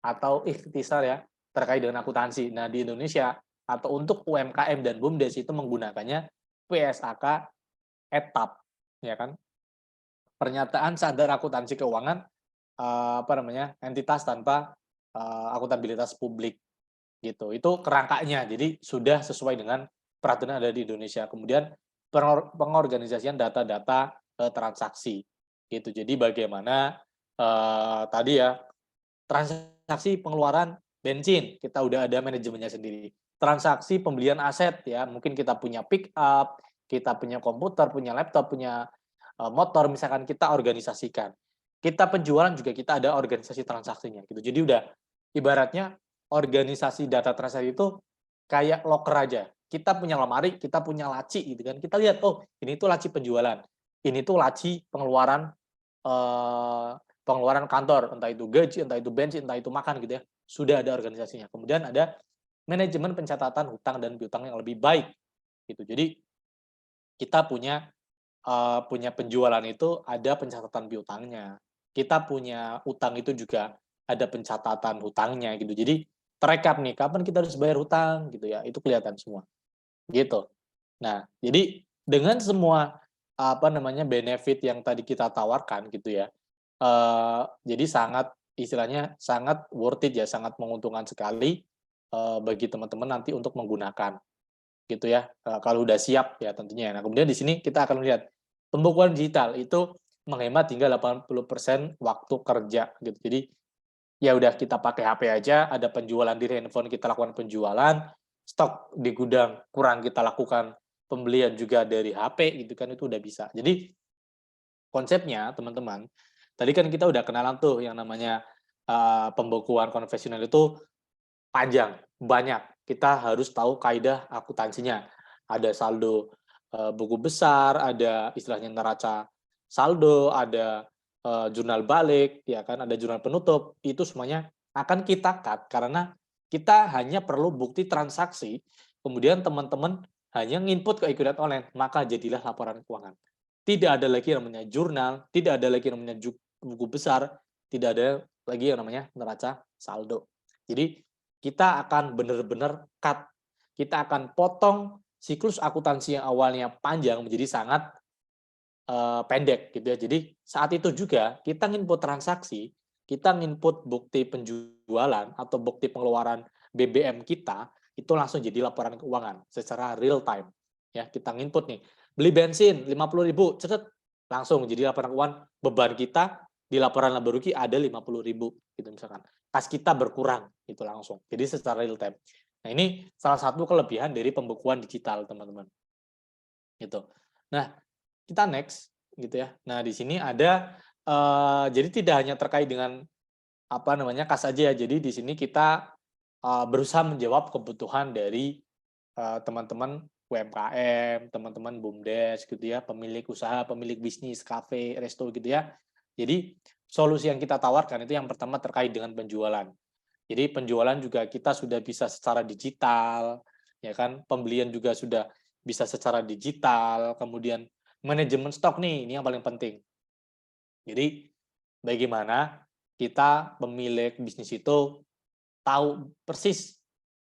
atau ikhtisar ya terkait dengan akuntansi. Nah, di Indonesia atau untuk UMKM dan BUMDes itu menggunakannya PSAK ETAP, ya kan? Pernyataan sadar akuntansi keuangan entitas tanpa akuntabilitas publik gitu. Itu kerangkanya. Jadi sudah sesuai dengan peraturan yang ada di Indonesia. Kemudian pengorganisasian data-data transaksi gitu. Jadi bagaimana tadi ya transaksi pengeluaran bensin kita udah ada manajemennya sendiri. Transaksi pembelian aset ya, mungkin kita punya pick up, kita punya komputer, punya laptop, punya motor misalkan kita organisasikan. Kita penjualan juga kita ada organisasi transaksinya gitu. Jadi udah ibaratnya organisasi data transaksi itu kayak locker aja. Kita punya lemari, kita punya laci gitu kan. Kita lihat, oh ini tuh laci penjualan, ini tuh laci pengeluaran kantor, entah itu gaji, entah itu bensin, entah itu makan gitu ya. Sudah ada organisasinya. Kemudian ada manajemen pencatatan hutang dan piutang yang lebih baik gitu. Jadi kita punya penjualan itu ada pencatatan piutangnya. Kita punya utang itu juga ada pencatatan hutangnya gitu. Jadi terekap nih kapan kita harus bayar hutang gitu ya. Itu kelihatan semua. Gitu. Nah, jadi dengan semua benefit yang tadi kita tawarkan gitu ya. Jadi sangat istilahnya sangat worth it ya, sangat menguntungkan sekali bagi teman-teman nanti untuk menggunakan gitu ya. Kalau udah siap ya tentunya. Nah, kemudian di sini kita akan melihat pembukuan digital itu menghemat hingga 80% waktu kerja gitu. Jadi ya udah kita pakai HP aja, ada penjualan di handphone kita lakukan penjualan, stok di gudang kurang kita lakukan pembelian juga dari HP gitu kan, itu udah bisa. Jadi konsepnya teman-teman, tadi kan kita udah kenalan tuh yang namanya pembukuan konvensional itu panjang, banyak. Kita harus tahu kaidah akuntansinya. Ada saldo buku besar, ada istilahnya neraca saldo, ada jurnal balik, ya kan, ada jurnal penutup. Itu semuanya akan kita cut karena kita hanya perlu bukti transaksi. Kemudian teman-teman hanya nginput ke e-Kudat online, maka jadilah laporan keuangan. Tidak ada lagi yang namanya jurnal, tidak ada lagi yang namanya buku besar, tidak ada lagi yang namanya neraca saldo. Jadi kita akan benar-benar cut. Kita akan potong siklus akuntansi yang awalnya panjang menjadi sangat pendek gitu ya. Jadi saat itu juga kita nginput transaksi, kita nginput bukti penjualan atau bukti pengeluaran BBM kita, itu langsung jadi laporan keuangan secara real time. Ya, kita nginput nih, beli bensin 50.000, cetet langsung jadi laporan keuangan. Beban kita di laporan laba rugi ada 50.000 gitu misalkan. Kas kita berkurang itu langsung. Jadi secara real time. Nah, ini salah satu kelebihan dari pembukuan digital, teman-teman. Gitu. Nah, kita next gitu ya. Nah, di sini ada jadi tidak hanya terkait dengan kas aja ya. Jadi di sini kita berusaha menjawab kebutuhan dari teman-teman UMKM, teman-teman BUMDes gitu ya, pemilik usaha, pemilik bisnis, kafe, resto gitu ya. Jadi solusi yang kita tawarkan itu yang pertama terkait dengan penjualan. Jadi penjualan juga kita sudah bisa secara digital, ya kan? Pembelian juga sudah bisa secara digital, kemudian manajemen stok nih, ini yang paling penting. Jadi bagaimana kita pemilik bisnis itu tahu persis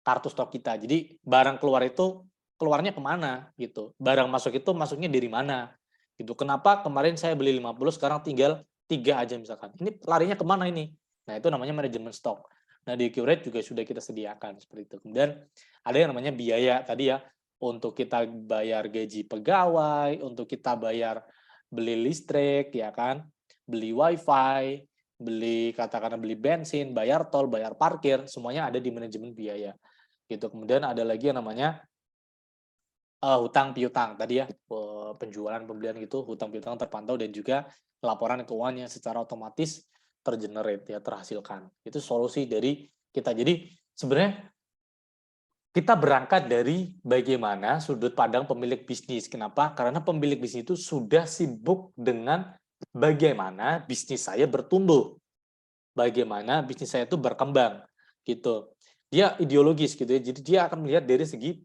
kartu stok kita. Jadi barang keluar itu keluarnya kemana gitu. Barang masuk itu masuknya dari mana gitu. Kenapa kemarin saya beli 50 sekarang tinggal 3 aja misalkan. Ini larinya kemana ini? Nah, itu namanya manajemen stok. Nah, di Curate juga sudah kita sediakan seperti itu. Kemudian ada yang namanya biaya tadi ya, untuk kita bayar gaji pegawai, untuk kita bayar beli listrik ya kan, beli wifi, katakanlah beli bensin, bayar tol, bayar parkir, semuanya ada di manajemen biaya gitu. Kemudian ada lagi yang namanya hutang piutang tadi ya, penjualan pembelian gitu, hutang piutang terpantau dan juga laporan keuangannya secara otomatis tergenerate ya, terhasilkan. Itu solusi dari kita. Jadi sebenarnya kita berangkat dari bagaimana sudut pandang pemilik bisnis. Kenapa? Karena pemilik bisnis itu sudah sibuk dengan bagaimana bisnis saya bertumbuh, bagaimana bisnis saya itu berkembang, gitu. Dia ideologis gitu ya. Jadi dia akan melihat dari segi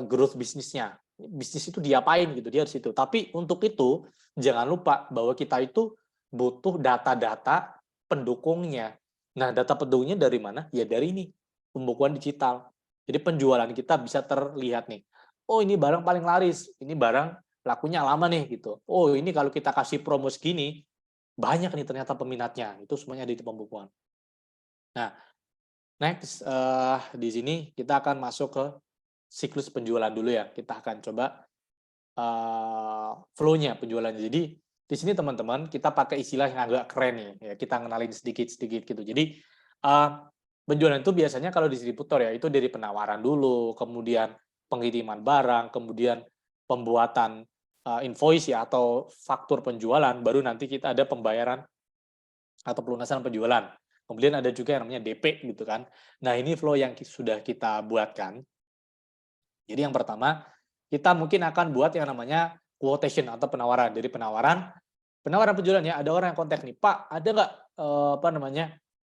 growth bisnisnya. Bisnis itu diapain gitu, dia di situ. Tapi untuk itu jangan lupa bahwa kita itu butuh data-data pendukungnya. Nah, data pendukungnya dari mana? Ya dari ini, pembukuan digital. Jadi penjualan kita bisa terlihat nih. Oh, ini barang paling laris, ini barang lakunya lama nih gitu. Oh, ini kalau kita kasih promo segini, banyak nih ternyata peminatnya. Itu semuanya ada di pembukuan. Nah, next di sini kita akan masuk ke siklus penjualan dulu ya. Kita akan coba flow-nya penjualannya. Jadi di sini teman-teman kita pakai istilah yang agak keren nih. Ya, kita kenalin sedikit-sedikit gitu. Jadi penjualan itu biasanya kalau distributor ya itu dari penawaran dulu, kemudian pengiriman barang, kemudian pembuatan invoice ya atau faktur penjualan, baru nanti kita ada pembayaran atau pelunasan penjualan. Kemudian ada juga yang namanya DP gitu kan. Nah, ini flow yang sudah kita buatkan. Jadi yang pertama, kita mungkin akan buat yang namanya quotation atau penawaran. Dari penawaran penjualan ya, ada orang yang kontak nih, Pak, ada nggak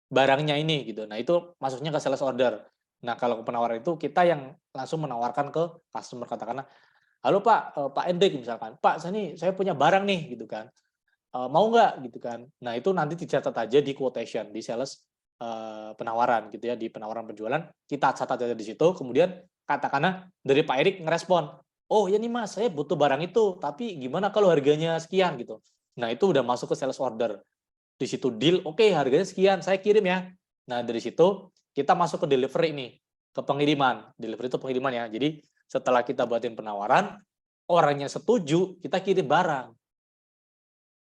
barangnya ini gitu. Nah, itu masuknya ke sales order. Nah, kalau penawaran itu kita yang langsung menawarkan ke customer, katakanlah, halo Pak, Pak Endrik misalkan, Pak, saya punya barang nih gitu kan. Mau nggak gitu kan. Nah, itu nanti dicatat aja di quotation, di sales penawaran gitu ya, di penawaran penjualan, kita catat aja di situ, kemudian katakanlah dari Pak Erik ngerespon, oh ya nih Mas, saya butuh barang itu, tapi gimana kalau harganya sekian gitu. Nah, itu udah masuk ke sales order. Di situ deal, oke, harganya sekian, saya kirim ya. Nah, dari situ kita masuk ke delivery nih, ke pengiriman. Delivery itu pengiriman ya. Jadi setelah kita buatin penawaran, orangnya setuju, kita kirim barang.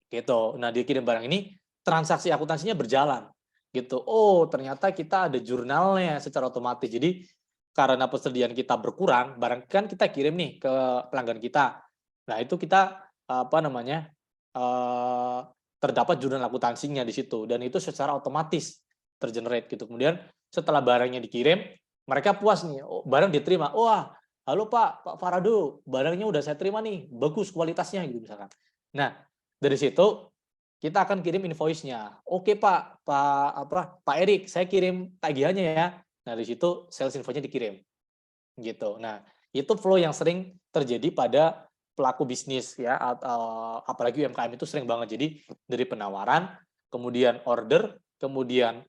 Gitu. Nah, dia kirim barang ini, transaksi akuntansinya berjalan. Gitu. Oh, ternyata kita ada jurnalnya secara otomatis. Jadi karena persediaan kita berkurang, barang kan kita kirim nih ke pelanggan kita. Nah, itu kita terdapat jurnal akuntansinya di situ dan itu secara otomatis tergenerate gitu. Kemudian setelah barangnya dikirim, mereka puas nih, oh, barang diterima. Wah, halo Pak Farado, barangnya udah saya terima nih, bagus kualitasnya gitu misalkan. Nah, dari situ kita akan kirim invoice-nya. Oke Pak Erik, saya kirim tagihannya ya. Nah, dari situ sales invoice-nya dikirim. Gitu. Nah, itu flow yang sering terjadi pada pelaku bisnis ya, apalagi UMKM itu sering banget. Jadi dari penawaran, kemudian order, kemudian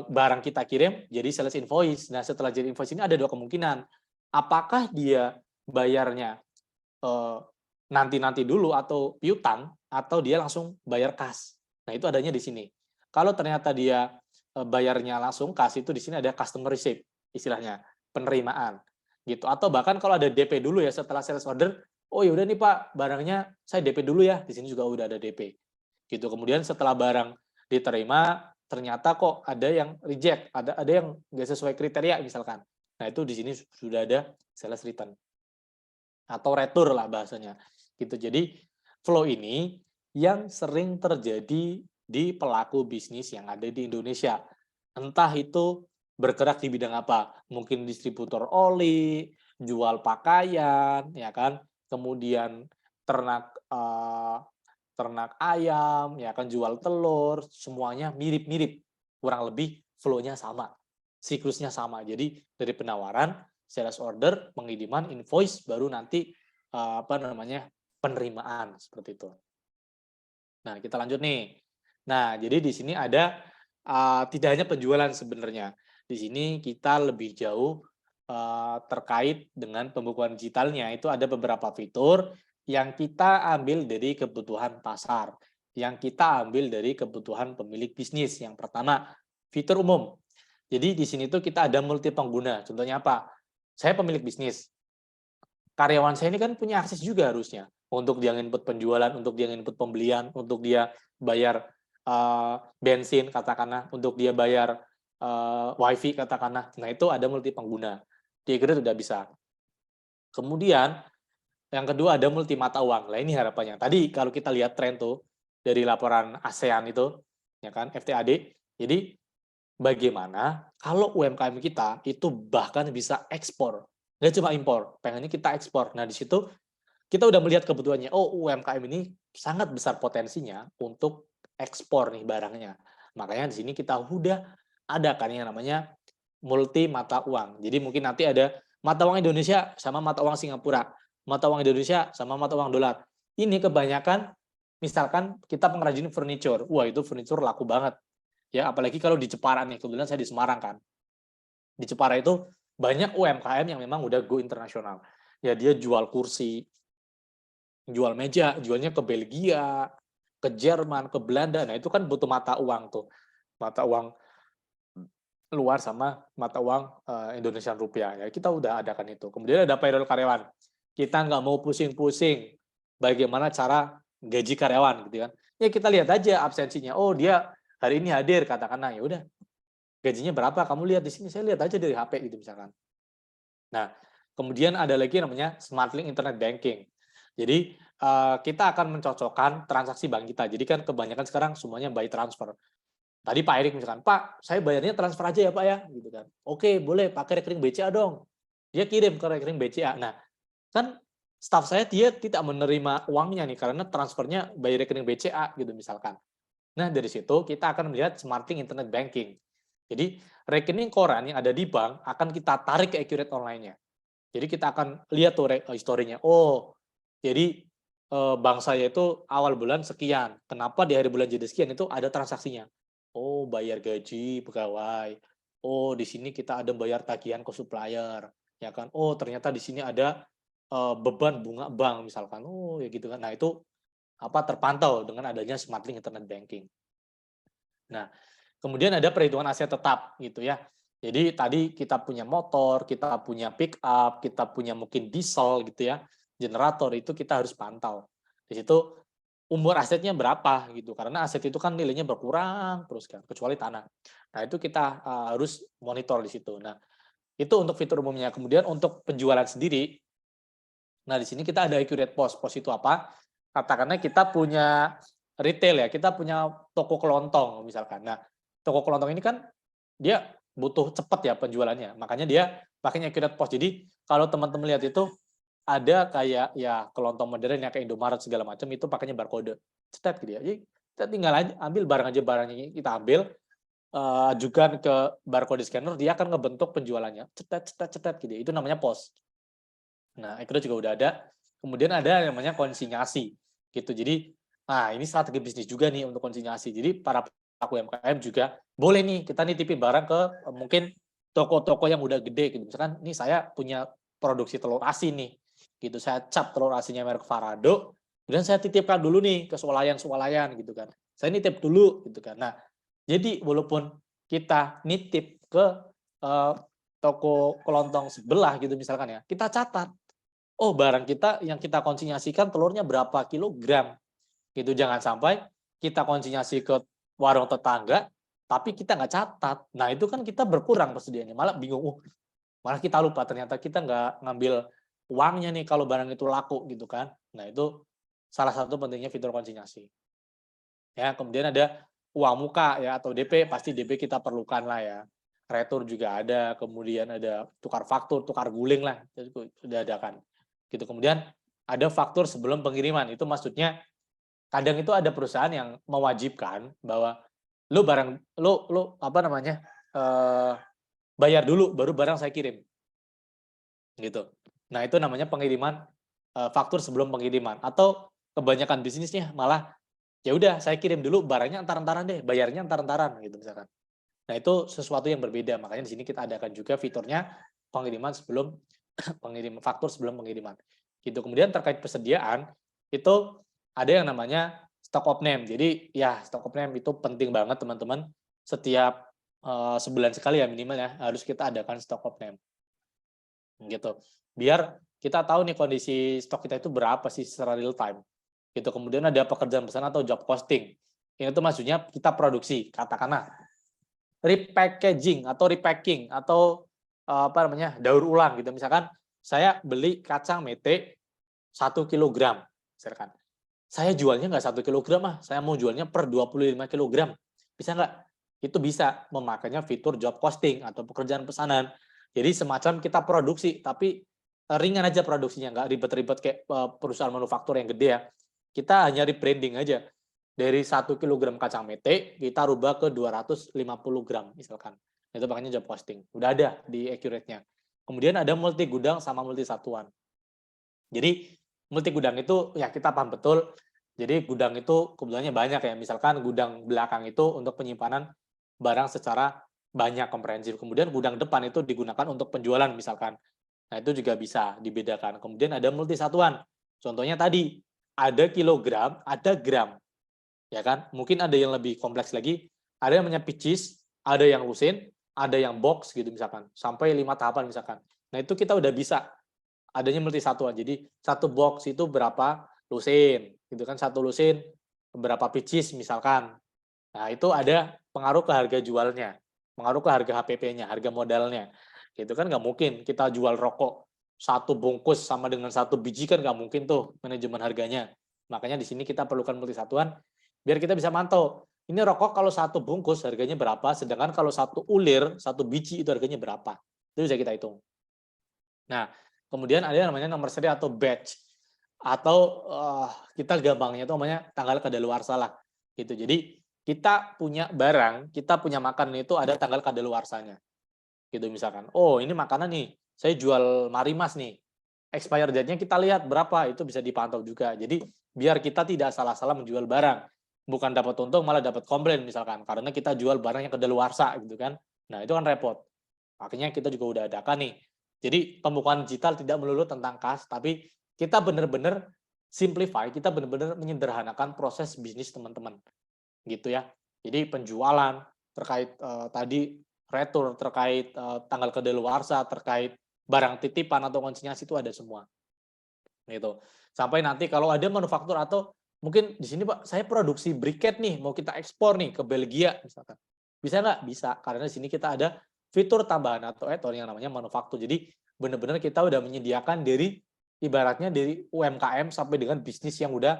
barang kita kirim jadi sales invoice. Nah, setelah jadi invoice ini ada dua kemungkinan. Apakah dia bayarnya nanti dulu atau piutang, atau dia langsung bayar kas. Nah, itu adanya di sini. Kalau ternyata dia bayarnya langsung kas, itu di sini ada customer receipt istilahnya, penerimaan gitu. Atau bahkan kalau ada DP dulu ya setelah sales order, oh ya udah nih Pak, barangnya saya DP dulu ya. Di sini juga udah ada DP. Gitu. Kemudian setelah barang diterima, ternyata kok ada yang reject, ada yang nggak sesuai kriteria misalkan. Nah, itu di sini sudah ada sales return atau retur lah bahasanya. Gitu. Jadi flow ini yang sering terjadi di pelaku bisnis yang ada di Indonesia. Entah itu bergerak di bidang apa, mungkin distributor oli, jual pakaian, ya kan, kemudian ternak ayam, ya kan, jual telur, semuanya mirip-mirip, kurang lebih flow-nya sama, siklusnya sama. Jadi dari penawaran, sales order, pengiriman, invoice, baru nanti penerimaan seperti itu. Nah, kita lanjut nih. Nah, jadi di sini ada tidak hanya penjualan sebenarnya. Di sini kita lebih jauh terkait dengan pembukuan digitalnya itu ada beberapa fitur yang kita ambil dari kebutuhan pasar, yang kita ambil dari kebutuhan pemilik bisnis. Yang pertama, fitur umum. Jadi di sini tuh kita ada multi pengguna. Contohnya apa? Saya pemilik bisnis. Karyawan saya ini kan punya akses juga harusnya untuk dia input penjualan, untuk dia input pembelian, untuk dia bayar bensin katakanlah, untuk dia bayar wifi katakanlah. Nah itu ada multi pengguna. Di Grade sudah bisa. Kemudian yang kedua ada multi mata uang. Nah ini harapannya. Tadi kalau kita lihat tren tuh dari laporan ASEAN itu, ya kan, FTAD. Jadi bagaimana kalau UMKM kita itu bahkan bisa ekspor, nggak cuma impor, pengennya kita ekspor. Nah di situ kita udah melihat kebutuhannya. Oh UMKM ini sangat besar potensinya untuk ekspor nih barangnya. Makanya di sini kita udah ada kan yang namanya multi mata uang. Jadi mungkin nanti ada mata uang Indonesia sama mata uang Singapura, mata uang Indonesia sama mata uang dolar. Ini kebanyakan misalkan kita pengrajin furniture. Wah, itu furniture laku banget. Ya, apalagi kalau di Jepara nih. Kebetulan saya di Semarang kan. Di Jepara itu banyak UMKM yang memang udah go internasional. Ya, dia jual kursi, jual meja, jualnya ke Belgia, ke Jerman, ke Belanda. Nah, itu kan butuh mata uang tuh. Mata uang luar sama mata uang Indonesian rupiah. Ya, kita udah adakan itu. Kemudian ada payroll karyawan. Kita nggak mau pusing-pusing bagaimana cara gaji karyawan gitu kan. Ya kita lihat aja absensinya. Oh, dia hari ini hadir katakanlah, ya udah. Gajinya berapa? Kamu lihat di sini. Saya lihat aja dari HP gitu misalkan. Nah, kemudian ada lagi namanya Smart Link Internet Banking. Jadi kita akan mencocokkan transaksi bank kita. Jadi kan kebanyakan sekarang semuanya by transfer. Tadi Pak Erik misalkan, Pak, saya bayarnya transfer aja ya Pak ya, gitu kan. Oke, boleh pakai rekening BCA dong. Dia kirim ke rekening BCA. Nah, kan staf saya dia tidak menerima uangnya nih karena transfernya by rekening BCA gitu misalkan. Nah, dari situ kita akan melihat Smarting Internet Banking. Jadi, rekening koran yang ada di bank akan kita tarik ke Accurate Online-nya. Jadi kita akan lihat tuh historinya. Oh, jadi bank saya itu awal bulan sekian. Kenapa di hari bulan jadi sekian itu ada transaksinya? Oh, bayar gaji pegawai. Oh, di sini kita ada bayar tagihan ke supplier, ya kan? Oh, ternyata di sini ada beban bunga bank misalkan. Oh, ya gitu kan. Nah, itu apa terpantau dengan adanya Smart Link Internet Banking. Nah, kemudian ada perhitungan aset tetap gitu ya. Jadi tadi kita punya motor, kita punya pick up, kita punya mungkin diesel gitu ya. Generator itu kita harus pantau. Di situ umur asetnya berapa gitu, karena aset itu kan nilainya berkurang terus kan, kecuali tanah. Nah itu kita harus monitor di situ. Nah itu untuk fitur umumnya. Kemudian untuk penjualan sendiri, nah di sini kita ada accurate POS. POS itu apa? Katakanlah kita punya retail ya, kita punya toko kelontong misalkan. Nah toko kelontong ini kan dia butuh cepat ya penjualannya, makanya dia pakainya accurate POS. Jadi kalau teman-teman lihat itu ada kayak ya kelontong modern yang kayak Indomaret segala macam itu pakainya barcode, cetet gitu ya. Jadi kita tinggal aja ambil barang aja, barangnya kita ambil, ajukan ke barcode scanner, dia akan ngebentuk penjualannya, cetet gitu. Itu namanya POS. Nah, itu juga udah ada. Kemudian ada yang namanya konsinyasi gitu. Jadi, nah ini strategi bisnis juga nih untuk konsinyasi. Jadi para pelaku UMKM juga boleh nih kita nitipin barang ke mungkin toko-toko yang udah gede gitu. Misalkan nih saya punya produksi telur asin nih gitu, saya cap telur asinnya merek Farado, kemudian saya titipkan dulu nih ke swalayan gitu kan, saya nitip dulu gitu kan. Nah jadi walaupun kita nitip ke toko kelontong sebelah gitu misalkan ya, kita catat, oh barang kita yang kita konsinyasikan telurnya berapa kilogram gitu. Jangan sampai kita konsinyasi ke warung tetangga tapi kita nggak catat. Nah itu kan kita berkurang persediaannya, malah bingung, malah kita lupa ternyata kita nggak ngambil uangnya nih kalau barang itu laku gitu kan. Nah itu salah satu pentingnya fitur konsinyasi. Ya, kemudian ada uang muka ya atau DP, pasti DP kita perlukan lah ya. Retur juga ada, kemudian ada tukar faktur, tukar guling lah, itu sudah ada kan. Gitu. Kemudian ada faktur sebelum pengiriman. Itu maksudnya kadang itu ada perusahaan yang mewajibkan bahwa lu barang lu apa namanya? Bayar dulu baru barang saya kirim. Gitu. Nah, itu namanya pengiriman faktur sebelum pengiriman, atau kebanyakan bisnisnya malah ya udah saya kirim dulu barangnya antar-antaran deh, bayarnya antar-antaran gitu misalkan. Nah, itu sesuatu yang berbeda. Makanya di sini kita adakan juga fiturnya pengiriman sebelum faktur sebelum pengiriman. Gitu. Kemudian terkait persediaan itu ada yang namanya stock of name. Jadi ya stock of name itu penting banget teman-teman. Setiap sebulan sekali ya minimal ya harus kita adakan stock of name. Gitu. Biar kita tahu nih kondisi stok kita itu berapa sih secara real time. Gitu. Kemudian ada pekerjaan pesanan atau job costing. Ini itu maksudnya kita produksi, katakanlah repackaging atau repacking atau apa namanya daur ulang gitu. Misalkan saya beli kacang mete 1 kilogram, misalkan. Saya jualnya nggak 1 kilogram saya mau jualnya per 25 kilogram. Bisa nggak? Itu bisa memakainya fitur job costing atau pekerjaan pesanan. Jadi semacam kita produksi, tapi ringan aja produksinya, nggak ribet-ribet kayak perusahaan manufaktur yang gede ya. Kita hanya rebranding aja. Dari 1 kilogram kacang mete, kita rubah ke 250 gram misalkan. Itu makanya job costing. Udah ada di Accurate-nya. Kemudian ada multi gudang sama multi satuan. Jadi multi gudang itu ya kita paham betul. Jadi gudang itu kebetulannya banyak ya. Misalkan gudang belakang itu untuk penyimpanan barang secara banyak komprehensif. Kemudian gudang depan itu digunakan untuk penjualan misalkan. Nah, itu juga bisa dibedakan. Kemudian ada multi satuan. Contohnya tadi ada kilogram, ada gram. Ya kan? Mungkin ada yang lebih kompleks lagi. Ada yang namanya pieces, ada yang lusin, ada yang box gitu misalkan. Sampai 5 tahapan misalkan. Nah, itu kita udah bisa adanya multi satuan. Jadi satu box itu berapa lusin, gitu kan? Satu lusin berapa pieces misalkan. Nah, itu ada pengaruh ke harga jualnya, pengaruh ke harga HPP-nya, harga modalnya. Itu kan nggak mungkin kita jual rokok 1 bungkus sama dengan 1 biji kan nggak mungkin tuh manajemen harganya. Makanya di sini kita perlukan multi satuan biar kita bisa mantau. Ini rokok kalau 1 bungkus harganya berapa, sedangkan kalau 1 ulir, 1 biji itu harganya berapa. Itu bisa kita hitung. Nah, kemudian ada yang namanya nomor seri atau batch. Atau kita gampangnya itu namanya tanggal kadaluarsa lah. Gitu. Jadi kita punya barang, kita punya makanan itu ada tanggal kadaluarsanya. Gitu misalkan. Oh, ini makanan nih, saya jual Marimas nih. Expired date-nya kita lihat berapa, itu bisa dipantau juga. Jadi biar kita tidak salah-salah menjual barang. Bukan dapat untung malah dapat komplain misalkan karena kita jual barang yang kadaluarsa gitu kan. Nah, itu kan repot. Makanya kita juga udah adakan nih. Jadi pembukuan digital tidak melulu tentang kas, tapi kita benar-benar simplify, kita benar-benar menyederhanakan proses bisnis teman-teman. Gitu ya. Jadi penjualan terkait tadi retur, terkait tanggal kadaluarsa, terkait barang titipan atau konsinyasi itu ada semua. Gitu. Sampai nanti kalau ada manufaktur atau mungkin di sini Pak, saya produksi briket nih, mau kita ekspor nih ke Belgia misalkan. Bisa nggak? Bisa, karena di sini kita ada fitur tambahan atau add-on yang namanya manufaktur. Jadi benar-benar kita udah menyediakan dari ibaratnya dari UMKM sampai dengan bisnis yang udah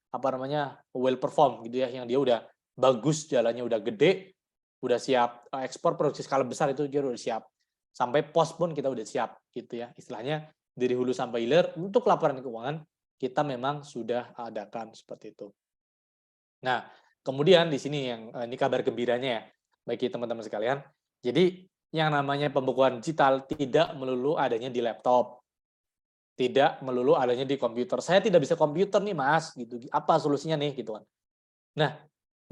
apa namanya well perform gitu ya, yang dia udah bagus, jalannya udah gede, udah siap ekspor produksi skala besar itu dia udah siap. Sampai pos pun kita udah siap gitu ya. Istilahnya dari hulu sampai hilir untuk laporan keuangan kita memang sudah adakan seperti itu. Nah, kemudian di sini yang ini kabar gembiranya ya, bagi teman-teman sekalian. Jadi yang namanya pembukuan digital tidak melulu adanya di laptop, tidak melulu adanya di komputer. Saya tidak bisa komputer nih Mas, gitu. Apa solusinya nih, gitu kan? Nah,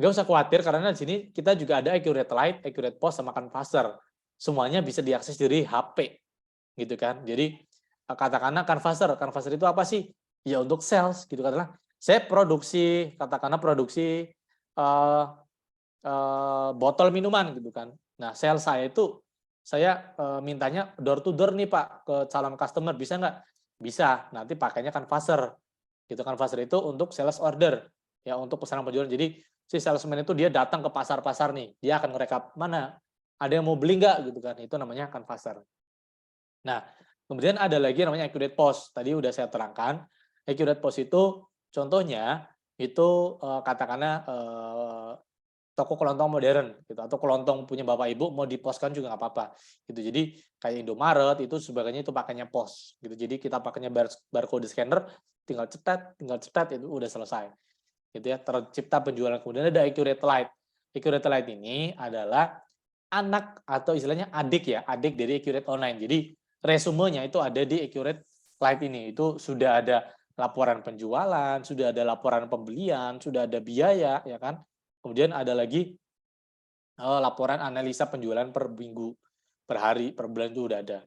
nggak usah khawatir karena di sini kita juga ada Accurate Light, Accurate Post, sama Canvasser. Semuanya bisa diakses dari HP, gitu kan? Jadi katakanlah Canvasser itu apa sih? Ya untuk sales gitu katakanlah. Saya produksi botol minuman gitu kan. Nah, sales saya itu saya mintanya door to door nih Pak ke calon customer, bisa nggak? Bisa. Nanti pakainya Canvasser. Gitu Canvasser itu untuk sales order ya, untuk pesanan penjualan. Jadi si salesman itu dia datang ke pasar-pasar nih, dia akan ngerekap mana ada yang mau beli nggak gitu kan. Itu namanya Canvasser. Nah, kemudian ada lagi namanya Accurate Post. Tadi udah saya terangkan. Accurate Post itu contohnya itu katakanlah toko kelontong modern gitu atau kelontong punya bapak ibu mau dipostkan juga nggak apa-apa gitu. Jadi kayak Indomaret itu sebagainya itu pakainya pos gitu. Jadi kita pakainya barcode scanner, tinggal cetat itu udah selesai. Gitu ya, tercipta penjualan. Kemudian ada Accurate Light. Accurate Light ini adalah anak atau istilahnya adik dari Accurate Online. Jadi resumenya itu ada di Accurate Light ini. Itu sudah ada laporan penjualan, sudah ada laporan pembelian, sudah ada biaya, ya kan? Kemudian ada lagi laporan analisa penjualan per minggu. per hari, per bulan itu udah ada.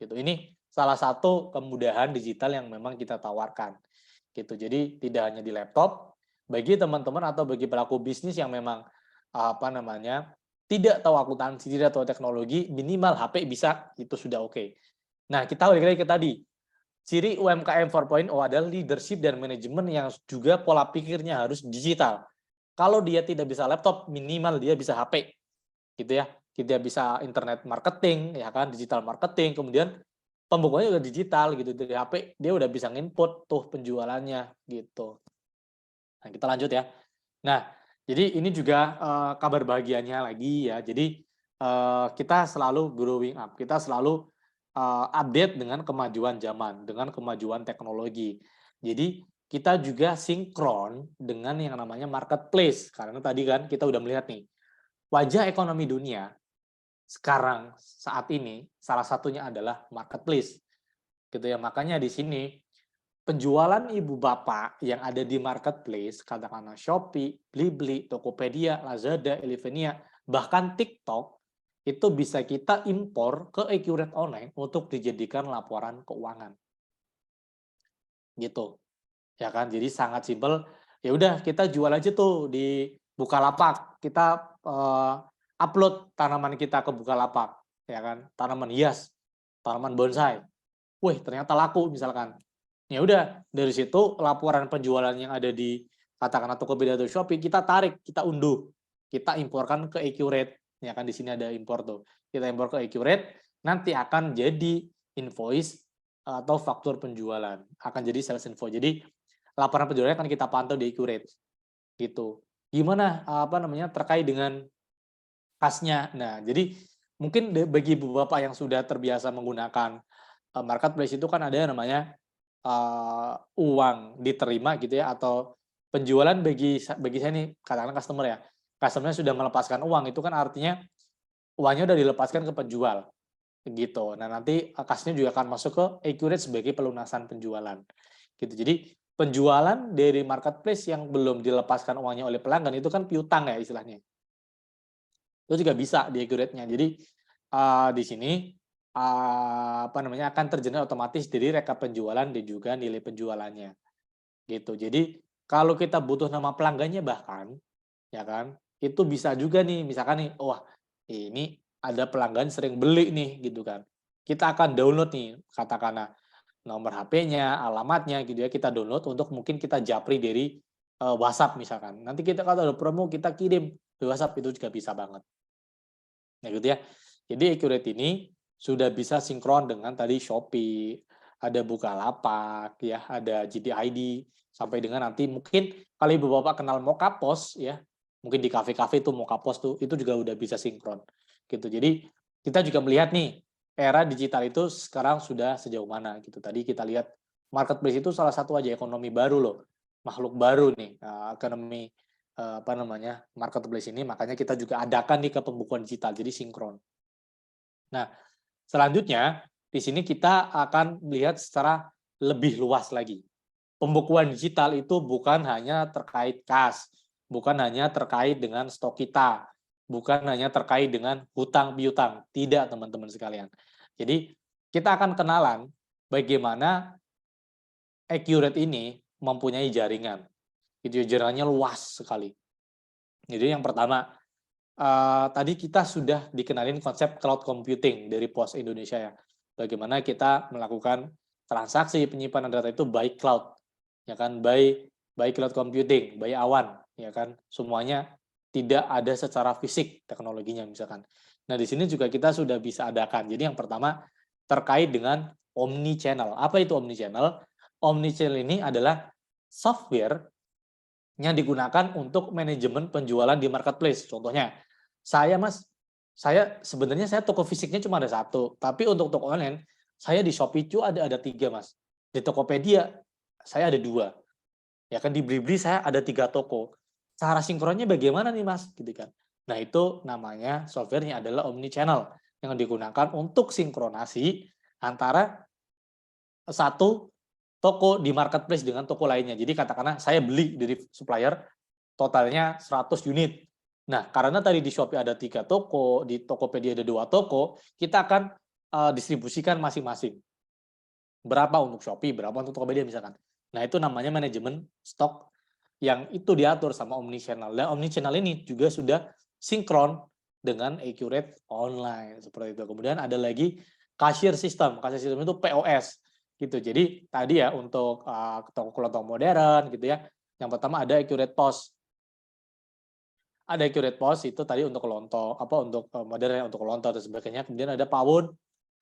Gitu. Ini salah satu kemudahan digital yang memang kita tawarkan. Gitu. Jadi tidak hanya di laptop, bagi teman-teman atau bagi pelaku bisnis yang memang tidak tahu akuntansi, tidak tahu teknologi, minimal HP bisa, itu sudah oke. Nah, kita balik lagi ke tadi. Ciri UMKM 4.0 adalah leadership dan manajemen yang juga pola pikirnya harus digital. Kalau dia tidak bisa laptop, minimal dia bisa HP. Gitu ya. Dia bisa internet marketing, ya kan, digital marketing, kemudian pembukuannya udah digital gitu, dari HP dia udah bisa nginput tuh penjualannya gitu. Nah, kita lanjut ya. Nah, jadi ini juga kabar bahagianya lagi ya. Jadi kita selalu growing up, kita selalu update dengan kemajuan zaman, dengan kemajuan teknologi. Jadi kita juga sinkron dengan yang namanya marketplace. Karena tadi kan kita udah melihat nih, wajah ekonomi dunia sekarang saat ini salah satunya adalah marketplace. Gitu ya. Makanya di sini penjualan ibu bapak yang ada di marketplace, katakanlah Shopee, Blibli, Tokopedia, Lazada, Elevenia, bahkan TikTok, itu bisa kita impor ke Accurate Online untuk dijadikan laporan keuangan. Gitu. Ya kan? Jadi sangat simpel. Ya udah, kita jual aja tuh di Bukalapak. Kita upload tanaman kita ke Bukalapak, ya kan? Tanaman hias, tanaman bonsai. Wih, ternyata laku misalkan. Ya udah, dari situ laporan penjualan yang ada di katakanlah Tokopedia atau Shopee kita tarik, kita unduh, kita imporkan ke Accurate. Ya kan di sini ada impor tuh. Kita impor ke Accurate, nanti akan jadi invoice atau faktur penjualan, akan jadi sales info. Jadi laporan penjualannya akan kita pantau di Accurate. Gitu. Gimana terkait dengan kasnya? Nah, jadi mungkin bagi ibu bapak yang sudah terbiasa menggunakan marketplace itu kan ada yang namanya uang diterima gitu ya, atau penjualan bagi saya nih katakanlah customer sudah melepaskan uang, itu kan artinya uangnya udah dilepaskan ke penjual gitu. Nah, nanti kasnya juga akan masuk ke Accurate sebagai pelunasan penjualan gitu. Jadi penjualan dari marketplace yang belum dilepaskan uangnya oleh pelanggan itu kan piutang ya istilahnya, itu juga bisa di Accurate-nya. Jadi di sini akan tergenerate otomatis dari rekap penjualan dan juga nilai penjualannya gitu. Jadi kalau kita butuh nama pelanggannya bahkan ya kan itu bisa juga nih, misalkan nih, wah ini ada pelanggan sering beli nih gitu kan, kita akan download nih katakanlah nomor HP-nya, alamatnya gitu ya, kita download untuk mungkin kita japri dari WhatsApp misalkan. Nanti kita kalau ada promo kita kirim di WhatsApp, itu juga bisa banget. Nah gitu ya. Jadi Accurate ini sudah bisa sinkron dengan tadi Shopee, ada Bukalapak, ya, ada JDID, sampai dengan nanti mungkin kalau ibu bapak kenal Mokapos, ya, mungkin di kafe-kafe tuh Mokapos tuh, itu juga udah bisa sinkron, gitu. Jadi kita juga melihat nih era digital itu sekarang sudah sejauh mana, gitu. Tadi kita lihat marketplace itu salah satu aja ekonomi baru loh, makhluk baru nih, ekonomi marketplace ini, makanya kita juga adakan nih ke pembukuan digital, jadi sinkron. Nah, selanjutnya di sini kita akan melihat secara lebih luas lagi. Pembukuan digital itu bukan hanya terkait kas, bukan hanya terkait dengan stok kita, bukan hanya terkait dengan hutang piutang, tidak teman-teman sekalian. Jadi kita akan kenalan bagaimana Accurate ini mempunyai jaringan. Itu jaringannya luas sekali. Jadi yang pertama, tadi kita sudah dikenalin konsep cloud computing dari Pos Indonesia ya. Bagaimana kita melakukan transaksi penyimpanan data itu by cloud, ya kan, by cloud computing, by awan, ya kan. Semuanya tidak ada secara fisik teknologinya misalkan. Nah, di sini juga kita sudah bisa adakan. Jadi yang pertama terkait dengan omni channel. Apa itu omni channel? Omni channel ini adalah software yang digunakan untuk manajemen penjualan di marketplace. Contohnya, saya sebenarnya toko fisiknya cuma ada satu, tapi untuk toko online saya di Shopee itu ada 3 Mas. Di Tokopedia saya ada 2. Ya kan, di Blibli saya ada 3 toko. Cara sinkronnya bagaimana nih Mas? Gitu kan. Nah, itu namanya softwarenya adalah omnichannel yang digunakan untuk sinkronasi antara satu toko di marketplace dengan toko lainnya. Jadi katakanlah saya beli dari supplier totalnya 100 unit. Nah, karena tadi di Shopee ada 3 toko, di Tokopedia ada 2 toko, kita akan distribusikan masing-masing. Berapa untuk Shopee, berapa untuk Tokopedia misalkan. Nah, itu namanya manajemen stok yang itu diatur sama omnichannel. Dan omnichannel ini juga sudah sinkron dengan Accurate Online seperti itu. Kemudian ada lagi cashier system. Cashier system itu POS gitu. Jadi tadi ya untuk toko kelontong modern gitu ya. Yang pertama ada Accurate POS. Ada Accurate POS itu tadi untuk kelontong untuk modern untuk kelontong dan sebagainya. Kemudian ada Pawun,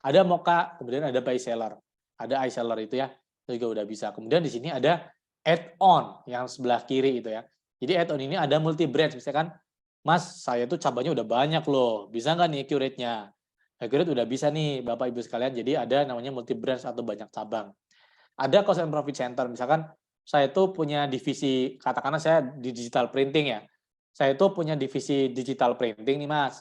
ada Moka, kemudian ada buy seller. Ada iSeller itu ya. Itu juga udah bisa. Kemudian di sini ada add-on yang sebelah kiri itu ya. Jadi add-on ini ada multi branch, misalkan Mas, saya tuh cabangnya udah banyak loh. Bisa nggak nih Accurate-nya? Accurate udah bisa nih Bapak Ibu sekalian. Jadi ada namanya multi branch atau banyak cabang. Ada cost and profit center, misalkan saya itu punya divisi, katakanlah saya di digital printing ya. Saya itu punya divisi digital printing nih Mas.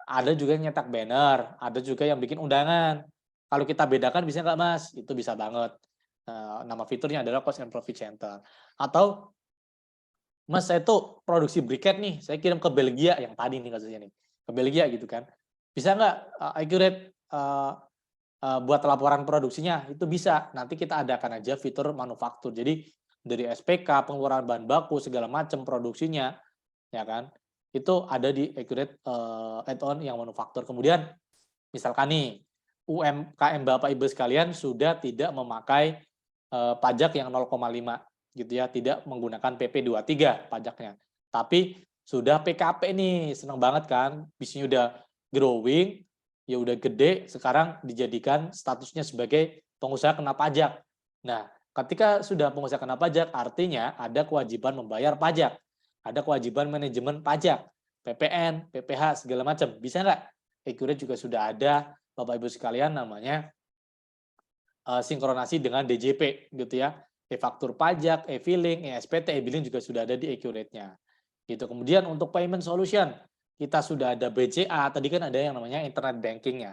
Ada juga yang nyetak banner, ada juga yang bikin undangan. Kalau kita bedakan bisa nggak Mas? Itu bisa banget. Nama fiturnya adalah cost and profit center. Atau Mas saya tuh produksi briket nih, saya kirim ke Belgia yang tadi nih kasusnya nih, ke Belgia gitu kan. Bisa nggak Accurate buat laporan produksinya? Itu bisa. Nanti kita adakan aja fitur manufaktur. Jadi dari SPK, pengeluaran bahan baku segala macam produksinya, ya kan? Itu ada di Accurate add-on yang manufaktur. Kemudian misalkan nih UMKM Bapak Ibu sekalian sudah tidak memakai pajak yang 0,5 gitu ya, tidak menggunakan PP 23 pajaknya. Tapi sudah PKP nih, senang banget kan, bisnisnya udah growing, ya udah gede, sekarang dijadikan statusnya sebagai pengusaha kena pajak. Nah, ketika sudah pengusaha kena pajak, artinya ada kewajiban membayar pajak, ada kewajiban manajemen pajak, PPN, PPh, segala macam. Bisa nggak? Accurate juga sudah ada, Bapak Ibu sekalian, namanya sinkronasi dengan DJP gitu ya. E-faktur pajak, e-filing, e-SPT, e-billing juga sudah ada di Accurate-nya. Gitu. Kemudian untuk payment solution, kita sudah ada BCA, tadi kan ada yang namanya internet banking ya.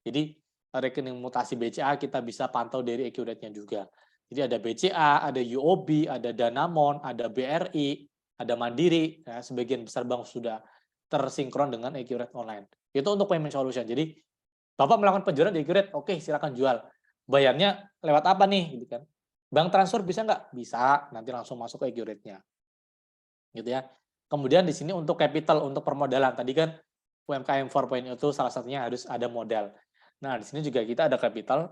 Jadi rekening mutasi BCA kita bisa pantau dari Accurate-nya juga. Jadi ada BCA, ada UOB, ada Danamon, ada BRI, ada Mandiri, ya, sebagian besar bank sudah tersinkron dengan Accurate Online. Itu untuk payment solution. Jadi Bapak melakukan penjualan di Accurate, oke silakan jual. Bayarnya lewat apa nih? Gitu kan. Bank transfer bisa nggak? Bisa, nanti langsung masuk ke Accurate-nya. Gitu ya. Kemudian di sini untuk capital, untuk permodalan. Tadi kan UMKM 4.0 itu salah satunya harus ada modal. Nah, di sini juga kita ada capital,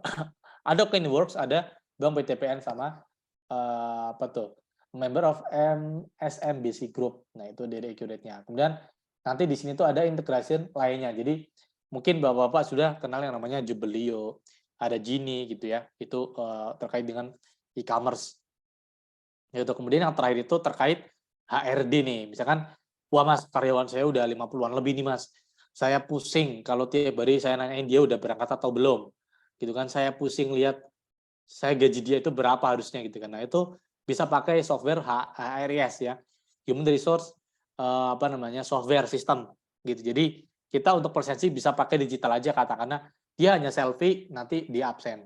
ada Coinworks, ada Bank BTPN sama apa tuh? Member of SMBC Group. Nah, itu dari Accurate-nya. Kemudian nanti di sini tuh ada integrasi lainnya. Jadi mungkin Bapak-bapak sudah kenal yang namanya Jubelio, ada Genie gitu ya. Itu terkait dengan e-commerce. Yaitu kemudian yang terakhir itu terkait HRD nih. Misalkan, wah Mas, karyawan saya udah 50-an lebih nih Mas. Saya pusing kalau tiap hari saya nanyain dia udah berangkat atau belum. Gitu kan, saya pusing lihat saya gaji dia itu berapa harusnya gitu kan. Nah, itu bisa pakai software HRIS ya. Human Resource software system gitu. Jadi kita untuk presensi bisa pakai digital aja, katakanlah dia hanya selfie nanti dia absen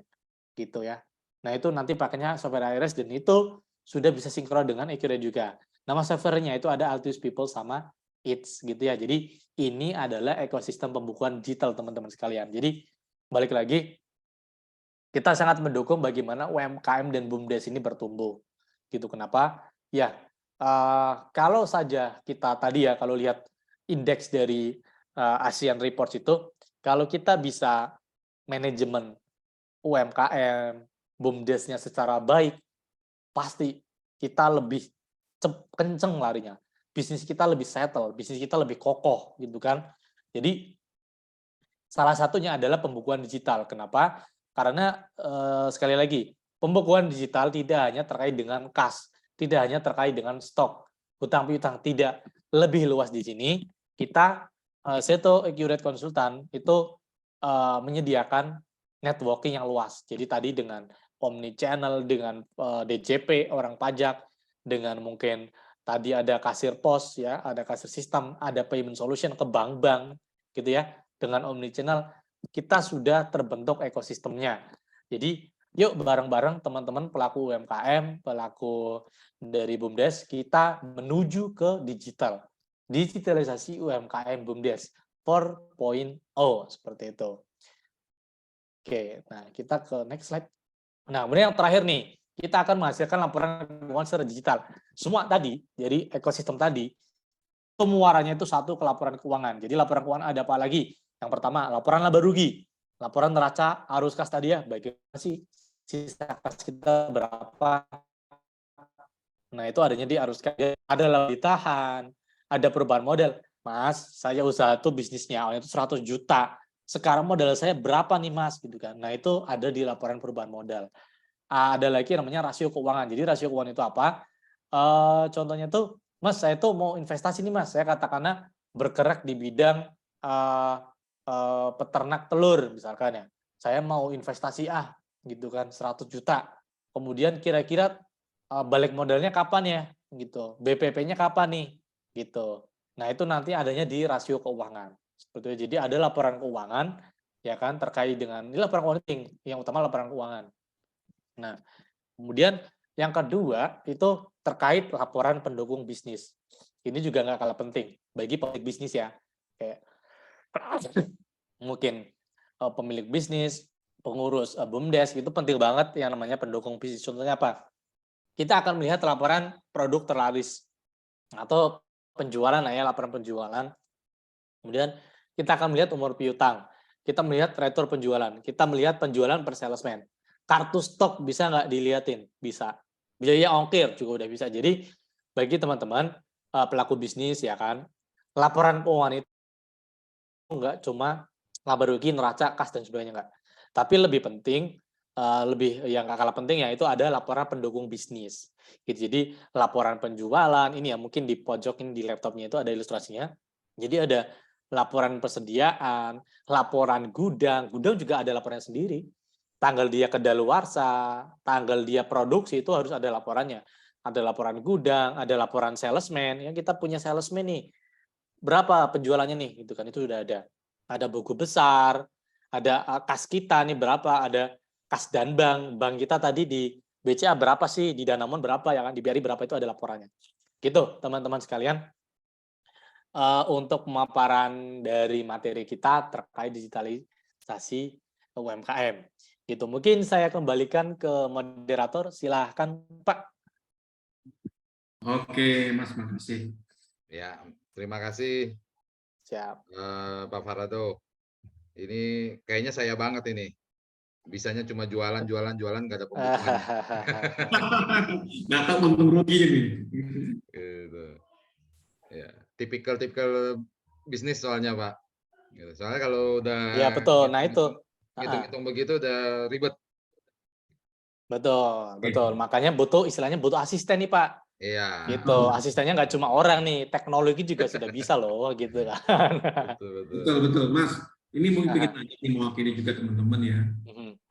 gitu ya. Nah, itu nanti pakainya software HRIS dan itu sudah bisa sinkron dengan Accurate juga. Nama servernya itu ada Altius People sama It's gitu ya. Jadi ini adalah ekosistem pembukuan digital teman-teman sekalian. Jadi balik lagi, kita sangat mendukung bagaimana UMKM dan BUMDes ini bertumbuh. Gitu. Kenapa? Ya, kalau saja kita tadi ya, kalau lihat indeks dari ASEAN Reports itu, kalau kita bisa manajemen UMKM, BUMDes-nya secara baik, pasti kita lebih kenceng larinya. Bisnis kita lebih settle, bisnis kita lebih kokoh gitu kan. Jadi salah satunya adalah pembukuan digital. Kenapa? Karena sekali lagi, pembukuan digital tidak hanya terkait dengan kas, tidak hanya terkait dengan stok, hutang piutang, tidak. Lebih luas di sini, kita Seto Accurate Consultant itu menyediakan networking yang luas. Jadi tadi dengan omni-channel, dengan DJP, orang pajak, dengan mungkin tadi ada kasir pos, ya, ada kasir sistem, ada payment solution ke bank-bank, gitu ya. Dengan omni-channel, kita sudah terbentuk ekosistemnya. Jadi, yuk bareng-bareng teman-teman pelaku UMKM, pelaku dari BUMDes, kita menuju ke digital. digitalisasi UMKM BUMDes 4.0 seperti itu. Oke, nah kita ke next slide. Nah, kemudian yang terakhir nih, kita akan menghasilkan laporan keuangan secara digital. Semua tadi, jadi ekosistem tadi, pemuarannya itu satu ke laporan keuangan. Jadi laporan keuangan ada apa lagi? Yang pertama, laporan laba rugi, laporan neraca arus kas tadi ya, bagaimana sih sisa kas kita berapa. Nah, itu adanya di arus kas. Ada laba ditahan, ada perubahan modal. Mas, saya usaha tuh bisnisnya awalnya itu 100 juta. Sekarang modal saya berapa nih Mas gitu kan. Nah, itu ada di laporan perubahan modal. Ada lagi namanya rasio keuangan. Jadi rasio keuangan itu apa? Contohnya tuh, Mas, saya tuh mau investasi nih Mas. Saya katakanlah bergerak di bidang peternak telur misalkan ya. Saya mau investasi gitu kan 100 juta. Kemudian kira-kira balik modalnya kapan ya gitu. BPP-nya kapan nih gitu. Nah, itu nanti adanya di rasio keuangan. Seperti itu. Jadi ada laporan keuangan ya kan terkait dengan ini laporan keuangan penting, yang utama laporan keuangan. Nah, kemudian yang kedua itu terkait laporan pendukung bisnis. Ini juga nggak kalah penting bagi pemilik bisnis ya. Kayak mungkin pemilik bisnis, pengurus BUMDes itu penting banget yang namanya pendukung bisnis. Contohnya apa? Kita akan melihat laporan produk terlaris atau penjualan ya, laporan penjualan. Kemudian kita akan melihat umur piutang. Kita melihat retur penjualan. Kita melihat penjualan per salesman. Kartu stok bisa nggak dilihatin? Bisa. Biaya ongkir juga udah bisa. Jadi bagi teman-teman pelaku bisnis ya kan, laporan keuangan itu nggak cuma laba rugi, neraca, kas dan sebagainya nggak. Tapi lebih penting, lebih yang nggak kalah penting ya itu ada laporan pendukung bisnis. Gitu. Jadi laporan penjualan ini ya mungkin di pojok ini di laptopnya itu ada ilustrasinya. Jadi ada laporan persediaan, laporan gudang juga ada laporan sendiri. Tanggal dia kedaluarsa, tanggal dia produksi itu harus ada laporannya. Ada laporan gudang, ada laporan salesman. Yang kita punya salesman nih, berapa penjualannya nih, gitu kan itu sudah ada. Ada buku besar, ada kas kita nih berapa, ada kas dan bank kita tadi di BCA berapa sih, di Danamon berapa ya kan, di BRI berapa itu ada laporannya. Gitu teman-teman sekalian. Untuk pemaparan dari materi kita terkait digitalisasi UMKM. Gitu. Mungkin saya kembalikan ke moderator. Silahkan, Pak. Oke, Mas, makasih. Ya, terima kasih Siap. Pak Farado. Ini kayaknya saya banget ini. Bisanya cuma jualan, nggak ada pembukuan. Nggak tahu untung rugi ini. Gitu. Ya, tipikal bisnis soalnya Pak. Gitu. Soalnya kalau udah Ya, betul. Nah, itu. hitung begitu udah ribet. Betul. Makanya istilahnya butuh asisten nih, Pak. Iya. Gitu. Asistennya nggak cuma orang nih, teknologi juga sudah bisa loh, gitu kan. Betul, Mas. Ini mungkin pengen nanya nih mewakili juga teman-teman ya.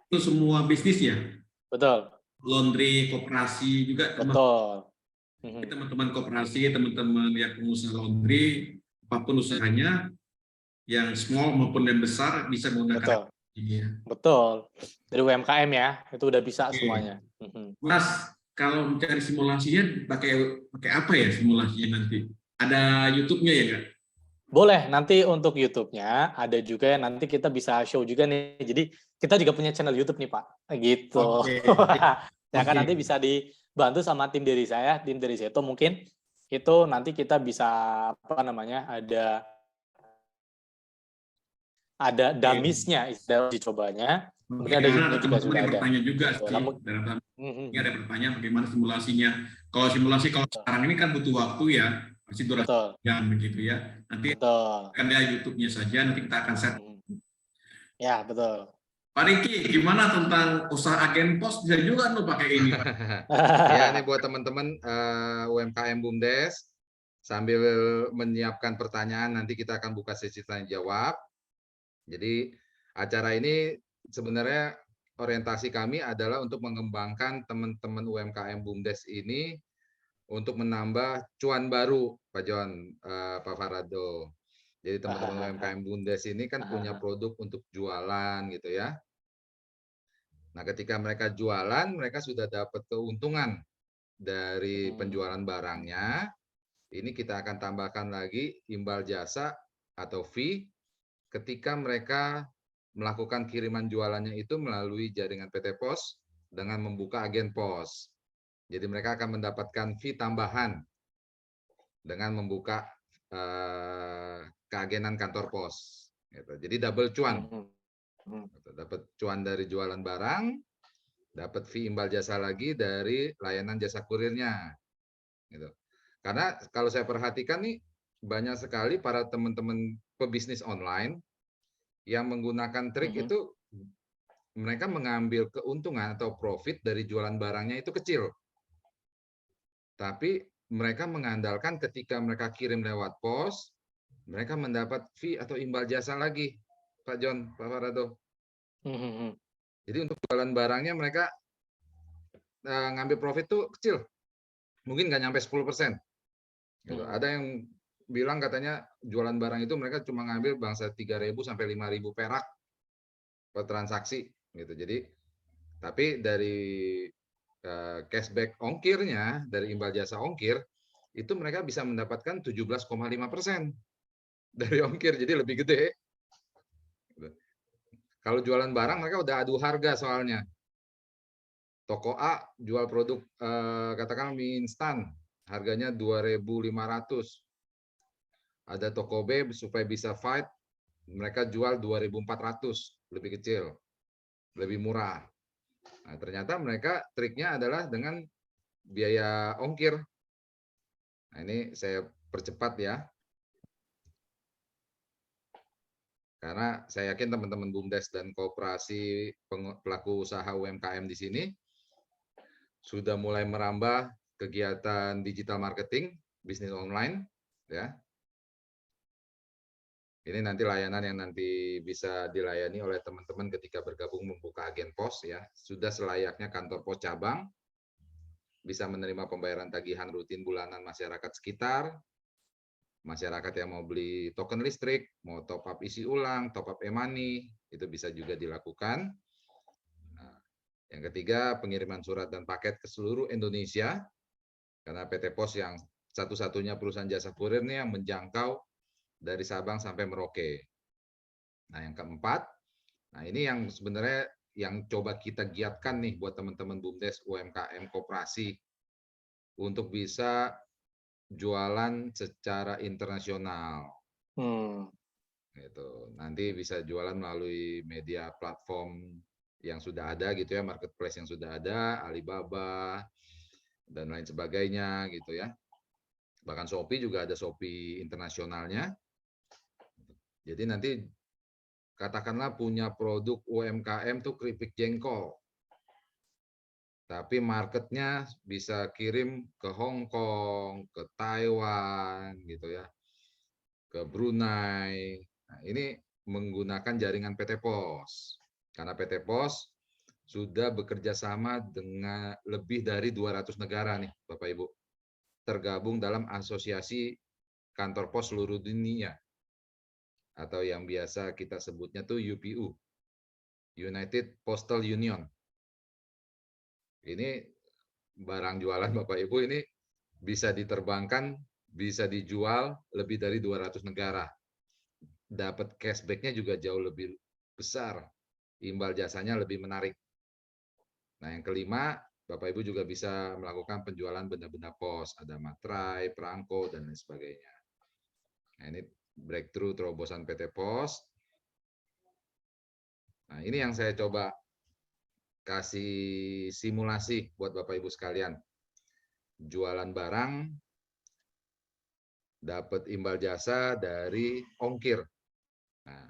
Itu semua bisnis ya? Betul. Laundry, koperasi juga teman-teman koperasi, teman-teman yang pengusaha laundry, apapun usahanya, yang small maupun yang besar bisa menggunakan ini ya. Betul. Dari UMKM ya, itu udah bisa semuanya. Mas, kalau mencari simulasinya pakai apa ya simulasinya nanti? Ada YouTube-nya ya nggak? Boleh, nanti untuk YouTube-nya ada juga yang nanti kita bisa show juga nih. Jadi kita juga punya channel YouTube nih Pak, gitu. Ya kan nanti bisa dibantu sama tim dari saya itu mungkin itu nanti kita bisa ada damisnya istilah dicobanya. Kemudian ada YouTube juga sudah ada. Bertanya juga sih. Ini ada pertanyaan bagaimana simulasinya. Kalau sekarang ini kan butuh waktu ya. Masih durasi jam begitu ya. Nanti akan ada YouTube-nya saja, nanti kita akan set. Ya, betul. Pak Riki, gimana tentang usaha agen pos? Bisa juga lo pakai ini, Pak. Ya, ini buat teman-teman UMKM BUMDes, sambil menyiapkan pertanyaan, nanti kita akan buka sesi tanya jawab. Jadi, acara ini sebenarnya orientasi kami adalah untuk mengembangkan teman-teman UMKM BUMDes ini untuk menambah cuan baru, Pak John, Pak Farado. Jadi teman-teman UMKM BUMDes ini kan punya produk untuk jualan gitu ya. Nah, ketika mereka jualan, mereka sudah dapat keuntungan dari penjualan barangnya. Ini kita akan tambahkan lagi imbal jasa atau fee ketika mereka melakukan kiriman jualannya itu melalui jaringan PT Pos dengan membuka agen pos. Jadi mereka akan mendapatkan fee tambahan dengan membuka keagenan kantor pos. Gitu. Jadi double cuan. Dapat cuan dari jualan barang, dapat fee imbal jasa lagi dari layanan jasa kurirnya. Gitu. Karena kalau saya perhatikan nih, banyak sekali para teman-teman pebisnis online yang menggunakan trik itu, mereka mengambil keuntungan atau profit dari jualan barangnya itu kecil. Tapi mereka mengandalkan ketika mereka kirim lewat pos, mereka mendapat fee atau imbal jasa lagi, Pak John, Pak Farado. Jadi untuk jualan barangnya mereka ngambil profit tuh kecil, mungkin nggak nyampe 10%. Gitu. Ada yang bilang katanya jualan barang itu mereka cuma ngambil bangsa 3.000 sampai 5.000 perak per transaksi, gitu. Jadi, tapi dari cashback ongkirnya, dari imbal jasa ongkir, itu mereka bisa mendapatkan 17,5% dari ongkir, jadi lebih gede. Kalau jualan barang mereka udah adu harga soalnya. Toko A jual produk katakan mie instan, harganya 2.500. Ada toko B supaya bisa fight, mereka jual 2.400, lebih kecil, lebih murah. Nah, ternyata mereka triknya adalah dengan biaya ongkir. Nah, ini saya percepat ya. Karena saya yakin teman-teman BUMDes dan koperasi pelaku usaha UMKM di sini sudah mulai merambah kegiatan digital marketing, bisnis online, ya. Ini nanti layanan yang nanti bisa dilayani oleh teman-teman ketika bergabung membuka agen pos, ya. Sudah selayaknya kantor pos cabang, bisa menerima pembayaran tagihan rutin bulanan masyarakat sekitar, masyarakat yang mau beli token listrik, mau top up isi ulang, top up e-money, itu bisa juga dilakukan. Nah, yang ketiga, pengiriman surat dan paket ke seluruh Indonesia, karena PT Pos yang satu-satunya perusahaan jasa kurir nih yang menjangkau dari Sabang sampai Merauke. Nah, yang keempat, nah ini yang sebenarnya yang coba kita giatkan nih buat teman-teman BUMDes, UMKM, koperasi, untuk bisa jualan secara internasional. Gitu. Nanti bisa jualan melalui media platform yang sudah ada gitu ya, marketplace yang sudah ada, Alibaba dan lain sebagainya gitu ya. Bahkan Shopee juga ada Shopee internasionalnya. Jadi nanti katakanlah punya produk UMKM tuh keripik jengkol. Tapi marketnya bisa kirim ke Hong Kong, ke Taiwan gitu ya, ke Brunei. Nah, ini menggunakan jaringan PT Pos. Karena PT Pos sudah bekerja sama dengan lebih dari 200 negara nih, Bapak Ibu. Tergabung dalam asosiasi kantor pos seluruh dunia. Atau yang biasa kita sebutnya tuh UPU. United Postal Union. Ini barang jualan Bapak Ibu ini bisa diterbangkan, bisa dijual lebih dari 200 negara. Dapat cashback-nya juga jauh lebih besar. Imbal jasanya lebih menarik. Nah, yang kelima, Bapak Ibu juga bisa melakukan penjualan benda-benda pos, ada materai, perangko, dan lain sebagainya. Nah, ini breakthrough terobosan PT Pos. Nah, ini yang saya coba kasih simulasi buat Bapak Ibu sekalian. Jualan barang, dapat imbal jasa dari ongkir. Nah,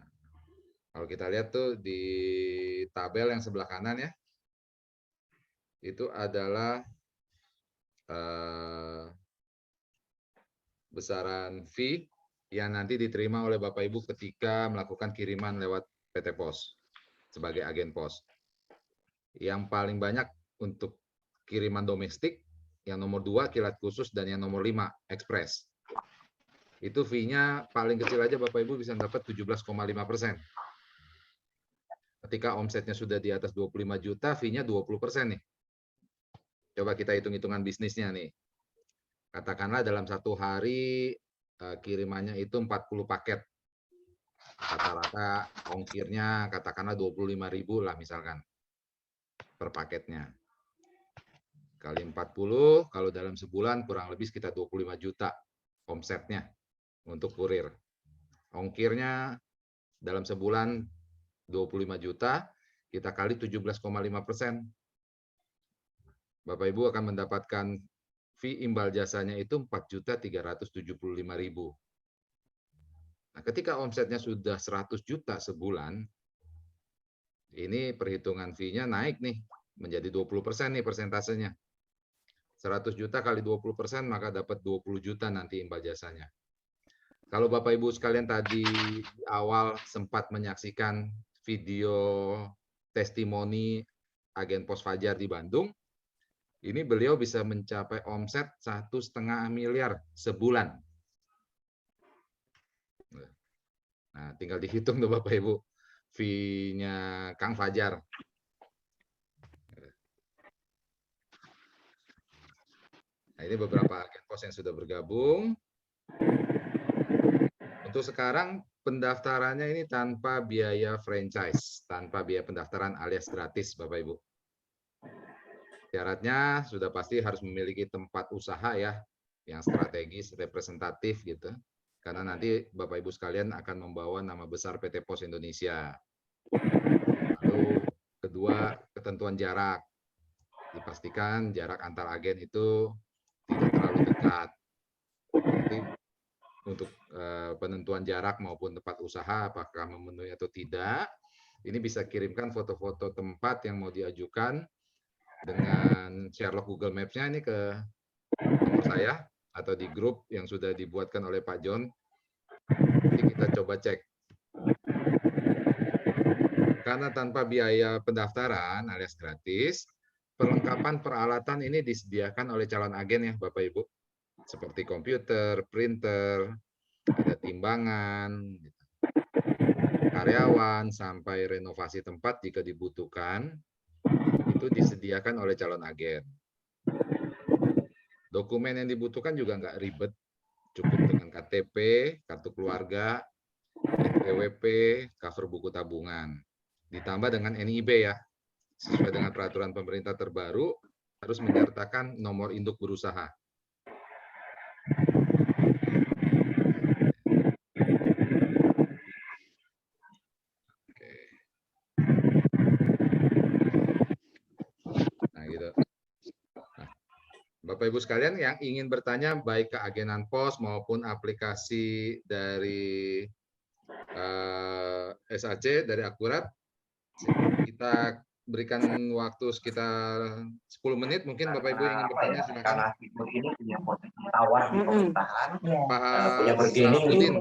kalau kita lihat tuh di tabel yang sebelah kanan ya, itu adalah besaran fee yang nanti diterima oleh Bapak Ibu ketika melakukan kiriman lewat PT Pos sebagai agen pos. Yang paling banyak untuk kiriman domestik, yang nomor 2 kilat khusus, dan yang nomor 5 ekspres. Itu fee-nya paling kecil aja Bapak Ibu bisa dapat 17,5%. Ketika omsetnya sudah di atas 25 juta, fee-nya 20% nih. Coba kita hitung-hitungan bisnisnya nih. Katakanlah dalam satu hari kirimannya itu 40 paket. Rata-rata ongkirnya katakanlah 25.000 lah misalkan per paketnya. Kali 40, kalau dalam sebulan kurang lebih sekitar 25 juta omsetnya untuk kurir. Ongkirnya dalam sebulan 25 juta, kita kali 17,5%. Bapak Ibu akan mendapatkan fee imbal jasanya itu 4.375.000. Nah, ketika omsetnya sudah 100 juta sebulan, ini perhitungan fee-nya naik nih, menjadi 20% nih persentasenya. 100 juta kali 20%, maka dapat 20 juta nanti imbal jasanya. Kalau Bapak Ibu sekalian tadi di awal sempat menyaksikan video testimoni agen Pos Fajar di Bandung, ini beliau bisa mencapai omset 1,5 miliar sebulan. Nah, tinggal dihitung tuh Bapak Ibu fee-nya Kang Fajar. Nah, ini beberapa agen pos yang sudah bergabung. Untuk sekarang pendaftarannya ini tanpa biaya franchise, tanpa biaya pendaftaran alias gratis Bapak Ibu. Syaratnya sudah pasti harus memiliki tempat usaha ya, yang strategis, representatif gitu. Karena nanti Bapak Ibu sekalian akan membawa nama besar PT Pos Indonesia. Lalu kedua, ketentuan jarak. Dipastikan jarak antar agen itu tidak terlalu dekat. Nanti untuk penentuan jarak maupun tempat usaha apakah memenuhi atau tidak, ini bisa kirimkan foto-foto tempat yang mau diajukan dengan Sherlock Google Maps-nya ini ke nomor saya atau di grup yang sudah dibuatkan oleh Pak John. Nanti kita coba cek. Karena tanpa biaya pendaftaran alias gratis, perlengkapan peralatan ini disediakan oleh calon agen ya Bapak Ibu. Seperti komputer, printer, ada timbangan, karyawan, sampai renovasi tempat jika dibutuhkan, itu disediakan oleh calon agen. Dokumen yang dibutuhkan juga nggak ribet, cukup dengan KTP, kartu keluarga, NPWP, cover buku tabungan. Ditambah dengan NIB ya, sesuai dengan peraturan pemerintah terbaru, harus menyertakan nomor induk berusaha. Oke. Nah, gitu. Nah, Bapak Ibu sekalian yang ingin bertanya baik ke agenan pos maupun aplikasi dari SAC, dari Akurat, kita berikan waktu sekitar 10 menit, mungkin Bapak Ibu ingin bertanya silakan. Karena fitur ini punya potensi tawar di pemerintahan, punya Pak bergening Salahuddin,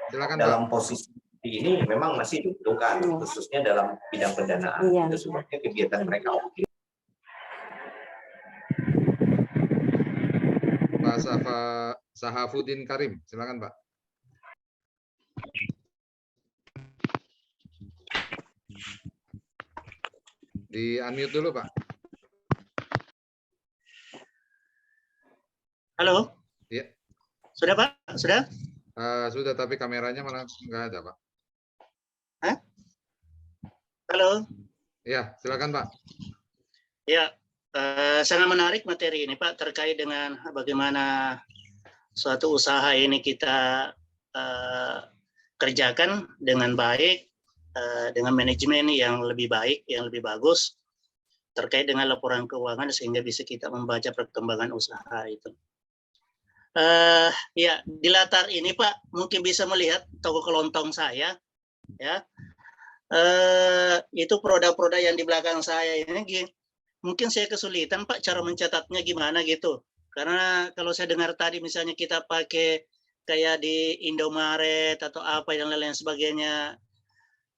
silakan Pak. dalam posisi ini memang masih dibutuhkan, khususnya dalam bidang pendanaan. Itu sebabnya kegiatan mereka oke. Pak Sahafuddin Karim, silakan Pak. Di unmute dulu Pak. Halo? Iya. Sudah Pak? Sudah? Sudah, tapi kameranya malah nggak ada Pak. Hah? Halo? Ya, silakan Pak. Ya, sangat menarik materi ini Pak, terkait dengan bagaimana suatu usaha ini kita kerjakan dengan baik, dengan manajemen yang lebih baik, yang lebih bagus, terkait dengan laporan keuangan sehingga bisa kita membaca perkembangan usaha itu. Ya, di latar ini Pak, mungkin bisa melihat toko kelontong saya, ya. Itu produk-produk yang di belakang saya ini, mungkin saya kesulitan Pak cara mencatatnya gimana gitu. Karena kalau saya dengar tadi misalnya kita pakai kayak di Indomaret atau apa yang lain sebagainya,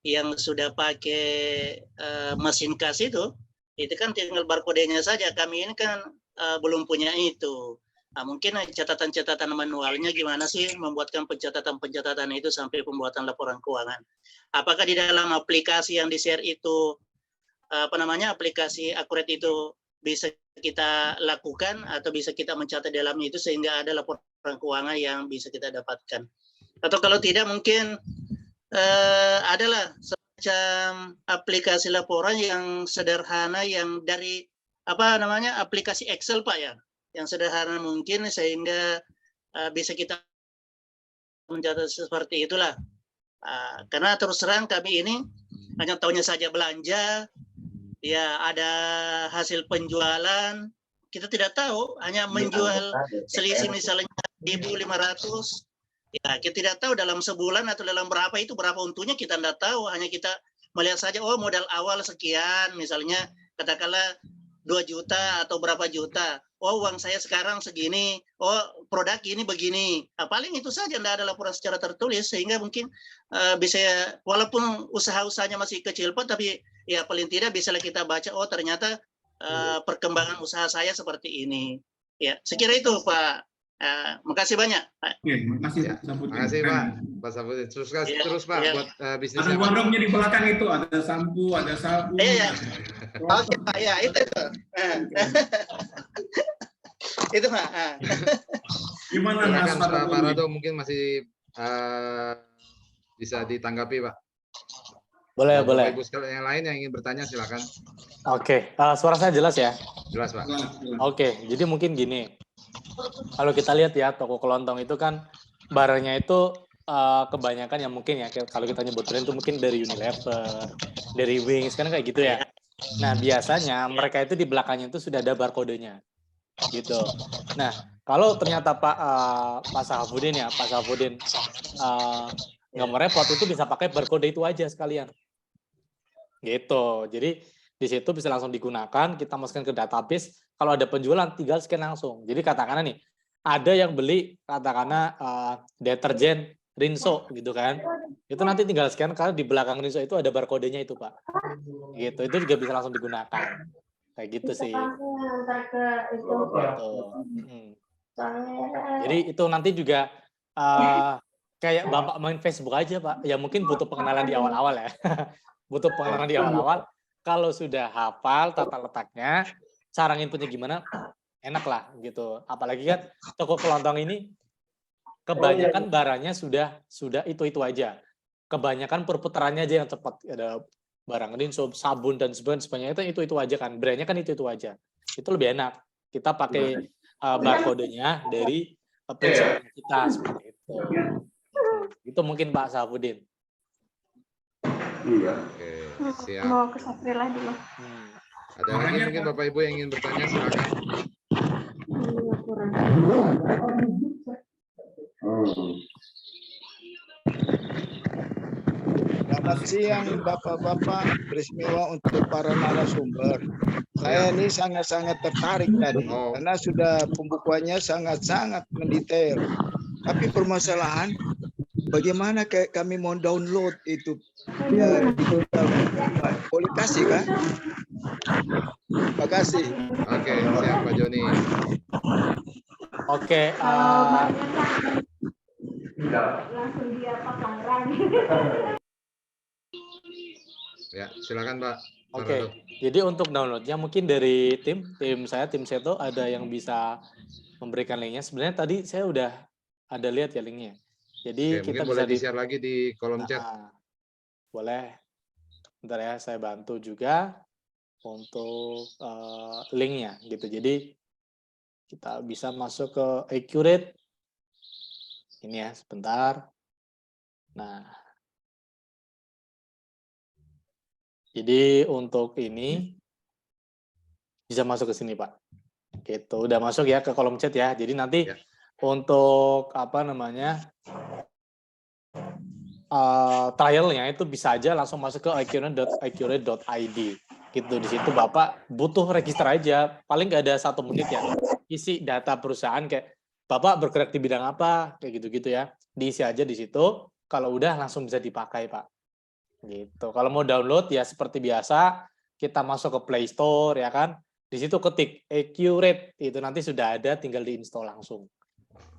yang sudah pakai mesin kas itu kan tinggal barcode-nya saja. Kami ini kan belum punya itu. Nah, mungkin catatan-catatan manualnya gimana sih membuatkan pencatatan-pencatatan itu sampai pembuatan laporan keuangan. Apakah di dalam aplikasi yang di-share itu, aplikasi Akurat itu bisa kita lakukan atau bisa kita mencatat dalamnya itu sehingga ada laporan keuangan yang bisa kita dapatkan. Atau kalau tidak mungkin adalah semacam aplikasi laporan yang sederhana yang dari aplikasi Excel Pak ya, yang sederhana mungkin sehingga bisa kita mencatat seperti itulah. Karena terus terang kami ini hanya tahunya saja belanja, ya ada hasil penjualan, kita tidak tahu, hanya menjual selisih misalnya 1.500, ya kita tidak tahu dalam sebulan atau dalam berapa itu berapa untungnya kita tidak tahu, hanya kita melihat saja oh modal awal sekian, misalnya katakanlah 2 juta atau berapa juta, oh uang saya sekarang segini, oh produk ini begini, nah, paling itu saja, tidak ada laporan secara tertulis, sehingga mungkin bisa walaupun usaha-usahanya masih kecil Pak, tapi ya paling tidak bisa kita baca, oh ternyata perkembangan usaha saya seperti ini. Ya, sekira itu Pak. Makasih banyak. Oke, makasih Ya, Pak Saputri. makasih Pak Saputri. Terus Pak buat bisnis. Ada bodongnya di belakang itu, ada sampo, ada sabun. Iya. Oke Pak, ya itu. Itu Pak. Gimana Mas Silakan Pak Parado? Parado mungkin masih bisa ditanggapi Pak. Boleh, Bapak boleh. Ibu sekalian yang lain yang ingin bertanya silakan. Oke, suara saya jelas ya? Jelas Pak. Oke, jadi mungkin gini. Kalau kita lihat ya, toko kelontong itu kan barangnya itu kebanyakan yang mungkin ya, kalau kita nyebut brand itu mungkin dari Unilever, dari Wings, kan kayak gitu ya. Nah, biasanya mereka itu di belakangnya itu sudah ada barcode-nya. Gitu. Nah, kalau ternyata Pak Sahfudin nggak mau repot, itu bisa pakai barcode itu aja sekalian. Gitu. Jadi di situ bisa langsung digunakan, kita masukkan ke database, kalau ada penjualan tinggal scan langsung. Jadi katakanlah nih, ada yang beli katakanlah deterjen Rinso gitu kan. Itu nanti tinggal scan karena di belakang Rinso itu ada barcode-nya itu, Pak. Gitu. Itu juga bisa langsung digunakan. Kayak gitu sih. Gitu. Jadi itu nanti juga kayak Bapak main Facebook aja, Pak. Ya mungkin butuh pengenalan di awal-awal ya. Butuh pengenalan di awal-awal. Kalau sudah hafal tata letaknya, cara nginputnya gimana, enak lah gitu. Apalagi kan toko kelontong ini kebanyakan barangnya sudah itu aja. Kebanyakan perputarannya aja yang cepat. Ada barang Rinso, sabun dan sebagainya itu aja kan. Brandnya kan itu aja. Itu lebih enak. Kita pakai barcode-nya dari perusahaan kita seperti itu. Itu mungkin Pak Sahfudin. Oke, siap. Mau ke Saprila dulu. Ada lagi mungkin Bapak Ibu yang ingin bertanya silakan. Selamat siang Bapak-Bapak, beristimewa untuk para narasumber. Saya ini sangat-sangat tertarik tadi karena sudah pembukuannya sangat-sangat mendetail. Tapi permasalahan bagaimana kami mau download itu ya, boleh kasih kan? Terima kasih. Oke, siap Pak Joni. Oke. Langsung dia pakai. Ya, silakan Pak. Oke. Jadi untuk downloadnya mungkin dari tim Seto ada yang bisa memberikan linknya. Sebenarnya tadi saya udah ada lihat ya linknya. Jadi oke, kita boleh bisa di-share lagi di kolom chat. Boleh. Bentar ya, saya bantu juga untuk linknya gitu. Jadi kita bisa masuk ke Accurate. Ini ya, sebentar. Nah, jadi untuk ini bisa masuk ke sini, Pak. Gitu, udah masuk ya ke kolom chat ya. Jadi nanti untuk trialnya itu bisa aja langsung masuk ke accurate.id gitu. Di situ Bapak butuh register aja, paling nggak ada 1 menit ya, isi data perusahaan kayak Bapak bergerak di bidang apa kayak gitu-gitu ya, diisi aja di situ. Kalau udah langsung bisa dipakai Pak. Gitu. Kalau mau download ya seperti biasa kita masuk ke Play Store ya kan, di situ ketik Accurate itu nanti sudah ada, tinggal diinstal langsung.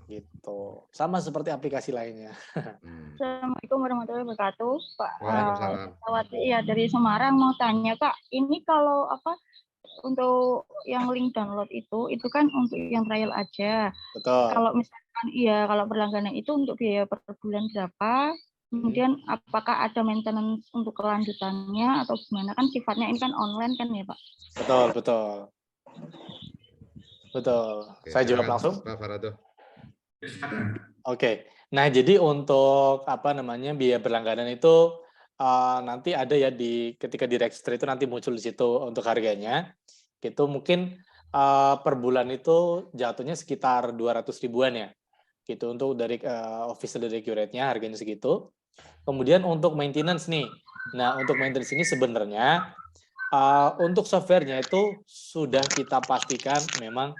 Gitu. Sama seperti aplikasi lainnya. Assalamualaikum warahmatullahi wabarakatuh, Pak. Waalaikumsalam. Iya dari Semarang mau tanya Kak, ini kalau untuk yang link download itu kan untuk yang trial aja. Betul. Kalau misalkan kalau berlangganan itu untuk biaya per bulan berapa? Kemudian apakah ada maintenance untuk kelanjutannya atau gimana? Kan sifatnya ini kan online kan ya, Pak? Betul, betul. Betul. Oke, Saya jawab silakan, langsung. Pak Farado. Oke. Nah, jadi untuk biaya berlangganan itu nanti ada ya ketika di register itu nanti muncul di situ untuk harganya. Itu mungkin per bulan itu jatuhnya sekitar 200 ribuan ya. Gitu untuk dari official dari curate-nya harganya segitu. Kemudian untuk maintenance nih. Nah, untuk maintenance ini sebenarnya untuk softwarenya itu sudah kita pastikan memang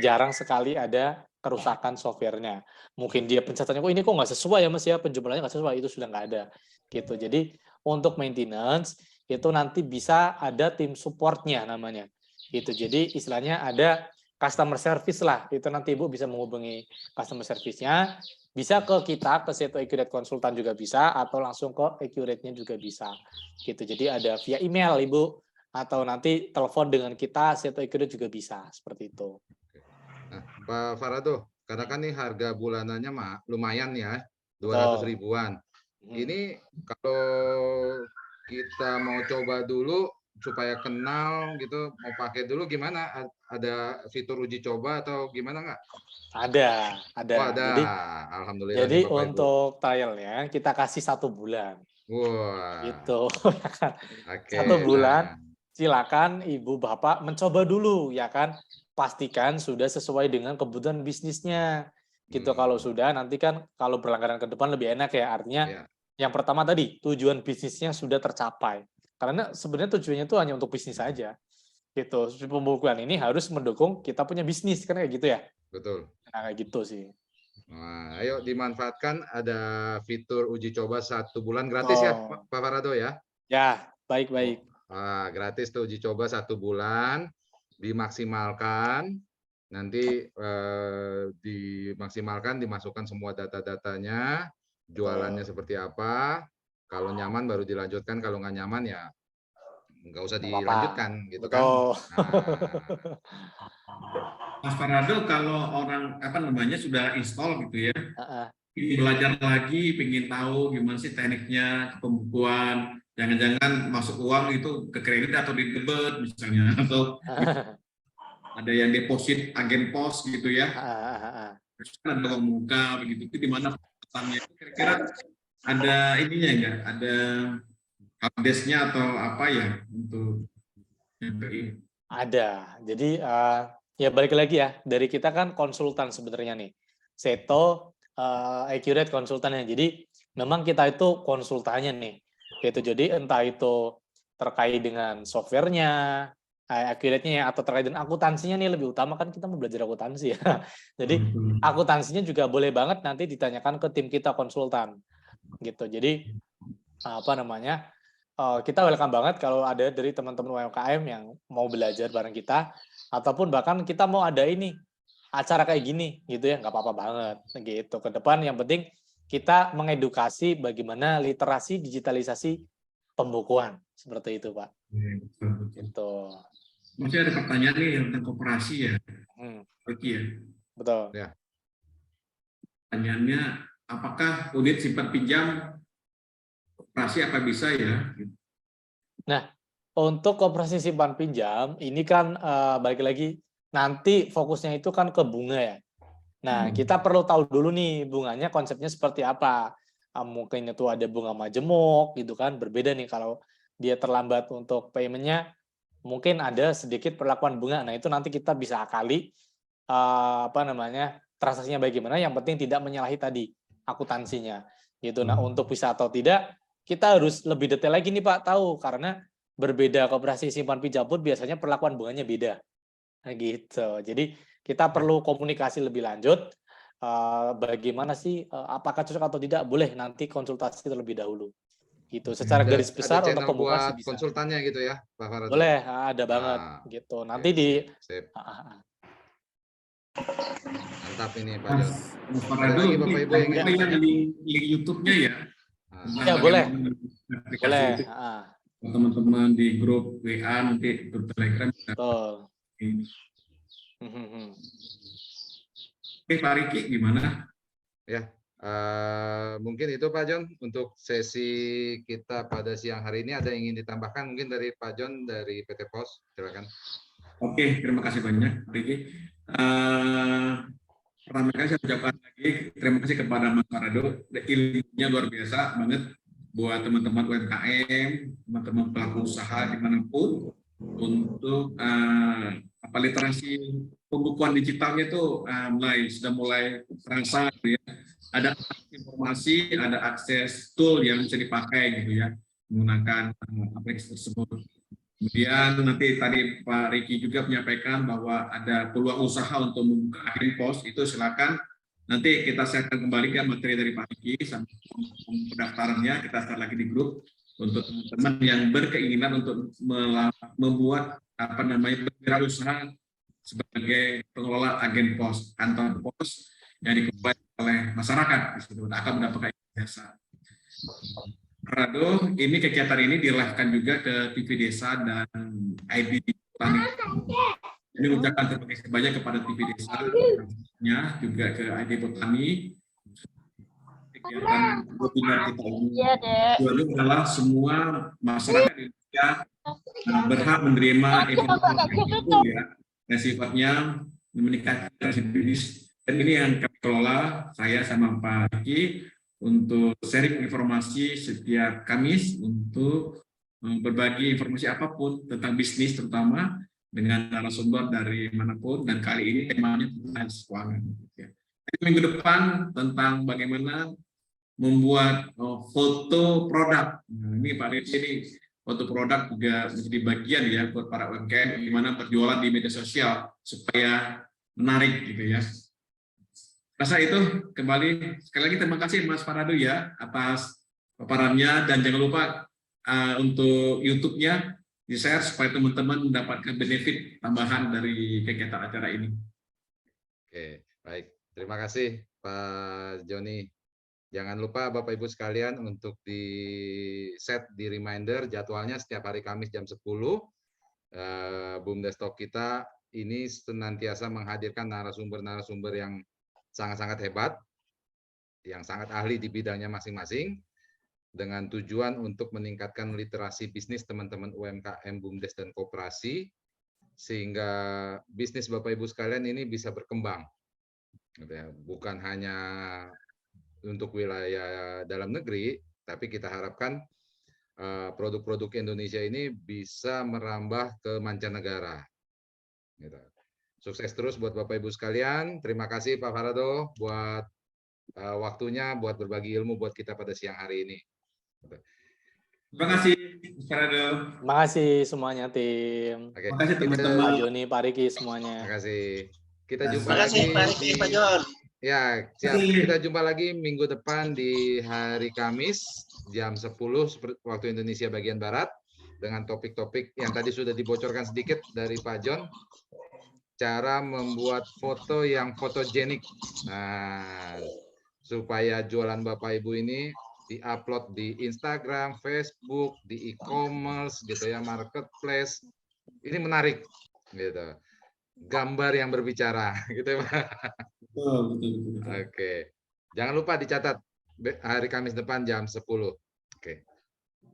jarang sekali ada kerusakan softwarenya. Mungkin dia pencatatnya, kok ini kok nggak sesuai ya Mas ya, penjumlahannya nggak sesuai, itu sudah nggak ada. Gitu. Jadi untuk maintenance itu nanti bisa ada tim supportnya namanya. Gitu. Jadi istilahnya ada customer service lah. Itu nanti Ibu bisa menghubungi customer service-nya. Bisa ke kita, ke Seto Accurate Konsultan juga bisa, atau langsung ke Accurate-nya juga bisa. Gitu. Jadi ada via email Ibu, atau nanti telepon dengan kita, Seto Accurate juga bisa. Seperti itu. Nah, Pak Farado, karena kan nih harga bulanannya lumayan ya, 200 ribuan. Ini kalau kita mau coba dulu supaya kenal gitu, mau pakai dulu gimana? Ada fitur uji coba atau gimana nggak? Ada. Oh, ada. Jadi, alhamdulillah. Jadi nih, Bapak, Ibu. untuk trialnya kita kasih 1 bulan. Wah. Gitu. Oke, 1 bulan. Silakan Ibu Bapak mencoba dulu ya kan. Pastikan sudah sesuai dengan kebutuhan bisnisnya. Gitu. Kalau sudah nanti kan kalau berlangganan ke depan lebih enak ya. Artinya yang pertama tadi tujuan bisnisnya sudah tercapai. Karena sebenarnya tujuannya itu hanya untuk bisnis saja. Gitu. Pembukuan ini harus mendukung kita punya bisnis kan kayak gitu ya. Betul. Nah, kayak gitu sih. Nah, ayo dimanfaatkan ada fitur uji coba 1 bulan gratis ya, Pak Farado ya? Ya, baik-baik. Gratis tuh uji coba 1 bulan, dimaksimalkan, nanti dimaksimalkan, dimasukkan semua data-datanya, jualannya seperti apa, kalau nyaman baru dilanjutkan, kalau nggak nyaman ya nggak usah dilanjutkan, gitu kan? Mas Farado, kalau orang sudah install gitu ya, ingin belajar lagi, ingin tahu gimana sih tekniknya pembukuan, jangan-jangan masuk uang itu ke kredit atau di debit misalnya, atau ada yang deposit agen pos gitu ya, terus kan ada uang muka begitu, itu di mana pesannya? Kira-kira ada ininya nggak? Ada helpdesk-nya atau apa ya untuk MPI? Ada. Jadi ya balik lagi ya, dari kita kan konsultan sebenarnya nih. Seto Accurate konsultannya. Jadi memang kita itu konsultannya nih. Gitu. Jadi entah itu terkait dengan softwarenya, Accurate-nya atau terkait dengan akuntansinya nih, lebih utama kan kita mau belajar akuntansi ya. Jadi akuntansinya juga boleh banget nanti ditanyakan ke tim kita konsultan. Gitu. Jadi kita welcome banget kalau ada dari teman-teman UMKM yang mau belajar bareng kita, ataupun bahkan kita mau ada ini acara kayak gini gitu ya, nggak apa-apa banget gitu. Ke depan yang penting kita mengedukasi bagaimana literasi digitalisasi pembukuan seperti itu, Pak. Gitu. Masih ada pertanyaan nih tentang koperasi ya, Oke ya. Betul. Ya. Pertanyaannya, apakah unit simpan pinjam koperasi apa bisa ya? Nah, untuk koperasi simpan pinjam ini kan balik lagi nanti fokusnya itu kan ke bunga ya. Nah, kita perlu tahu dulu nih bunganya konsepnya seperti apa. Mungkin itu ada bunga majemuk gitu kan, berbeda nih kalau dia terlambat untuk payment-nya, mungkin ada sedikit perlakuan bunga. Nah, itu nanti kita bisa akali transaksinya bagaimana, yang penting tidak menyalahi tadi akuntansinya. Gitu. Nah, untuk bisa atau tidak kita harus lebih detail lagi nih Pak, tahu karena berbeda koperasi simpan pinjam pun biasanya perlakuan bunganya beda. Nah, gitu. Jadi kita perlu komunikasi lebih lanjut. Bagaimana sih apakah cocok atau tidak? Boleh nanti konsultasi terlebih dahulu. Gitu. Secara garis besar untuk pembukaan bisa. Konsultannya gitu ya, Pak Farado. Boleh, ada banget gitu. Nanti mantap ini Pak Jon. Ada lagi Bapak Ibu yang link YouTube-nya ya. Ya boleh. Boleh. teman-teman di grup WA, nanti grup Telegram. Betul. Ini. Oke, Pak Riki, gimana? Ya, mungkin itu Pak John untuk sesi kita pada siang hari ini. Ada yang ingin ditambahkan mungkin dari Pak John dari PT Pos, silakan. Oke, terima kasih banyak, Pak Riki. Pertama kali saya ucapkan lagi terima kasih kepada Mas Parado, ilmunya luar biasa banget buat teman-teman UMKM, teman-teman pelaku usaha dimanapun untuk literasi pembukuan digitalnya itu sudah mulai terasa gitu ya. Ada informasi, ada akses tool yang bisa dipakai gitu ya menggunakan aplikasi tersebut. Kemudian nanti tadi Pak Riki juga menyampaikan bahwa ada peluang usaha untuk membuka agen pos, itu silakan. Nanti kita sharekan kembali ke materi dari Pak Riki sampai pendaftarannya kita start lagi di grup untuk teman-teman yang berkeinginan untuk membuat berwirausaha sebagai pengelola agen pos, kantor pos yang dikelola oleh masyarakat di situ akan mendapatkan jasa. Rado, ini kegiatan ini di-live-kan juga ke TV Desa dan ID Petani. Ini ucapkan terima kasih banyak kepada TV Desa, juga ke ID Petani. Kegiatan webinar kita ini adalah semua masyarakat Indonesia berhak menerima informasi itu ya, yang sifatnya meningkatkan bisnis. Dan ini yang kami kelola, saya sama Pak Riki, untuk sharing informasi setiap Kamis untuk berbagi informasi apapun tentang bisnis terutama dengan narasumber dari manapun, dan kali ini temanya tentang keuangan. Minggu depan tentang bagaimana membuat foto produk. Nah, ini Pak Riki, ini foto produk juga menjadi bagian ya buat para UMKM gimana berjualan di media sosial supaya menarik gitu ya. Rasa itu kembali sekali lagi terima kasih Mas Parado ya atas paparannya, dan jangan lupa untuk YouTube-nya di-share supaya teman-teman mendapatkan benefit tambahan dari kegiatan acara ini. Oke, baik. Terima kasih Pak Joni. Jangan lupa Bapak Ibu sekalian untuk di set di reminder jadwalnya setiap hari Kamis jam 10. BUMDes Talk kita ini senantiasa menghadirkan narasumber-narasumber yang sangat-sangat hebat, yang sangat ahli di bidangnya masing-masing, dengan tujuan untuk meningkatkan literasi bisnis teman-teman UMKM, BUMDes, dan koperasi, sehingga bisnis Bapak Ibu sekalian ini bisa berkembang. Bukan hanya untuk wilayah dalam negeri, tapi kita harapkan produk-produk Indonesia ini bisa merambah ke mancanegara. Sukses terus buat Bapak Ibu sekalian. Terima kasih Pak Parado buat waktunya, buat berbagi ilmu buat kita pada siang hari ini. Terima kasih Pak Parado. Terima kasih semuanya tim. Terima kasih teman-teman. Pak Joni, Pak Riki semuanya. Terima kasih. Kita jumpa Terima kasih lagi Pak Riki, Pak John. Ya, siap. Kita jumpa lagi minggu depan di hari Kamis jam 10 waktu Indonesia bagian Barat dengan topik-topik yang tadi sudah dibocorkan sedikit dari Pak John. Cara membuat foto yang fotogenik. Nah, supaya jualan Bapak Ibu ini diupload di Instagram, Facebook, di e-commerce gitu ya, marketplace. Ini menarik gitu. Gambar yang berbicara gitu ya, Pak. Betul. Oke. Jangan lupa dicatat hari Kamis depan jam 10. Oke.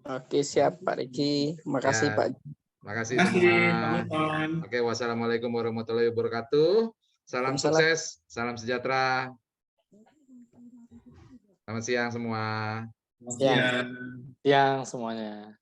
Oke, siap Pak Riki. Terima kasih Pak. Terima kasih semua. Oke, wassalamualaikum warahmatullahi wabarakatuh. Salam sukses, salam sejahtera. Selamat siang semua. Siang semuanya.